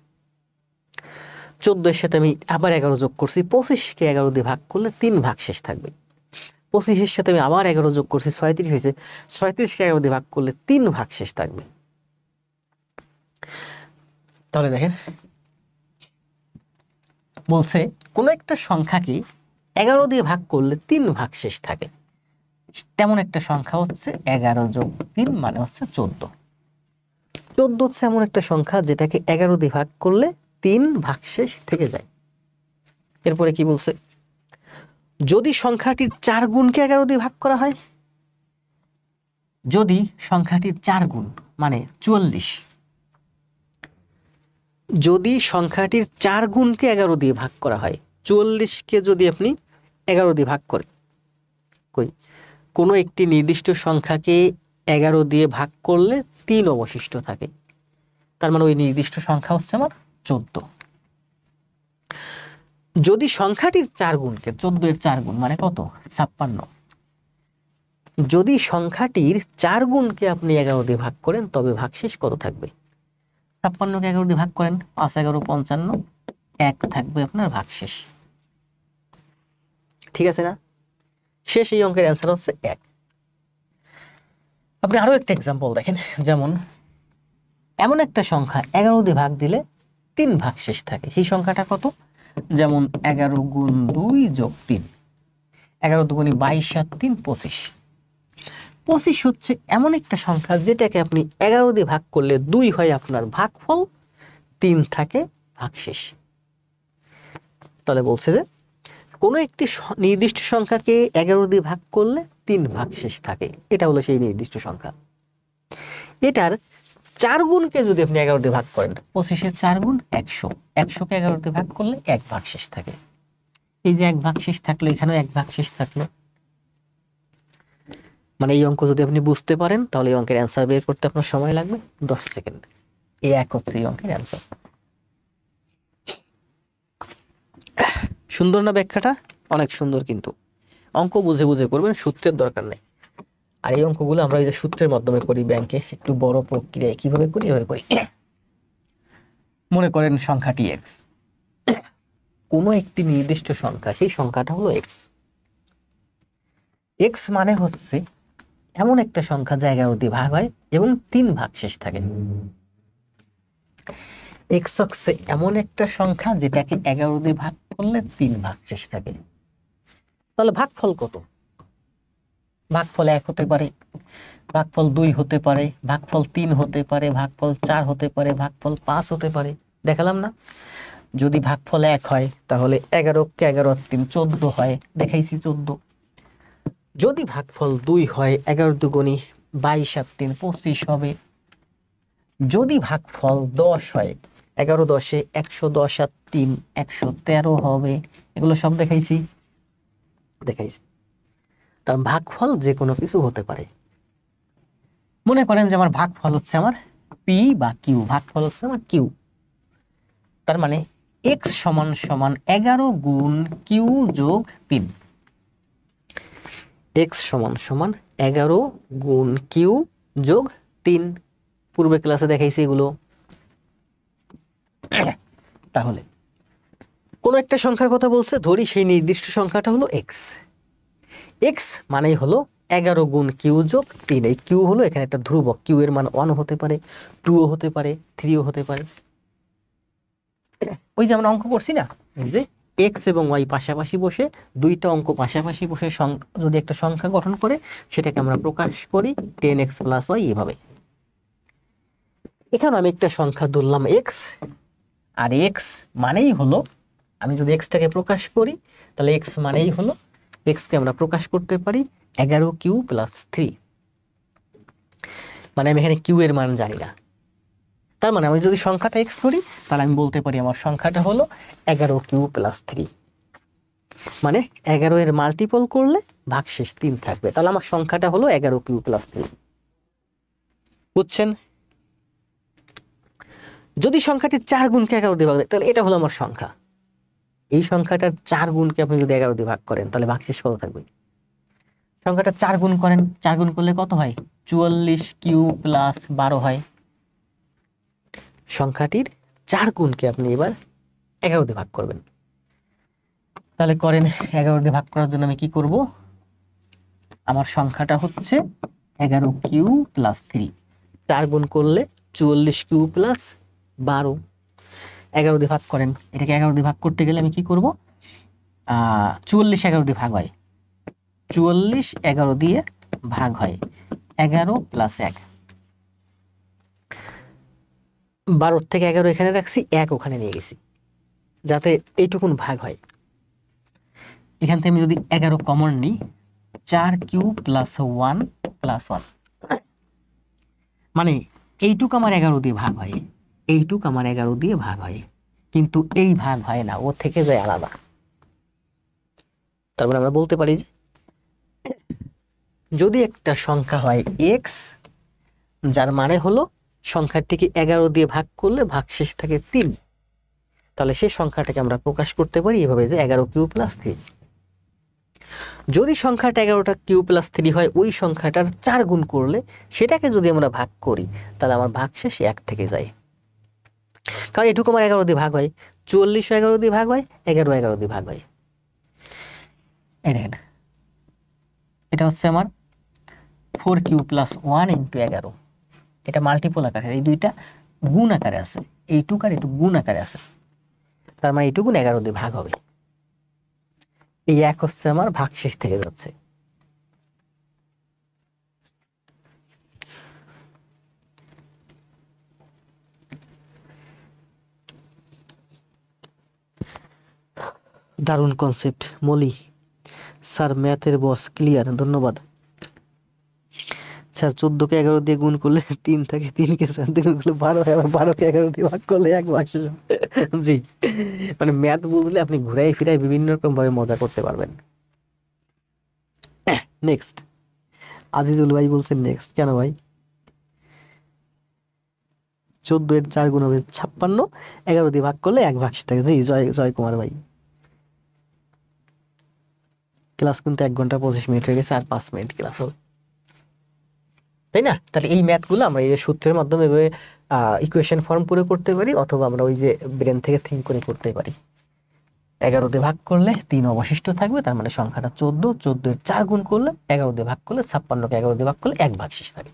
14-এর সাথে আমি আবার 11 যোগ করছি, 25কে 11 দিয়ে ভাগ করলে 3 ভাগ শেষ থাকবে। 25-এর সাথে আমি আবার 11 যোগ করছি, 36 হয়েছে, 37কে 11 দিয়ে ভাগ করলে 3 ভাগ শেষ থাকবে। তাহলে দেখেন, বলছে কোনো একটা সংখ্যাকে 11 দিয়ে ভাগ করলে 3 ভাগ শেষ থাকে, তেমন একটা সংখ্যা হচ্ছে 11 যোগ 3 মানে হচ্ছে 14। 14 হচ্ছে এমন একটা সংখ্যা যেটাকে 11 দিয়ে ভাগ করলে 3 ভাগ শেষ থেকে যায়। এরপরে কি বলছে, যদি সংখ্যাটির 4 গুণকে 11 দিয়ে ভাগ করা হয়, যদি সংখ্যাটির 4 গুণ মানে 44, যদি সংখ্যাটির 4 গুণকে 11 দিয়ে ভাগ করা হয়, 44কে যদি আপনি 11 দিয়ে ভাগ করেন, কোনো একটি নির্দিষ্ট সংখ্যাকে 11 দিয়ে ভাগ করলে 3 অবশিষ্ট থাকে। তার মানে ওই নির্দিষ্ট সংখ্যা হচ্ছে আমার 14। যদি সংখ্যাটির 4 গুণকে, 14 এর 4 গুণ মানে কত? 56, যদি সংখ্যাটির 4 গুণকে আপনি 11 দিয়ে ভাগ করেন তবে ভাগশেষ কত থাকবে? 56কে 11 দিয়ে ভাগ করেন, 5 11 55, 1 থাকবে আপনার ভাগশেষ। ঠিক আছে না? শেষ এই অঙ্কের অ্যান্সার হচ্ছে 1। আপনি আরো একটা एग्जांपल দেখেন, যেমন এমন একটা সংখ্যা 11 দিয়ে ভাগ দিলে 3 ভাগশেষ থাকে, সেই সংখ্যাটা কত? যেমন 11 গুণ 2 যোগ 3, 11 দুগুণে 22 আর 3 25। 25 হচ্ছে এমন একটা সংখ্যা যেটাকে আপনি 11 দিয়ে ভাগ করলে 2 হয় আপনার ভাগফল, 3 থাকে ভাগশেষ। তাহলে বলছে যে কোনো একটি নির্দিষ্ট সংখ্যাকে 11 দিয়ে ভাগ করলে 3 ভাগশেষ থাকে, এটা হলো সেই নির্দিষ্ট সংখ্যা। এটার 4 গুণকে যদি আপনি 11 দিয়ে ভাগ করেন, 25-এর 4 গুণ 100, 100কে 11 দিয়ে ভাগ করলে 1 ভাগশেষ থাকে। এই যে 1 ভাগশেষ থাকলো, এখানেও 1 ভাগশেষ থাকলো। মানে এই অঙ্ক যদি আপনি বুঝতে পারেন তাহলে এই অঙ্কের অ্যান্সার বের করতে আপনার সময় লাগবে 10 সেকেন্ড। এই 1 হচ্ছে এই অঙ্কের অ্যান্সার। সুন্দর না ব্যাখ্যাটা? অনেক সুন্দর, কিন্তু অঙ্ক বুঝে বুঝে করবেন, সূত্রের দরকার নেই। আর এই অঙ্কগুলো আমরা এই যে সূত্রের মাধ্যমে করি ব্যাংকে, একটু বড় প্রক্রিয়ায় কিভাবে করি এভাবে করি। মনে করেন সংখ্যাটি x, কোনো একটি নির্দিষ্ট সংখ্যা, সেই সংখ্যাটা হলো x। x মানে হচ্ছে এমন একটা সংখ্যা যা 11 দিয়ে ভাগ হয় এবং 3 ভাগশেষ থাকে। x হচ্ছে এমন একটা সংখ্যা যেটাকে 11 দিয়ে ভাগ করলে 3 ভাগশেষ থাকে। তাহলে ভাগফল কত? ভাগফল 1 হতে পারে, ভাগফল 2 হতে পারে, ভাগফল 3 হতে পারে, ভাগফল 4 হতে পারে, ভাগফল 5 হতে পারে। দেখালাম না? যদি ভাগফল 1 হয় তাহলে 11কে 11 আর 3 14 হয়, দেখাইছি 14। যদি ভাগফল 2 হয়, 11 দুগুণে 22 আর 3 25 হবে। যদি ভাগফল 10 হয়, 11 10-এ 110 আর 3 113 হবে। এগুলো সব দেখাইছি। তার ভাগফল যে কোনো কিছু হতে পারে। মনে করেন যে আমার ভাগফল হচ্ছে আমার পি বা কিউ, ভাগফল হচ্ছে আমার কিউ। তার মানে x সমান সমান 11 গুণ কিউ যোগ 3। x সমান সমান 11 গুণ কিউ যোগ 3। পূর্বে ক্লাসে দেখাইছি এগুলো। তাহলে কোন একটা সংখ্যার কথা বলছে, ধরি সেই নির্দিষ্ট সংখ্যাটা হলো x। x মানেই হলো 11 গুণ কিউ যোগ 3। এই কিউ হলো এখানে একটা ধ্রুবক, কিউ এর মান 1 হতে পারে, 2 হতে পারে, 3 হতে পারে। ওই যে আমরা অঙ্ক করছি না, যে x এবং y পাশাপাশি বসে, দুইটা অঙ্ক পাশাপাশি বসে যদি একটা সংখ্যা গঠন করে, সেটাকে আমরা প্রকাশ করি 10x + y এভাবে। এখানে আমি একটা সংখ্যা ধরলাম x, আর x মানেই হলো, আমি যদি x টাকে প্রকাশ করি তাহলে x মানেই হলো, x কে আমরা প্রকাশ করতে পারি 11q + 3। মানে আমি এখানে q এর মান জানি না। তার মানে আমি যদি সংখ্যাটা x ধরি তাহলে আমি বলতে পারি আমার সংখ্যাটা হলো 11q + 3। মানে 11 এর মাল্টিপল করলে ভাগশেষ 3 থাকবে। তাহলে আমার সংখ্যাটা হলো 11q + 3। বুঝছেন? যদি সংখ্যাটির 4 গুণকে 11 দিয়ে ভাগ দেয় তাহলে এটা হলো আমার সংখ্যা। এই সংখ্যাটার 4 গুণকে আপনি যদি 11 দিয়ে ভাগ করেন তাহলে ভাগশেষ কত থাকবে? সংখ্যাটা 4 গুণ করেন, 4 গুণ করলে কত হয়? 44q + 12 হয়। সংখ্যাটির 4 গুণকে আপনি এবার 11 দিয়ে ভাগ করবেন। তাহলে করেন, 11 দিয়ে ভাগ করার জন্য আমি কি করব? আমার সংখ্যাটা হচ্ছে 11q + 3। 4 গুণ করলে 44q + 12। 11 দিয়ে ভাগ করেন, এটাকে 11 দিয়ে ভাগ করতে গেলে আমি কি করব? 44 11 দিয়ে ভাগ হয়, 44 11 দিয়ে ভাগ হয়, 11 + 1। 12 থেকে 11 এখানে রাখছি, 1 ওখানে নিয়ে গেছি যাতে এইটুকুন ভাগ হয়। এখান থেকে আমি যদি 11 কমন নিই, 4q + 1 + 1, মানে এইটুকু আমার 11 দিয়ে ভাগ হয়, এইটুকু আমার 11 দিয়ে ভাগ হয়, কিন্তু এই ভাগ হয় না, ও থেকে যায় আলাদা। তারপর আমরা বলতে পারি যে যদি একটা সংখ্যা হয় x, যার মানে হলো সংখ্যাটিকে 11 দিয়ে ভাগ করলে ভাগশেষ থাকে 3, তাহলে সেই সংখ্যাটাকে আমরা প্রকাশ করতে পারি এভাবে যে 11q + 3। যদি সংখ্যাটা 11টা কিউ প্লাস 3 হয়, ওই সংখ্যাটার 4 গুণ করলে সেটাকে যদি আমরা ভাগ করি, তাহলে আমার ভাগশেষ 1 থেকে যায়। কারণ এটুকু আমার 11 দিয়ে ভাগ হয়, 44 11 দিয়ে ভাগ হয়, 11 11 দিয়ে ভাগ হয়। এই দেখেন, এটা হচ্ছে আমার 4 কিউ প্লাস 1 ইন্টু 11। এটা মাল্টিপল আকারে, এই দুইটা গুণ আকারে আছে, এইটুক আর এইটুক গুণ আকারে আছে, তার মানে এইটুকুন 11 দিয়ে ভাগ হবে। এই 1 হচ্ছে আমার ভাগশেষ থেকে যাচ্ছে। দারুণ কনসেপ্ট মলি স্যার, ম্যাথের বস, ক্লিয়ার, ধন্যবাদ স্যার। 14কে 11 দিয়ে গুণ করলে 3 থাকে, 3কে 4 দিয়ে গুণ করলে 12 হয়, আবার 12কে 11 দিয়ে ভাগ করলে 1 ভাগশেষ হবে। জি, মানে ম্যাথ বুঝলে আপনি ঘুরাই ফিরাই বিভিন্ন রকম ভাবে মজা করতে পারবেন। নেক্সট, আজিজুল ভাই বলছেন নেক্সট। কেন ভাই? 14 এর 4 গুণ হবে 56, 11 দিয়ে ভাগ করলে 1 ভাগশেষ থাকে। জি, জয় জয় কুমার ভাই। ক্লাস কিন্তু 1 ঘন্টা 25 মিনিট হয়ে গেছে, আর 5 মিনিট ক্লাস হবে, তাই না? তাহলে এই ম্যাথগুলো আমরা এই সূত্রের মাধ্যমে ইকুয়েশন ফর্ম পুরো করতে পারি, অথবা আমরা ওই যে ব্রেন থেকে থিঙ্ক করে করতে পারি। 11 দিয়ে ভাগ করলে 3 অবশিষ্ট থাকবে, তার মানে সংখ্যাটা 14। 14 এর 4 গুণ করলে 11 দিয়ে ভাগ করলে 56কে 11 দিয়ে ভাগ করলে 1 ভাগশেষ থাকে।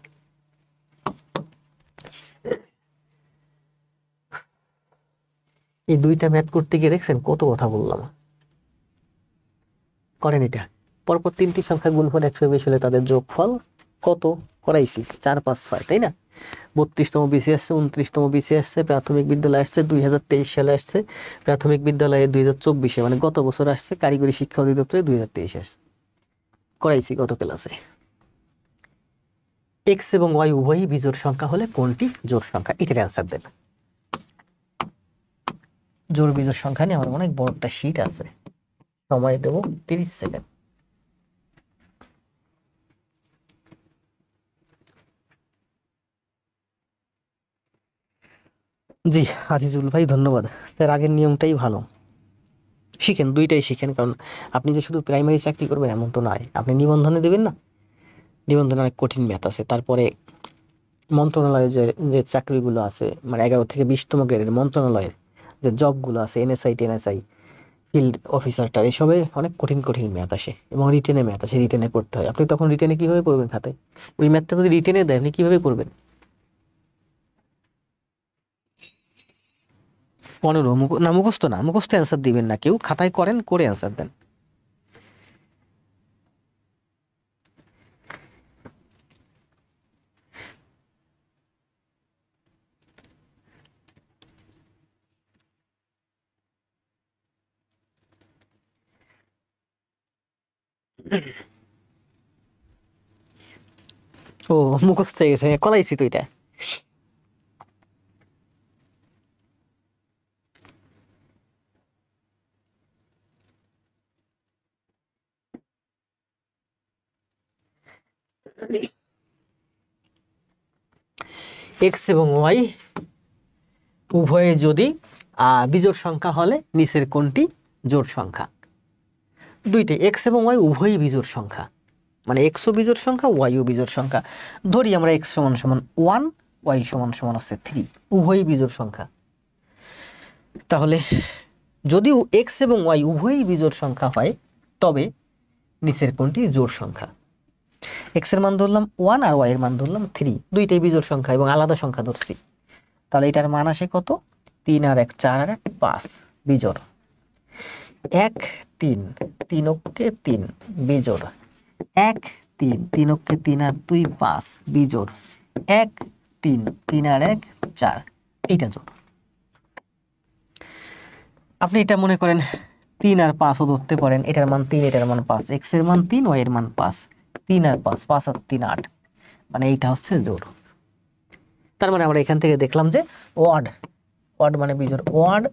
এই দুইটা ম্যাথ করতে গিয়ে দেখছেন কত কথা বললাম। করেন এটা, পরপর 3টি সংখ্যা গুণফল 120 হলে তাদের যোগফল কত করাইছি? 4 5 6, তাই না? 32তম বিসি আসছে, 29তম বিসি আসছে, প্রাথমিক বিদ্যালয় আসছে 2023 সালে আসছে, প্রাথমিক বিদ্যালয়ে 2024-এ মানে গত বছর আসছে, কারিগরি শিক্ষা অধিদপ্তরে 2023 আসছে, করাইছি গত ক্লাসে। এক্স এবং ওয়াই উভয়ই বিজোড় সংখ্যা হলে কোনটি জোড় সংখ্যা? এটার অ্যান্সার দেন। জোড় বিজোড় সংখ্যা নিয়ে আমার অনেক বড় একটা শীট আছে, সময় দেব 30 সেকেন্ড। জি আজিজুল ভাই, ধন্যবাদ স্যার। আগের নিয়মটাই ভালো, শিখেন, দুইটাই শিখেন। কারণ আপনি যে শুধু প্রাইমারি চাকরি করবেন এমন তো নয়, আপনি নিবন্ধনে দেবেন না, নিবন্ধনে অনেক কঠিন ম্যাথ আছে। তারপরে মন্ত্রণালয়ের যে যে চাকরিগুলো আছে, মানে 11 থেকে 20তম গ্রেডের মন্ত্রণালয়ের যে জবগুলো আছে, এনএসআই টেনএসআই, ফিল্ড অফিসারটা, এসবে অনেক কঠিন কঠিন ম্যাথ আসে, এবং রিটেনে ম্যাথ আসে, রিটেনে করতে হয়। আপনি তখন রিটেনে কিভাবে করবেন খাতায়? ওই ম্যাথটা যদি রিটেনে দেয় আপনি কিভাবে করবেন? 15 না, মুখস্থ না, মুখস্থ অ্যান্সার দিবেন না কেউ, খাতায় করেন, করে অ্যান্সার দেন। ও, মুখস্থ হয়ে গেছে, কলাইছি তো এটা। এক্স এবং ওয়াই উভয়ে যদি বিজোড় সংখ্যা হলে নিচের কোনটি জোড় সংখ্যা? দুইটাই, এক্স এবং ওয়াই উভয়ই বিজোড় সংখ্যা, মানে এক্সও বিজোড় সংখ্যা, ওয়াইও বিজোড় সংখ্যা। ধরি আমরা এক্স সমান সমান 1, ওয়াই সমান সমান হচ্ছে 3, উভয়ই বিজোড় সংখ্যা। তাহলে যদি এক্স এবং ওয়াই উভয়ই বিজোড় সংখ্যা হয়, তবে নিচের কোনটি জোড় সংখ্যা? এক্স এর মান ধরলাম 1 আর ওয়াই এর মান ধরলাম 3, দুইটাই বিজোড় সংখ্যা এবং আলাদা সংখ্যা ধরছি। তাহলে এটার মান আসে কত? 3 আর 1 4 আর 1 5, বিজোড়। 1 3, 3 অক্ষে 3, বিজোড়। 1 3, 3 অক্ষে 3 আর 2 5, বিজোড়। 1 3, 3 আর 1 4, এইটা জোড়। আপনি এটা মনে করেন 3 আর 5ও ধরতে পারেন, এটার মান 3, এটার মান 5, এক্স এর মান 3, ওয়াই এর মান 5, 3 আর 5, 5 আর 3 8, মানে এইটা হচ্ছে জোড়। তার মানে আমরা এখান থেকে দেখলাম যে ওয়ার্ড, ওয়ার্ড মানে বিজোড়, ওয়ার্ড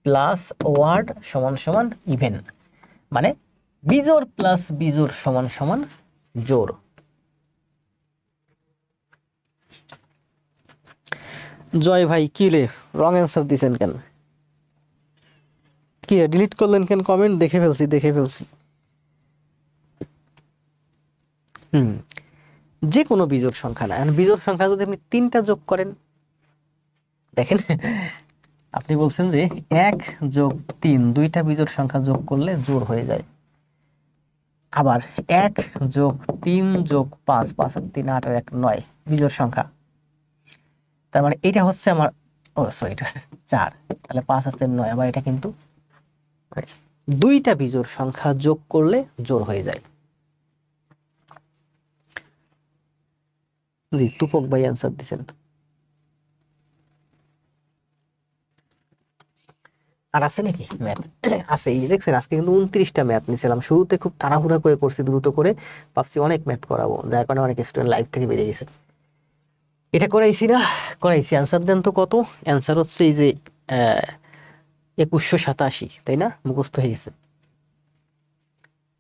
প্লাস ওয়ার্ড সমান সমান ইভেন, মানে বিজোড় প্লাস বিজোড় সমান সমান জোড়। জয় ভাই, কি রে রং অ্যান্সার দিছেন কেন? কি ডিলিট করলেন কেন? কমেন্ট দেখে ফেলছি, দেখে ফেলছি। হুম, যে কোনো বিজোড় সংখ্যা না, বিজোড় সংখ্যা যদি আপনি 3টা যোগ করেন, দেখেন আপনি বলছেন যে 1+3 2টা বিজোড় সংখ্যা যোগ করলে জোড় হয়ে যায়, আবার 1+3+5 5 আর 3 8 আর 1 9 বিজোড় সংখ্যা, তার মানে এটা হচ্ছে আমার, ও সরি এটা হচ্ছে 4, তাহলে 5 আছে 9, আবার এটা কিন্তু 2টা বিজোড় সংখ্যা যোগ করলে জোড় হয়ে যায়। জি, তুপক ভাই অ্যান্সার দিছেন। আর আছে নাকি ম্যাথ? আছে, এই দেখছেন আজকে কিন্তু 29টা ম্যাথ নিয়েছিলাম, শুরুতে খুব তাড়াহুড়া করে করছি, দ্রুত করে ভাবছি অনেক ম্যাথ করাবো, যার কারণে অনেক স্টুডেন্ট লাইভ থেকে বেরিয়ে গেছে। এটা করাইছি না, করাইছি। অ্যান্সার দেন তো কত? অ্যান্সার হচ্ছে এই যে 2187, তাই না? মুখস্থ হয়ে গেছে।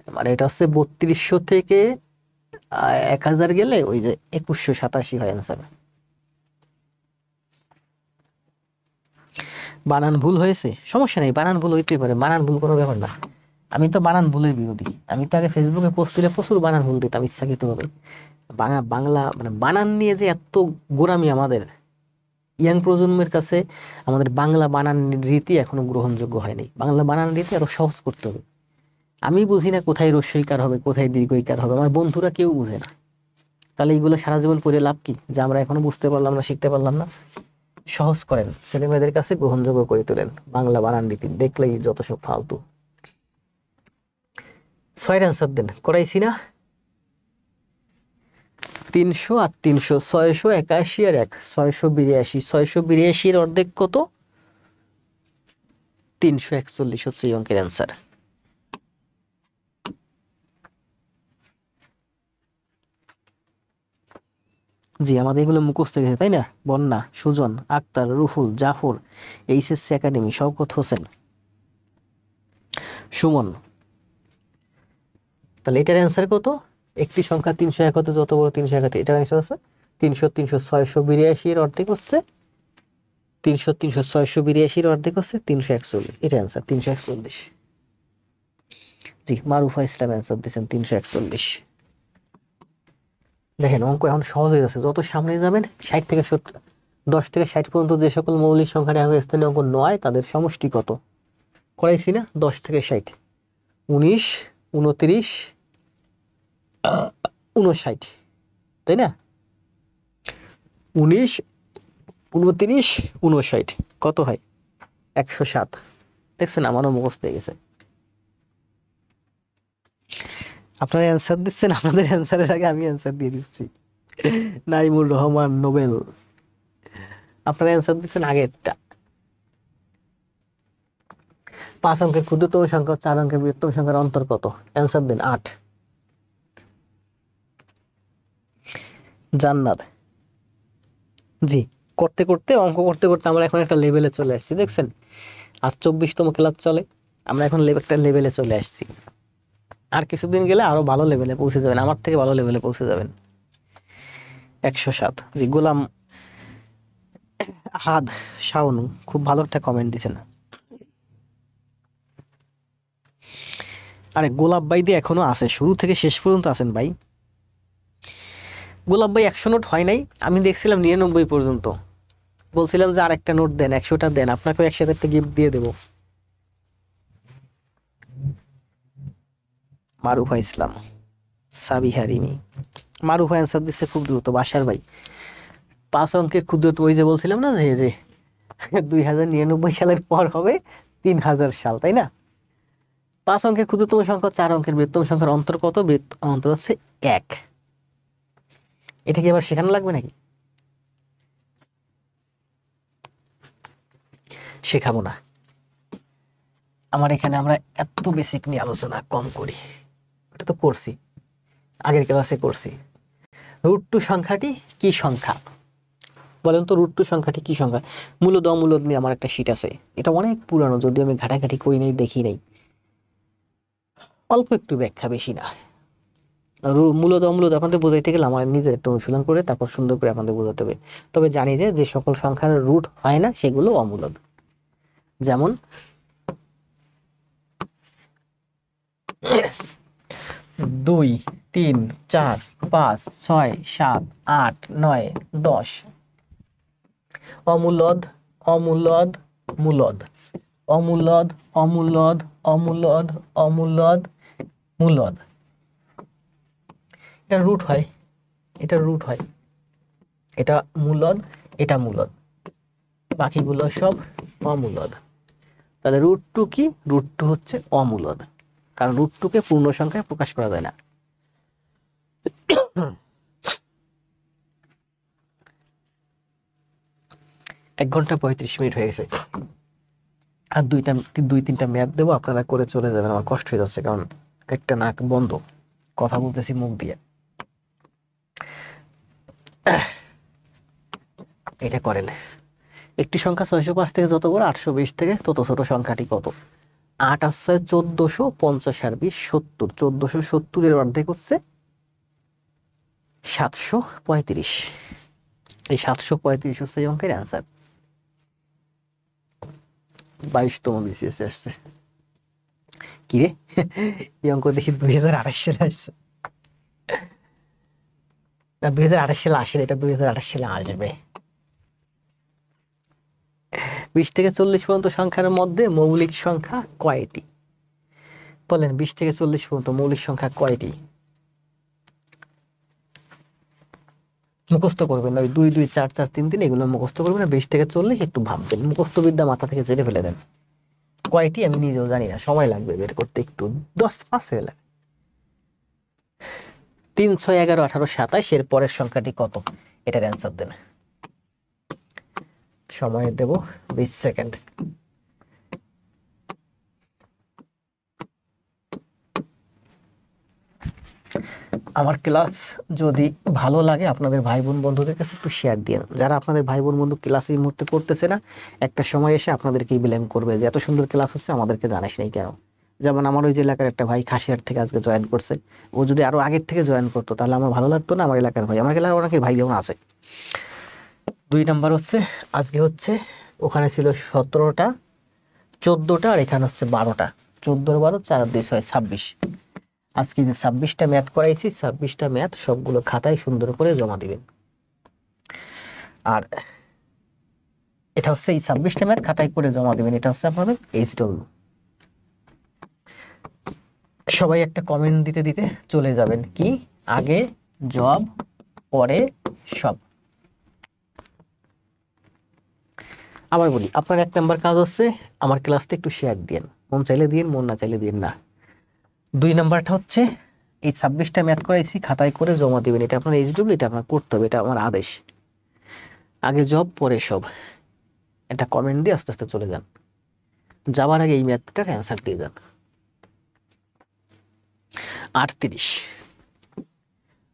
মানে এটা হচ্ছে 3200 থেকে 1000 গেলে ওই যে 2187 হয় অ্যান্সার। বানান ভুল হয়েছে, সমস্যা নেই, বানান ভুল হইতে পারে, বানান ভুল কোনো ব্যাপার না। আমি তো বানান ভুলের বিরোধী, আমি তো আগে ফেসবুকে পোস্ট দিলে প্রচুর বানান ভুল দিতাম ইচ্ছাকৃত ভাবে। বাংলা মানে বানান নিয়ে যে এত গোঁড়ামি আমাদের ইয়াং প্রজন্মের কাছে, আমাদের বাংলা বানান রীতি এখনো গ্রহণযোগ্য হয়নি। বাংলা বানান রীতি আরো সহজ করতে হবে। আমি বুঝি না কোথায় রস্যইকার হবে, কোথায় দীর্ঘইকার হবে, আমার বন্ধুরা কেউ বুঝে না। তাহলে এইগুলো সারা জীবন পড়ে লাভ কি, যে আমরা এখনো বুঝতে পারলাম না, শিখতে পারলাম না? সহজ করেন, ছেলে মেয়েদের কাছে গ্রহণযোগ্য করে তোলেন বাংলা বানান রীতি, দেখলেই যত সব ফালতু। 6 অ্যান্সার দেন, করাইছি না? 300 আর 300, 681 আর 1 682, 682 অর্ধেক কত? 341 হচ্ছে এই অঙ্কের অ্যান্সার। জি, আমাদের এগুলো মুখস্থ হয়ে গেছে, তাই না? বন্যা, সুজন, আক্তার, রুহুল, জাফর, এইচএসসি একাডেমি, শওকত হোসেন, সুমন। তাহলে এটার অ্যান্সার কত? একটি সংখ্যা 301 হতে যত বড় 301, এটার অ্যান্সার আছে 300 300 682 এর অর্ধেক হচ্ছে 300 300 682 এর অর্ধেক হচ্ছে 341, এটা অ্যান্সার 341। জি, মারুফা ইসলাম অ্যান্সার দিয়েছেন 341। দেখেন অঙ্ক এখন সহজ হয়ে যাচ্ছে, যত সামনে যাবেন 60 থেকে 70, 10 থেকে 60 পর্যন্ত যে সকল মৌলিক সংখ্যার স্থানীয় অঙ্ক 9, তাদের সমষ্টি কত? করাইছি না? 10 থেকে 60, 19 29 59, তাই না? 19 29 59 কত হয়? 107। দেখছেন আমারও মুখস্থ হয়ে গেছে। আপনারা অ্যান্সার দিচ্ছেন, আপনাদের অ্যান্সারের আগে আমি অ্যান্সার দিয়ে দিচ্ছি। নাইমুর রহমান নোবেল, আপনারা অ্যান্সার দিচ্ছেন আগেরটা। 5 অঙ্কের ক্ষুদ্রতম সংখ্যা 4 অঙ্কের বৃহত্তম সংখ্যার অন্তর কত? অ্যান্সার দেন 8। জান্নাত, জি, করতে করতে অঙ্ক করতে করতে আমরা এখন একটা লেভেলে চলে আসছি, দেখছেন? আজ 24তম ক্লাস চলে, আমরা এখন একটা লেভেলে চলে আসছি। আর কিছুদিন গেলে আরো ভালো লেভেলে পৌঁছে যাবেন, আমার থেকে ভালো লেভেলে পৌঁছে যাবেন। 107। জি, গোলাম আহাদ শাওনু খুব ভালো একটা কমেন্ট দিছেন। আরে গোলাপ ভাই দিয়ে এখনো আছে, শুরু থেকে শেষ পর্যন্ত আছেন ভাই। গোলাপ ভাই 100 নোট হয় নাই, আমি দেখছিলাম 99 পর্যন্ত, বলছিলাম যে আর একটা নোট দেন, 100টা দেন, আপনাকেও একসাথে একটা গিফট দিয়ে দেবো। মারুফা ইসলাম, সাবিহা রিমি, মারুফা অ্যান্সার দিচ্ছে খুব দ্রুত। বাসার ভাই 5 অঙ্কের ক্ষুদ্রতম, ওই যে বলছিলাম না যে 2099 সালের পর হবে 3000 সাল, তাই না? 5 অঙ্কের ক্ষুদ্রতম সংখ্যা 4 অঙ্কের বৃহত্তম সংখ্যার অন্তর কত? অন্তর হচ্ছে 1। এটা কি আবার শেখানো লাগবে নাকি? শেখাবো না, আমার এখানে আমরা এত বেসিক নিয়ে আলোচনা কম করি, এটা তো করছি, আগের ক্লাসে করছি। √2 সংখ্যাটি কি সংখ্যা? বলেন তো, √2 সংখ্যাটি কি সংখ্যা? মূলদ অমূলদ নিয়ে আমার একটা শীট আছে, এটা অনেক পুরানো, যদি আমি ঘাটাঘাটি করি নাই, দেখি নাই, অল্প একটু ব্যাখ্যা, বেশি না। মূলদ অমূলদ আপনাদের বোঝাইতে গেলে আমার নিজের একটু অনুশীলন করে তারপর সুন্দর করে আপনাদের বোঝাতে হবে। তবে জানি যে যে সকল সংখ্যার রুট হয় না সেগুলো অমূলদ। যেমন 2 3 4 5 6 7 8 9 10 অমূলদ অমূলদ মূলদ অমূলদ অমূলদ অমূলদ অমূলদ মূলদ। এটা রুট হয়, এটা রুট হয়, এটা মূলদ, এটা মূলদ, বাকিগুলো সব অমূলদ। তাহলে রুট টু কি? রুট টু হচ্ছে অমূলদ, কারণ রুট টুকে পূর্ণ সংখ্যায় প্রকাশ করা যায় না। 1 ঘন্টা 35 মিনিট হয়ে গেছে, আর দুই তিনটা ম্যাথ দেবো, আপনারা করে চলে যাবেন। আমার কষ্ট হয়ে যাচ্ছে, কারণ একটা নাক বন্ধ, কথা বলতেছি মুখ দিয়ে। এটা করেন। একটি সংখ্যা 605 থেকে যত বড়, 820 থেকে তত ছোট সংখ্যাটি কত? 8 আসছে 1450 আর 20 70, 1470 এর অর্ধেক হচ্ছে 735। এই 735 হচ্ছে এই অঙ্কের অ্যান্সার। 22তম BCS আসছে। কি রে, এই অঙ্ক দেখি 2028 সালে আসছে না, 2028 সালে আসে, এটা 2028 সালে আসবে। 20 থেকে 40 পর্যন্ত সংখ্যার মধ্যে মৌলিক সংখ্যা কয়টি? বলেন, 20 থেকে 40 পর্যন্ত মৌলিক সংখ্যা কয়টি? মুখস্থ করবেন না, ওই 2 2 4 4 3 3 এগুলো মুখস্থ করবেন না। 20 থেকে 40 একটু ভাববেন, মুখস্থ বিদ্যা মাথা থেকে ঝেড়ে ফেলে দেন। কয়টি আমি নিজেও জানি না, সময় লাগবে বের করতে, একটু 10-5 সেকেন্ড লাগে। 3 6 11 18 27 এর পরের সংখ্যাটি কত? এটার অ্যান্সার দেন। সময় দেব 20 সেকেন্ড। আমার ক্লাস যদি ভালো লাগে আপনাদের ভাই বোন বন্ধুদের কাছে একটু শেয়ার দিন। যারা আপনাদের ভাই বোন বন্ধু ক্লাস এই মুহূর্তে করতেছে না, একটা সময় এসে আপনাদেরকেই ব্লেম করবে যে এত সুন্দর ক্লাস হচ্ছে আমাদেরকে জানাস নাই কেন। যেমন আমার ওই যে এলাকার একটা ভাই খাসিয়ার থেকে আজকে জয়েন করছে, ও যদি আরো আগের থেকে জয়েন করতো তাহলে আমার ভালো লাগতো না। আমার এলাকার ভাই, আমার এলাকার অনেকের ভাই যেমন আছে। 2 নাম্বার হচ্ছে, আজকে হচ্ছে ওখানে ছিল 17টা 14টা, আর এখানে হচ্ছে 12টা। 14 12 4 2 6 26। আজকে যে 26টা ম্যাথ করাইছি, 26টা ম্যাথ সবগুলো খাতায় সুন্দর করে জমা দিবেন। আর এটা হচ্ছে এই 26টা ম্যাথ খাতায় করে জমা দিবেন, এটা হচ্ছে আপনাদের HW। সবাই একটা কমেন্ট দিতে দিতে চলে যাবেন, কি আগে জব পরে সব। আবার বলি, আপনার 1 নাম্বার কাজ হচ্ছে আমার ক্লাসটা একটু শেয়ার দিন, মন চাইলে দিন, মন না চাইলে দিন না। 2 নাম্বারটা হচ্ছে এই 26টা ম্যাথ করাইছি খাতায় করে জমা দিবেন, এটা আপনার HW, এটা আপনার করতে হবে, এটা আমার আদেশ। আগে জব পরে সব, এটা কমেন্ট দিয়ে আস্তে আস্তে চলে যান। যাওয়ার আগে এই ম্যাথটার অ্যান্সার দিয়ে যান। 38।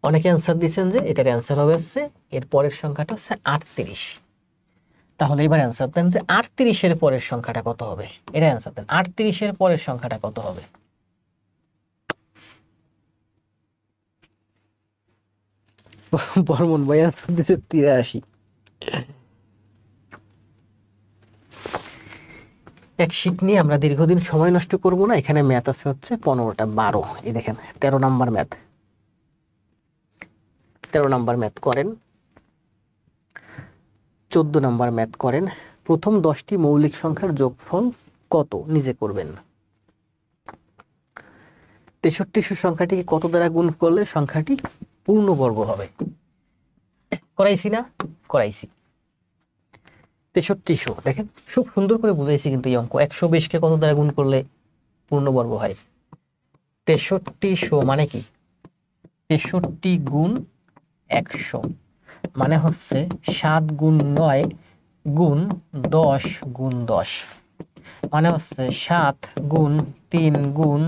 অনেকে অ্যান্সার দিচ্ছেন যে এটার অ্যান্সার হবে হচ্ছে এর পরের সংখ্যাটা হচ্ছে 38। তাহলে এবার অ্যান্সার দেন যে 38 এর পরের সংখ্যাটা কত হবে। এটা অ্যান্সার দেন, 38 এর পরের সংখ্যাটা কত হবে। বর্মন ভাই অ্যান্সার দিতে 83। এক শীট নিয়ে আমরা দীর্ঘদিন সময় নষ্ট করব না। এখানে ম্যাথ আছে হচ্ছে 15টা 12। এই দেখেন 13 নাম্বার ম্যাথ, 13 নাম্বার ম্যাথ করেন, 14 নাম্বার ম্যাথ করেন। প্রথম 10টি মৌলিক সংখ্যার যোগফল কত নিজে করবেন। 63 সংখ্যাটিকে কত দ্বারা গুণ করলে সংখ্যাটি পূর্ণবর্গ হবে? করাইছি না? করাইছি। 6300 দেখেন খুব সুন্দর করে বুঝাইছি কিন্তু এই অঙ্ক। 120কে কত দ্বারা গুণ করলে পূর্ণবর্গ হয়? 6300 মানে কি? 63 গুণ 100 মানে হচ্ছে 7 গুণ 9 গুণ 10 গুণ 10, মানে হচ্ছে 7 গুণ 3 গুণ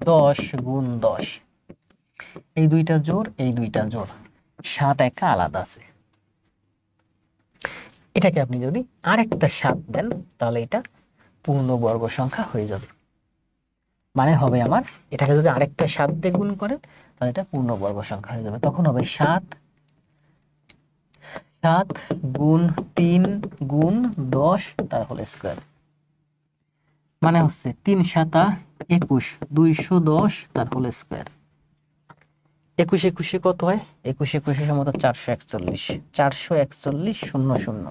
10 গুণ 10। এই দুইটা জোড়, এই দুইটা জোড়, 7 একা আলাদা আছে। এটাকে আপনি যদি আরেকটা 7 দেন তাহলে এটা পূর্ণবর্গ সংখ্যা হয়ে যাবে। মানে হবে আমার, এটাকে যদি আরেকটা 7 দিয়ে গুণ করেন তাহলে এটা পূর্ণবর্গ সংখ্যা হয়ে যাবে। তখন হবে 7 গুণ 3 গুণ 10 তার হোল স্কয়ার, মানে হচ্ছে 3 7 21 210 তার হোল স্কয়ার। একুশ একুশে কত হয়? একুশ একুশে সম্ভবত 441, 441 শূন্য শূন্য।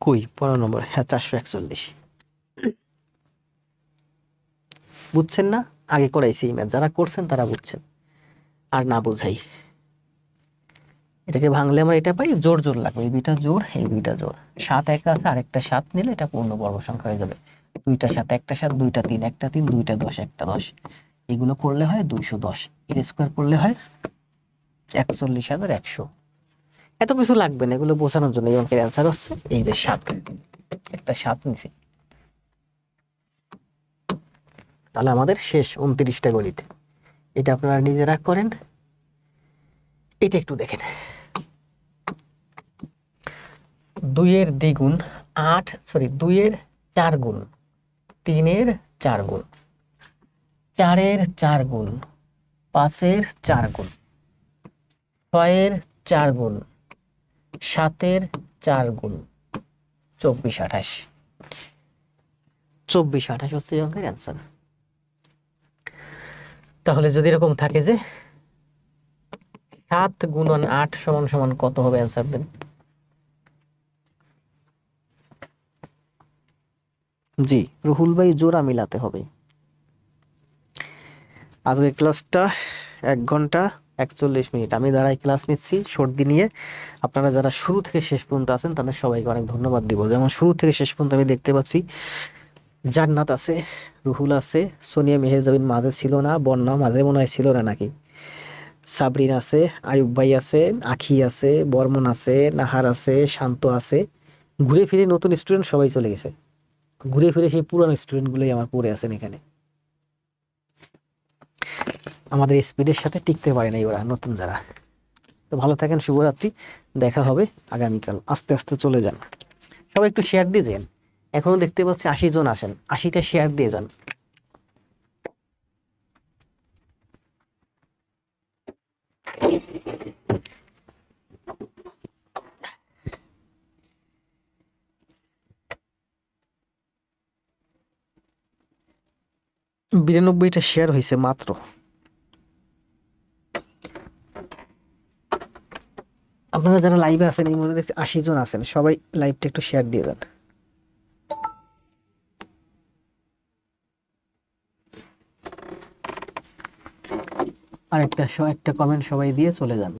কই 15 নম্বর? হ্যাঁ 441। বুঝছেন না? আগে করাইছি এই ম্যাথ, যারা করছেন তারা বুঝছেন, আর না বুঝাই। এটাকে ভাঙলে আমরা এটা পাই, জোর জোর লাগবে, এই দুইটা জোর, এই দুইটা জোর। 7 এক আছে, আরেকটা 7 নিলে এটা পূর্ণবর্গ সংখ্যা হয়ে যাবে। দুইটা 7 একটা 7, দুইটা 3 একটা 3, দুইটা 10 একটা 10। এগুলো করলে হয় 210, এর স্কোয়ার করলে হয় 41,100। এত কিছু লাগবে না, এগুলো বোঝানোর জন্য এই অঙ্কের অ্যান্সার হচ্ছে এই যে 7, একটা 7 নিচে। তাহলে আমাদের শেষ 29টা গণিত। এটা আপনারা নিজেরা করেন। এটা একটু দেখেন, 2 এর দ্বিগুণ 8, 2 এর 4 গুণ, 3 এর 4 গুণ, 4 এর 4 গুণ, 5 এর 4 গুণ, 6 এর 4 গুণ, 7 এর 4 গুণ, 24 28। 24 28 হচ্ছে এই অঙ্কের অ্যান্সার। তাহলে যদি এরকম থাকে যে 7 গুণন 8 সমান সমান কত হবে, অ্যান্সার দেন। জি রুহুল ভাই, জোড়া মিলাতে হবে। আজকের ক্লাসটা 1 ঘন্টা 41 মিনিট আমি দাঁড়াই ক্লাস নিচ্ছি সর্দি নিয়ে। আপনারা যারা শুরু থেকে শেষ পর্যন্ত আছেন তাদের সবাইকে অনেক ধন্যবাদ দিব। যেমন শুরু থেকে শেষ পর্যন্ত আমি দেখতে পাচ্ছি জান্নাত আছে, রুহুল আছে, সোনিয়া মেহেরজাবিন মাঝে ছিল না, বন্যা মাঝে মনে হয় ছিল না নাকি, সাবরিন আছে, আয়ুব ভাই আছে, আখি আছে, বর্মন আছে, নাহার আছে, শান্ত আছে। ঘুরে ফিরে নতুন স্টুডেন্ট সবাই চলে গেছে, ঘুরে ফিরে সেই পুরানো স্টুডেন্টগুলোই আমার পড়ে আছেন এখানে। আমাদের স্পিডের সাথে টিকতে পারে না ওরা নতুন যারা। তো ভালো থাকেন, শুভরাত্রি, দেখা হবে আগামীকাল। আস্তে আস্তে চলে যান, সবাই একটু শেয়ার দিয়ে যান। এখনো দেখতে পাচ্ছি 80 জন আসেন, 80টা শেয়ার দিয়ে যান। বিরানব্বইটা শেয়ার হয়েছে মাত্র। আপনারা যারা লাইভে আছেন এই মুহূর্তে দেখছি 80 জন আছেন, সবাই লাইভটা একটু শেয়ার দিয়ে দেন। আর একটা কমেন্ট সবাই দিয়ে চলে যান।